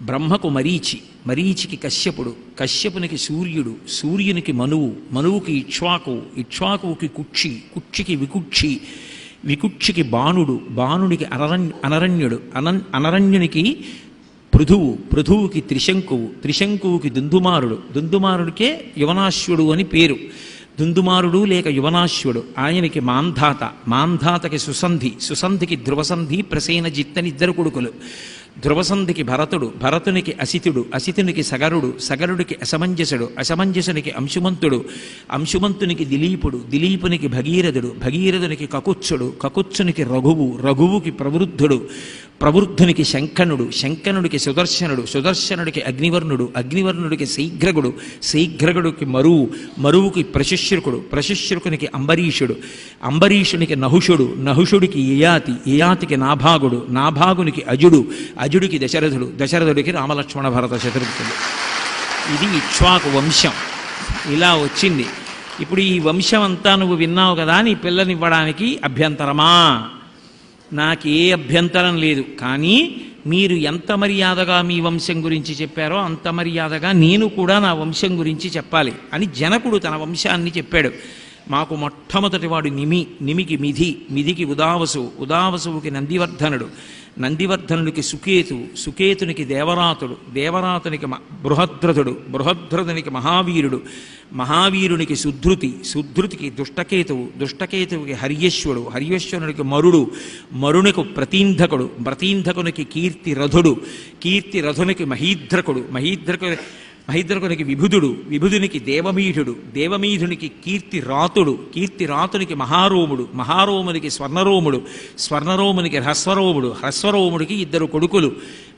బ్రహ్మకు మరీచి, మరీచికి కశ్యపుడు, కశ్యపునికి సూర్యుడు, సూర్యునికి మనువు, మనువుకి ఇక్ష్వాకు, ఇక్ష్వాకువుకి కుక్షి, కుక్షికి వికుక్షి, వికుక్షికి బాణుడు, బాణునికి అనరణ్యుడు, అనరణ్యునికి పృథువు, పృథువుకి త్రిశంకువు, త్రిశంకువుకి దుందుమారుడు, దుందుమారుడికే యువనాశ్వుడు అని పేరు, దుందుమారుడు లేక యువనాశ్వుడు, ఆయనకి మాంధాత, మాంధాతకి సుసంధి, సుసంధికి ధ్రువసంధి ప్రసేనజిత్ అని ఇద్దరు కొడుకులు, ధ్రువసంధికి భరతుడు, భరతునికి అసితుడు, అసితునికి సగరుడు, సగరుడికి అసమంజసుడు, అసమంజసునికి అంశుమంతుడు, అంశుమంతునికి దిలీపుడు, దిలీపునికి భగీరథుడు, భగీరథునికి కకుత్సుడు, కకుత్సునికి రఘువు, రఘువుకి ప్రవృద్ధుడు, ప్రవృద్ధునికి శంఖనుడు, శంఖనుడికి సుదర్శనుడు, సుదర్శనుడికి అగ్నివర్ణుడు, అగ్నివర్ణుడికి శీఘ్రగుడు, శీఘ్రగుడికి మరువు, మరువుకి ప్రశుశ్రుకుడు, ప్రశుశ్రుకునికి అంబరీషుడు, అంబరీషునికి నహుషుడు, నహుషుడికి యయాతి, యయాతికి నాభాగుడు, నాభాగునికి అజుడు, అజుడికి దశరథుడు, దశరథుడికి రామలక్ష్మణ భరత శత్రుఘ్నుడు. ఇది ఇక్ష్వాకు వంశం. ఇలా వచ్చింది. ఇప్పుడు ఈ వంశం అంతా నువ్వు విన్నావు కదా, నీ పిల్లనివ్వడానికి అభ్యంతరమా? నాకే అభ్యంతరం లేదు, కానీ మీరు ఎంత మర్యాదగా మీ వంశం గురించి చెప్పారో అంత మర్యాదగా నేను కూడా నా వంశం గురించి చెప్పాలి అని జనకుడు తన వంశాన్ని చెప్పాడు. మాకు మొట్టమొదటి వాడు నిమి, నిమికి మిధి, మిధికి ఉదావసు, ఉదావసువుకి నందివర్ధనుడు, నందివర్ధనుడికి సుకేతు, సుకేతునికి దేవరాతుడు, దేవరాతునికి బృహద్రథుడు, బృహద్రథునికి మహావీరుడు, మహావీరునికి సుధృతి, సుధృతికి దుష్టకేతువు, దుష్టకేతువుకి హర్యశ్వడు, హర్యశ్వరునికి మరుడు, మరునికి ప్రతీంధకుడు, ప్రతీంధకునికి కీర్తిరథుడు, కీర్తిరథునికి మహీధ్రకుడు, మహీధ్రకునికి విభుదుడు, విభుదునికి దేవమీఢుడు, దేవమీఢునికి కీర్తిరాతుడు, కీర్తిరాతునికి మహారోముడు, మహారోమునికి స్వర్ణరోముడు, స్వర్ణరోమునికి హ్రస్వరోముడు, హ్రస్వరోముడికి ఇద్దరు కొడుకులు,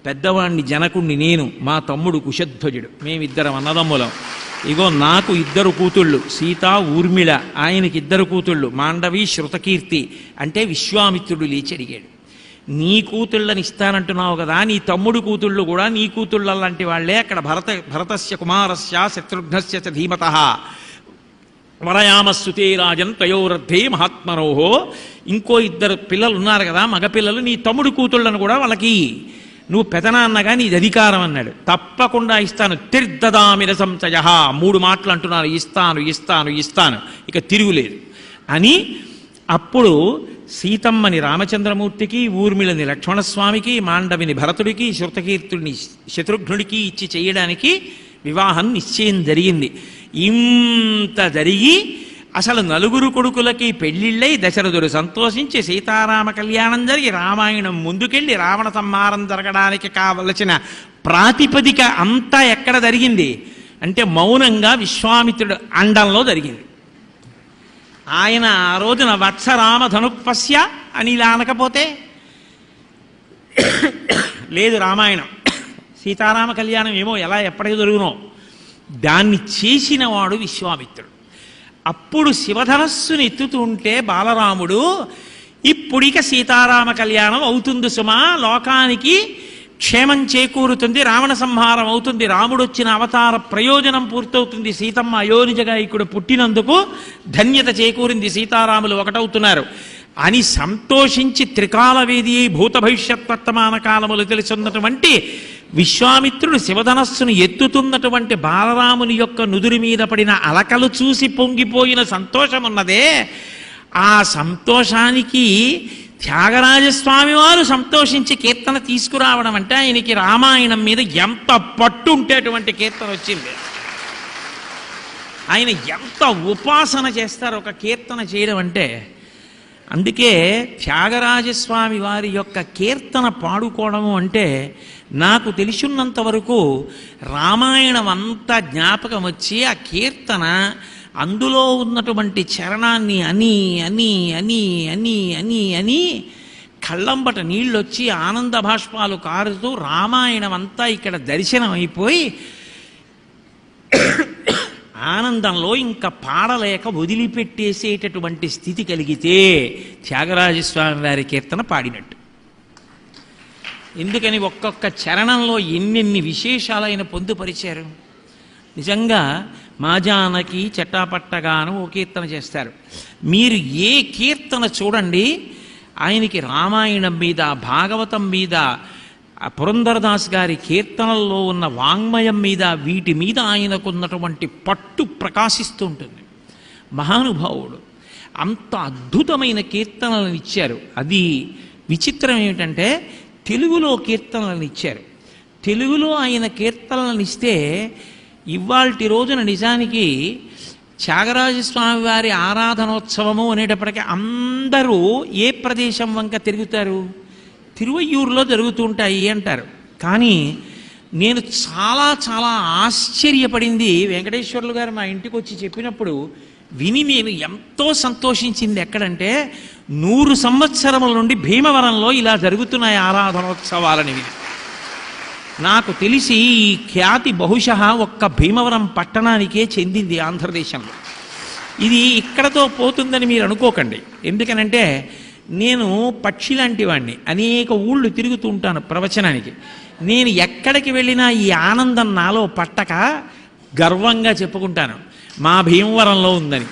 పెద్దవాణ్ణి జనకుణ్ణి నేను, మా తమ్ముడు కుశధ్వజుడు, మేమిద్దరం అన్నదమ్ములం. ఇగో నాకు ఇద్దరు కూతుళ్ళు, సీత ఊర్మిళ, ఆయనకి ఇద్దరు కూతుళ్ళు, మాండవి శృతకీర్తి. అంటే విశ్వామిత్రుడు లేచి అడిగాడు, నీ కూతుళ్ళని ఇస్తానంటున్నావు కదా, నీ తమ్ముడు కూతుళ్ళు కూడా నీ కూతుళ్ళ లాంటి వాళ్లే, అక్కడ భరతస్య కుమారస్య శత్రుఘ్నస్య చ ధీమతః వరయామస్సుతే రాజన్ త్వయోరద్ధే మహాత్మనోహో, ఇంకో ఇద్దరు పిల్లలు ఉన్నారు కదా మగపిల్లలు, నీ తమ్ముడు కూతుళ్ళను కూడా వాళ్ళకి నువ్వు పెదనాన్నగా నీది అధికారం అన్నాడు. తప్పకుండా ఇస్తాను, తిర్దదామిర సంశయ, 3 మాటలు అంటున్నారు, ఇస్తాను ఇస్తాను ఇస్తాను, ఇక తిరుగులేదు అని. అప్పుడు సీతమ్మని రామచంద్రమూర్తికి, ఊర్మిళని లక్ష్మణస్వామికి, మాండవిని భరతుడికి, శృతకీర్తుడిని శత్రుఘ్నుడికి ఇచ్చి చేయడానికి వివాహం నిశ్చయం జరిగింది. ఇంత జరిగి అసలు 4 కొడుకులకి పెళ్లిళ్ళై దశరథుడు సంతోషించి సీతారామ కళ్యాణం జరిగి రామాయణం ముందుకెళ్ళి రావణ సంహారం జరగడానికి కావలసిన ప్రాతిపదిక అంతా ఎక్కడ జరిగింది అంటే మౌనంగా విశ్వామిత్రుడు అండంలో జరిగింది. ఆయన ఆ రోజున వత్సరామ ధనుపస్య అని ఇలా అనకపోతే లేదు, రామాయణం సీతారామ కళ్యాణం ఏమో ఎలా ఎప్పటికి జరుగునో దాన్ని చేసిన వాడు విశ్వామిత్రుడు. అప్పుడు శివధనస్సుని ఎత్తుతుంటే బాలరాముడు, ఇప్పుడిక సీతారామ కళ్యాణం అవుతుంది సుమా, లోకానికి క్షేమం చేకూరుతుంది, రావణ సంహారం అవుతుంది, రాముడు వచ్చిన అవతార ప్రయోజనం పూర్తవుతుంది, సీతమ్మ అయోనిజగాయకుడు పుట్టినందుకు ధన్యత చేకూరింది, సీతారాములు ఒకటవుతున్నారు అని సంతోషించి త్రికాలవేది భూత భవిష్యత్ వర్తమాన కాలములు తెలుసున్నటువంటి విశ్వామిత్రుడు శివధనస్సును ఎత్తుతున్నటువంటి బాలరాముని యొక్క నుదురి మీద పడిన అలకలు చూసి పొంగిపోయిన సంతోషం ఉన్నదే, ఆ సంతోషానికి త్యాగరాజస్వామి వారు సంతోషించి కీర్తన తీసుకురావడం అంటే ఆయనకి రామాయణం మీద ఎంత పట్టు ఉంటే అటువంటి కీర్తన వచ్చింది. ఆయన ఎంత ఉపాసన చేస్తారు ఒక కీర్తన చేయడం అంటే. అందుకే త్యాగరాజస్వామి వారి యొక్క కీర్తన పాడుకోవడము అంటే నాకు తెలిసినంత వరకు రామాయణం అంతా జ్ఞాపకం వచ్చి ఆ కీర్తన అందులో ఉన్నటువంటి చరణాన్ని అని అని అని అని అని అని కళ్ళంబట నీళ్ళొచ్చి ఆనంద భాష్పాలు కారుతూ రామాయణం అంతా ఇక్కడ దర్శనం అయిపోయి ఆనందంలో ఇంకా పాడలేక వదిలిపెట్టేసేటటువంటి స్థితి కలిగితే త్యాగరాజస్వామి వారి కీర్తన పాడినట్టు. ఎందుకని ఒక్కొక్క చరణంలో ఎన్నెన్ని విశేషాలైన పొందుపరిచారు. నిజంగా మాజానకి చట్టాపట్టగాను ఓ కీర్తన చేస్తారు. మీరు ఏ కీర్తన చూడండి, ఆయనకి రామాయణం మీద, భాగవతం మీద, పురంధరదాస్ గారి కీర్తనల్లో ఉన్న వాంగ్మయం మీద, వీటి మీద ఆయనకున్నటువంటి పట్టు ప్రకాశిస్తూ ఉంటుంది. మహానుభావుడు అంత అద్భుతమైన కీర్తనలను ఇచ్చారు. అది విచిత్రం ఏమిటంటే తెలుగులో కీర్తనలను ఇచ్చారు. తెలుగులో ఆయన కీర్తనలను ఇస్తే ఇవాల్టి రోజున నిజానికి త్యాగరాజస్వామి వారి ఆరాధనోత్సవము అనేటప్పటికీ అందరూ ఏ ప్రదేశం వంక తిరుగుతారు? తిరువయ్యూరులో జరుగుతూ ఉంటాయి అంటారు. కానీ నేను చాలా చాలా ఆశ్చర్యపడింది వెంకటేశ్వర్లు గారు మా ఇంటికి వచ్చి చెప్పినప్పుడు విని నేను ఎంతో సంతోషించింది. ఎక్కడంటే 100 సంవత్సరముల నుండి భీమవరంలో ఇలా జరుగుతున్నాయి ఆరాధనోత్సవాలని విని. నాకు తెలిసి ఈ ఖ్యాతి బహుశः ఒక్క భీమవరం పట్టణానికే చెందింది ఆంధ్రదేశంలో. ఇది ఇక్కడతో పోతుందని మీరు అనుకోకండి. ఎందుకనంటే నేను పక్షి లాంటి వాడిని, అనేక ఊళ్ళు తిరుగుతూ ఉంటాను ప్రవచనానికి. నేను ఎక్కడికి వెళ్ళినా ఈ ఆనందం నాలో పట్టక గర్వంగా చెప్పుకుంటాను మా భీమవరంలో ఉందని.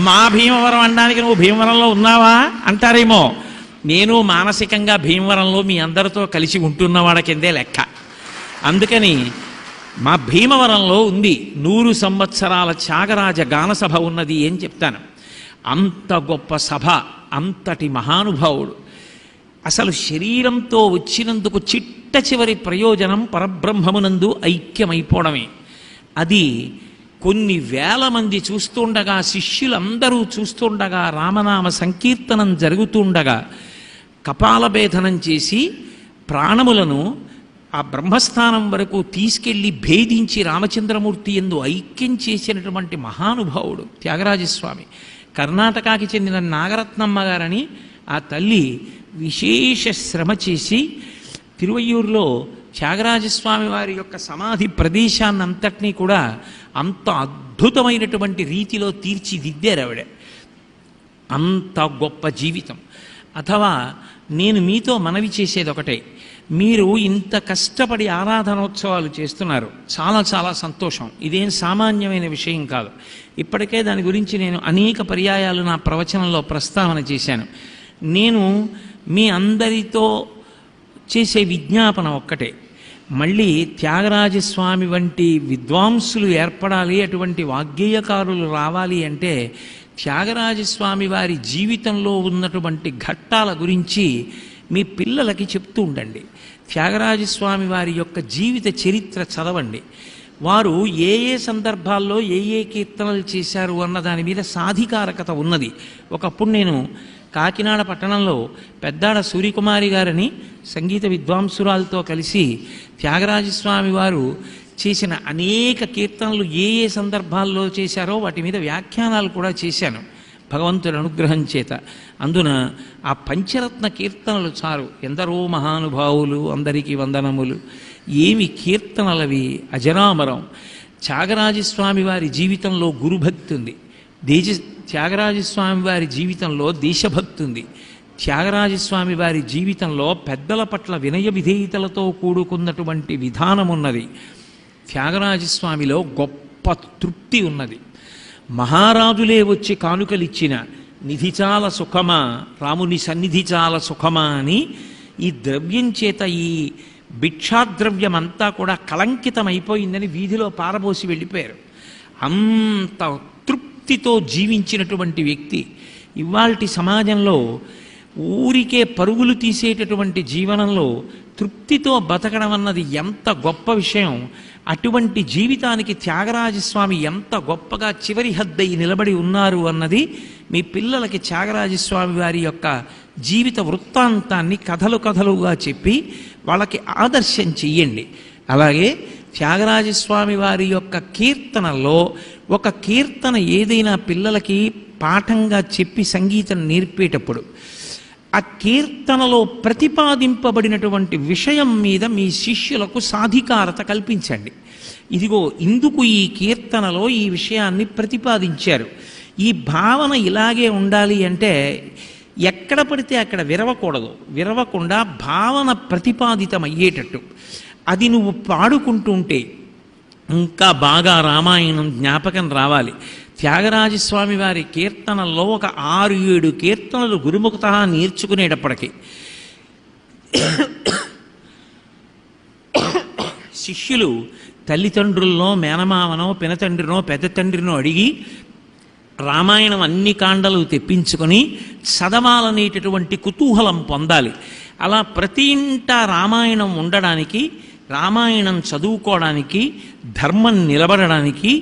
మా భీమవరం అనడానికి నువ్వు భీమవరంలో ఉన్నావా అంటారేమో. నేను మానసికంగా భీమవరంలో మీ అందరితో కలిసి ఉంటున్నవాడ కిందే లెక్క. అందుకని మా భీమవరంలో ఉంది 100 సంవత్సరాల త్యాగరాజ గానసభ ఉన్నది అని చెప్తాను. అంత గొప్ప సభ, అంతటి మహానుభావుడు. అసలు శరీరంతో వచ్చినందుకు చిట్ట చివరి ప్రయోజనం పరబ్రహ్మమునందు ఐక్యమైపోవడమే. అది కొన్ని వేల మంది చూస్తుండగా, శిష్యులందరూ చూస్తుండగా, రామనామ సంకీర్తనం జరుగుతుండగా కపాలభేదనం చేసి ప్రాణములను ఆ బ్రహ్మస్థానం వరకు తీసుకెళ్ళి భేదించి రామచంద్రమూర్తి యందు ఐక్యం చేసినటువంటి మహానుభావుడు త్యాగరాజస్వామి. కర్ణాటకకి చెందిన నాగరత్నమ్మ గారని ఆ తల్లి విశేష శ్రమ చేసి తిరువయ్యూరులో త్యాగరాజస్వామి వారి యొక్క సమాధి ప్రదేశాన్నంతటినీ కూడా అంత అద్భుతమైనటువంటి రీతిలో తీర్చిదిద్దారు ఆవిడ. అంత గొప్ప జీవితం. అథవా నేను మీతో మనవి చేసేది ఒకటే, మీరు ఇంత కష్టపడి ఆరాధనోత్సవాలు చేస్తున్నారు, చాలా చాలా సంతోషం. ఇదేం సామాన్యమైన విషయం కాదు. ఇప్పటికే దాని గురించి నేను అనేక పర్యాయాలు నా ప్రవచనంలో ప్రస్తావన చేశాను. నేను మీ అందరితో చేసే విజ్ఞాపన ఒక్కటే, మళ్ళీ త్యాగరాజస్వామి వంటి విద్వాంసులు ఏర్పడాలి, అటువంటి వాగ్గేయకారులు రావాలి అంటే త్యాగరాజస్వామి వారి జీవితంలో ఉన్నటువంటి ఘట్టాల గురించి మీ పిల్లలకి చెప్తూ ఉండండి. త్యాగరాజస్వామి వారి యొక్క జీవిత చరిత్ర చదవండి. వారు ఏ ఏ సందర్భాల్లో ఏ ఏ కీర్తనలు చేశారు అన్న దాని మీద సాధికారకత ఉన్నది. ఒకప్పుడు నేను కాకినాడ పట్టణంలో పెద్దాడ సూర్యకుమారి గారని సంగీత విద్వాంసురాలతో కలిసి త్యాగరాజస్వామి వారు చేసిన అనేక కీర్తనలు ఏ ఏ సందర్భాల్లో చేశారో వాటి మీద వ్యాఖ్యానాలు కూడా చేశాను భగవంతుడి అనుగ్రహం చేత. అందున ఆ పంచరత్న కీర్తనలు చాలు. ఎందరో మహానుభావులు, అందరికీ వందనములు. ఏమి కీర్తనలవి, అజరామరం. త్యాగరాజస్వామి వారి జీవితంలో గురుభక్తి ఉంది. త్యాగరాజస్వామి వారి జీవితంలో దేశభక్తి ఉంది. త్యాగరాజస్వామి వారి జీవితంలో పెద్దల పట్ల వినయ విధేయతలతో కూడుకున్నటువంటి విధానం ఉన్నది. త్యాగరాజస్వామిలో గొప్ప తృప్తి ఉన్నది. మహారాజులే వచ్చి కానుకలిచ్చిన నిధి చాలా సుఖమా, రాముని సన్నిధి చాలా సుఖమా అని ఈ ద్రవ్యం చేత ఈ భిక్షాద్రవ్యమంతా కూడా కళంకితమైపోయిందని వీధిలో పారబోసి వెళ్ళిపోయారు. అంత తృప్తితో జీవించినటువంటి వ్యక్తి. ఇవాల్టి సమాజంలో ఊరికే పరుగులు తీసేటటువంటి జీవనంలో తృప్తితో బతకడం అన్నది ఎంత గొప్ప విషయం. అటువంటి జీవితానికి త్యాగరాజస్వామి ఎంత గొప్పగా చివరి హద్దయి నిలబడి ఉన్నారు అన్నది మీ పిల్లలకి త్యాగరాజస్వామి వారి యొక్క జీవిత వృత్తాంతాన్ని కథలు కథలుగా చెప్పి వాళ్ళకి ఆదర్శం చెయ్యండి. అలాగే త్యాగరాజస్వామి వారి యొక్క కీర్తనలో ఒక కీర్తన ఏదైనా పిల్లలకి పాఠంగా చెప్పి సంగీతం నేర్పేటప్పుడు ఆ కీర్తనలో ప్రతిపాదింపబడినటువంటి విషయం మీద మీ శిష్యులకు సాధికారత కల్పించండి. ఇదిగో ఇందుకు ఈ కీర్తనలో ఈ విషయాన్ని ప్రతిపాదించారు, ఈ భావన ఇలాగే ఉండాలి అంటే ఎక్కడ పడితే అక్కడ విరవకూడదు, విరవకుండా భావన ప్రతిపాదితమయ్యేటట్టు అది నువ్వు పాడుకుంటుంటే ఇంకా బాగా రామాయణం జ్ఞాపకం రావాలి. త్యాగరాజస్వామి వారి కీర్తనల్లో ఒక 6-7 కీర్తనలు గురుముఖత నేర్చుకునేటప్పటికీ శిష్యులు తల్లిదండ్రుల్లో మేనమామనో పినతండ్రినో పెద్ద తండ్రినో అడిగి రామాయణం అన్ని కాండలు తెప్పించుకొని చదవాలనేటటువంటి కుతూహలం పొందాలి. అలా ప్రతి ఇంటా రామాయణం ఉండడానికి, రామాయణం చదువుకోవడానికి, ధర్మం నిలబడడానికి,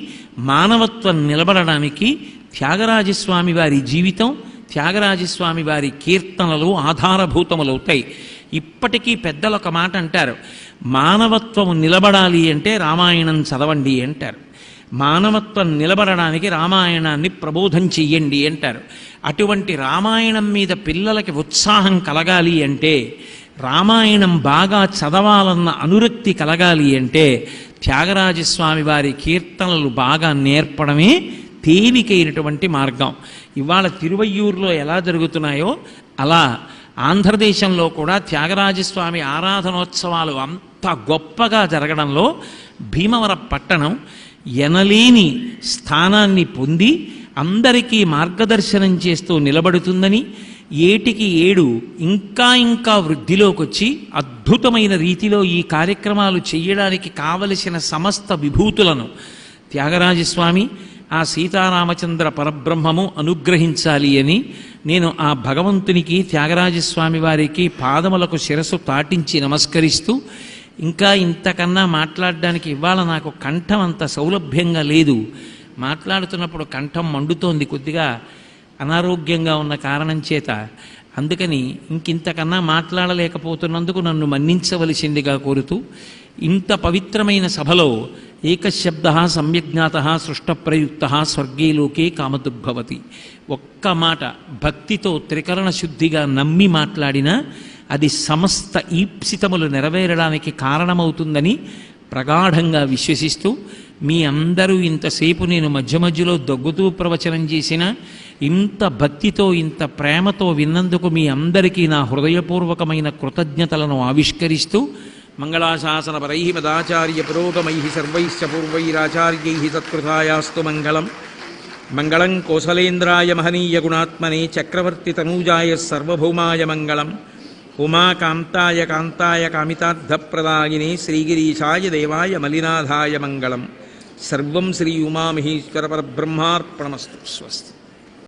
మానవత్వం నిలబడడానికి త్యాగరాజస్వామి వారి జీవితం, త్యాగరాజస్వామి వారి కీర్తనలు ఆధారభూతములవుతాయి. ఇప్పటికీ పెద్దలు ఒక మాట అంటారు, మానవత్వం నిలబడాలి అంటే రామాయణం చదవండి అంటారు, మానవత్వం నిలబడడానికి రామాయణాన్ని ప్రబోధం చెయ్యండి అంటారు. అటువంటి రామాయణం మీద పిల్లలకి ఉత్సాహం కలగాలి అంటే, రామాయణం బాగా చదవాలన్న అనురక్తి కలగాలి అంటే త్యాగరాజస్వామి వారి కీర్తనలు బాగా నేర్పడమే తేలికైనటువంటి మార్గం. ఇవాళ తిరువయ్యూరులో ఎలా జరుగుతున్నాయో అలా ఆంధ్రదేశంలో కూడా త్యాగరాజస్వామి ఆరాధనోత్సవాలు అంత గొప్పగా జరగడంలో భీమవరం పట్టణం ఎనలేని స్థానాన్ని పొంది అందరికీ మార్గదర్శనం చేస్తూ నిలబడుతుందని, ఏటికి 7 ఇంకా ఇంకా వృద్ధిలోకి వచ్చి అద్భుతమైన రీతిలో ఈ కార్యక్రమాలు చేయడానికి కావలసిన సమస్త విభూతులను త్యాగరాజస్వామి, ఆ సీతారామచంద్ర పరబ్రహ్మము అనుగ్రహించాలి అని నేను ఆ భగవంతునికి, త్యాగరాజస్వామి వారికి పాదములకు శిరస్సు తాటించి నమస్కరిస్తూ, ఇంకా ఇంతకన్నా మాట్లాడడానికి ఇవాళ నాకు కంఠం అంత సౌలభ్యంగా లేదు, మాట్లాడుతున్నప్పుడు కంఠం మండుతోంది కొద్దిగా అనారోగ్యంగా ఉన్న కారణం చేత, అందుకని ఇంకింతకన్నా మాట్లాడలేకపోతున్నందుకు నన్ను మన్నించవలసిందిగా కోరుతూ, ఇంత పవిత్రమైన సభలో ఏకశబ్ద సమ్యజ్ఞాత సృష్టప్రయుక్త స్వర్గే లోకే కామదుగ్భవతి, ఒక్క మాట భక్తితో త్రికరణ శుద్ధిగా నమ్మి మాట్లాడినా అది సమస్త ఈప్సితములు నెరవేరడానికి కారణమవుతుందని ప్రగాఢంగా విశ్వసిస్తూ, మీ అందరూ ఇంతసేపు నేను మధ్య మధ్యలో దగ్గుతూ ప్రవచనం చేసిన ఇంత భక్తితో ఇంత ప్రేమతో విన్నందుకు మీ అందరికీ నా హృదయపూర్వకమైన కృతజ్ఞతలను ఆవిష్కరిస్తూ, మంగళాశాసనపరై మదాచార్య పురోగమై సర్వైశ్చ పూర్వైరాచార్యై సత్కృతాయాస్తు మంగళం. మంగళం కోసలేంద్రాయ మహనీయ గుణాత్మనే చక్రవర్తి తనూజాయ సర్వభౌమాయ మంగళం. ఉమాకాంతాయ కాంతాయ కామితార్థప్రదాయినే శ్రీగిరీశాయ దేవాయ మలినాథాయ మంగళం. సర్వం శ్రీ ఉమామహేశ్వర పరబ్రహ్మార్పణమస్తు. స్వస్తి.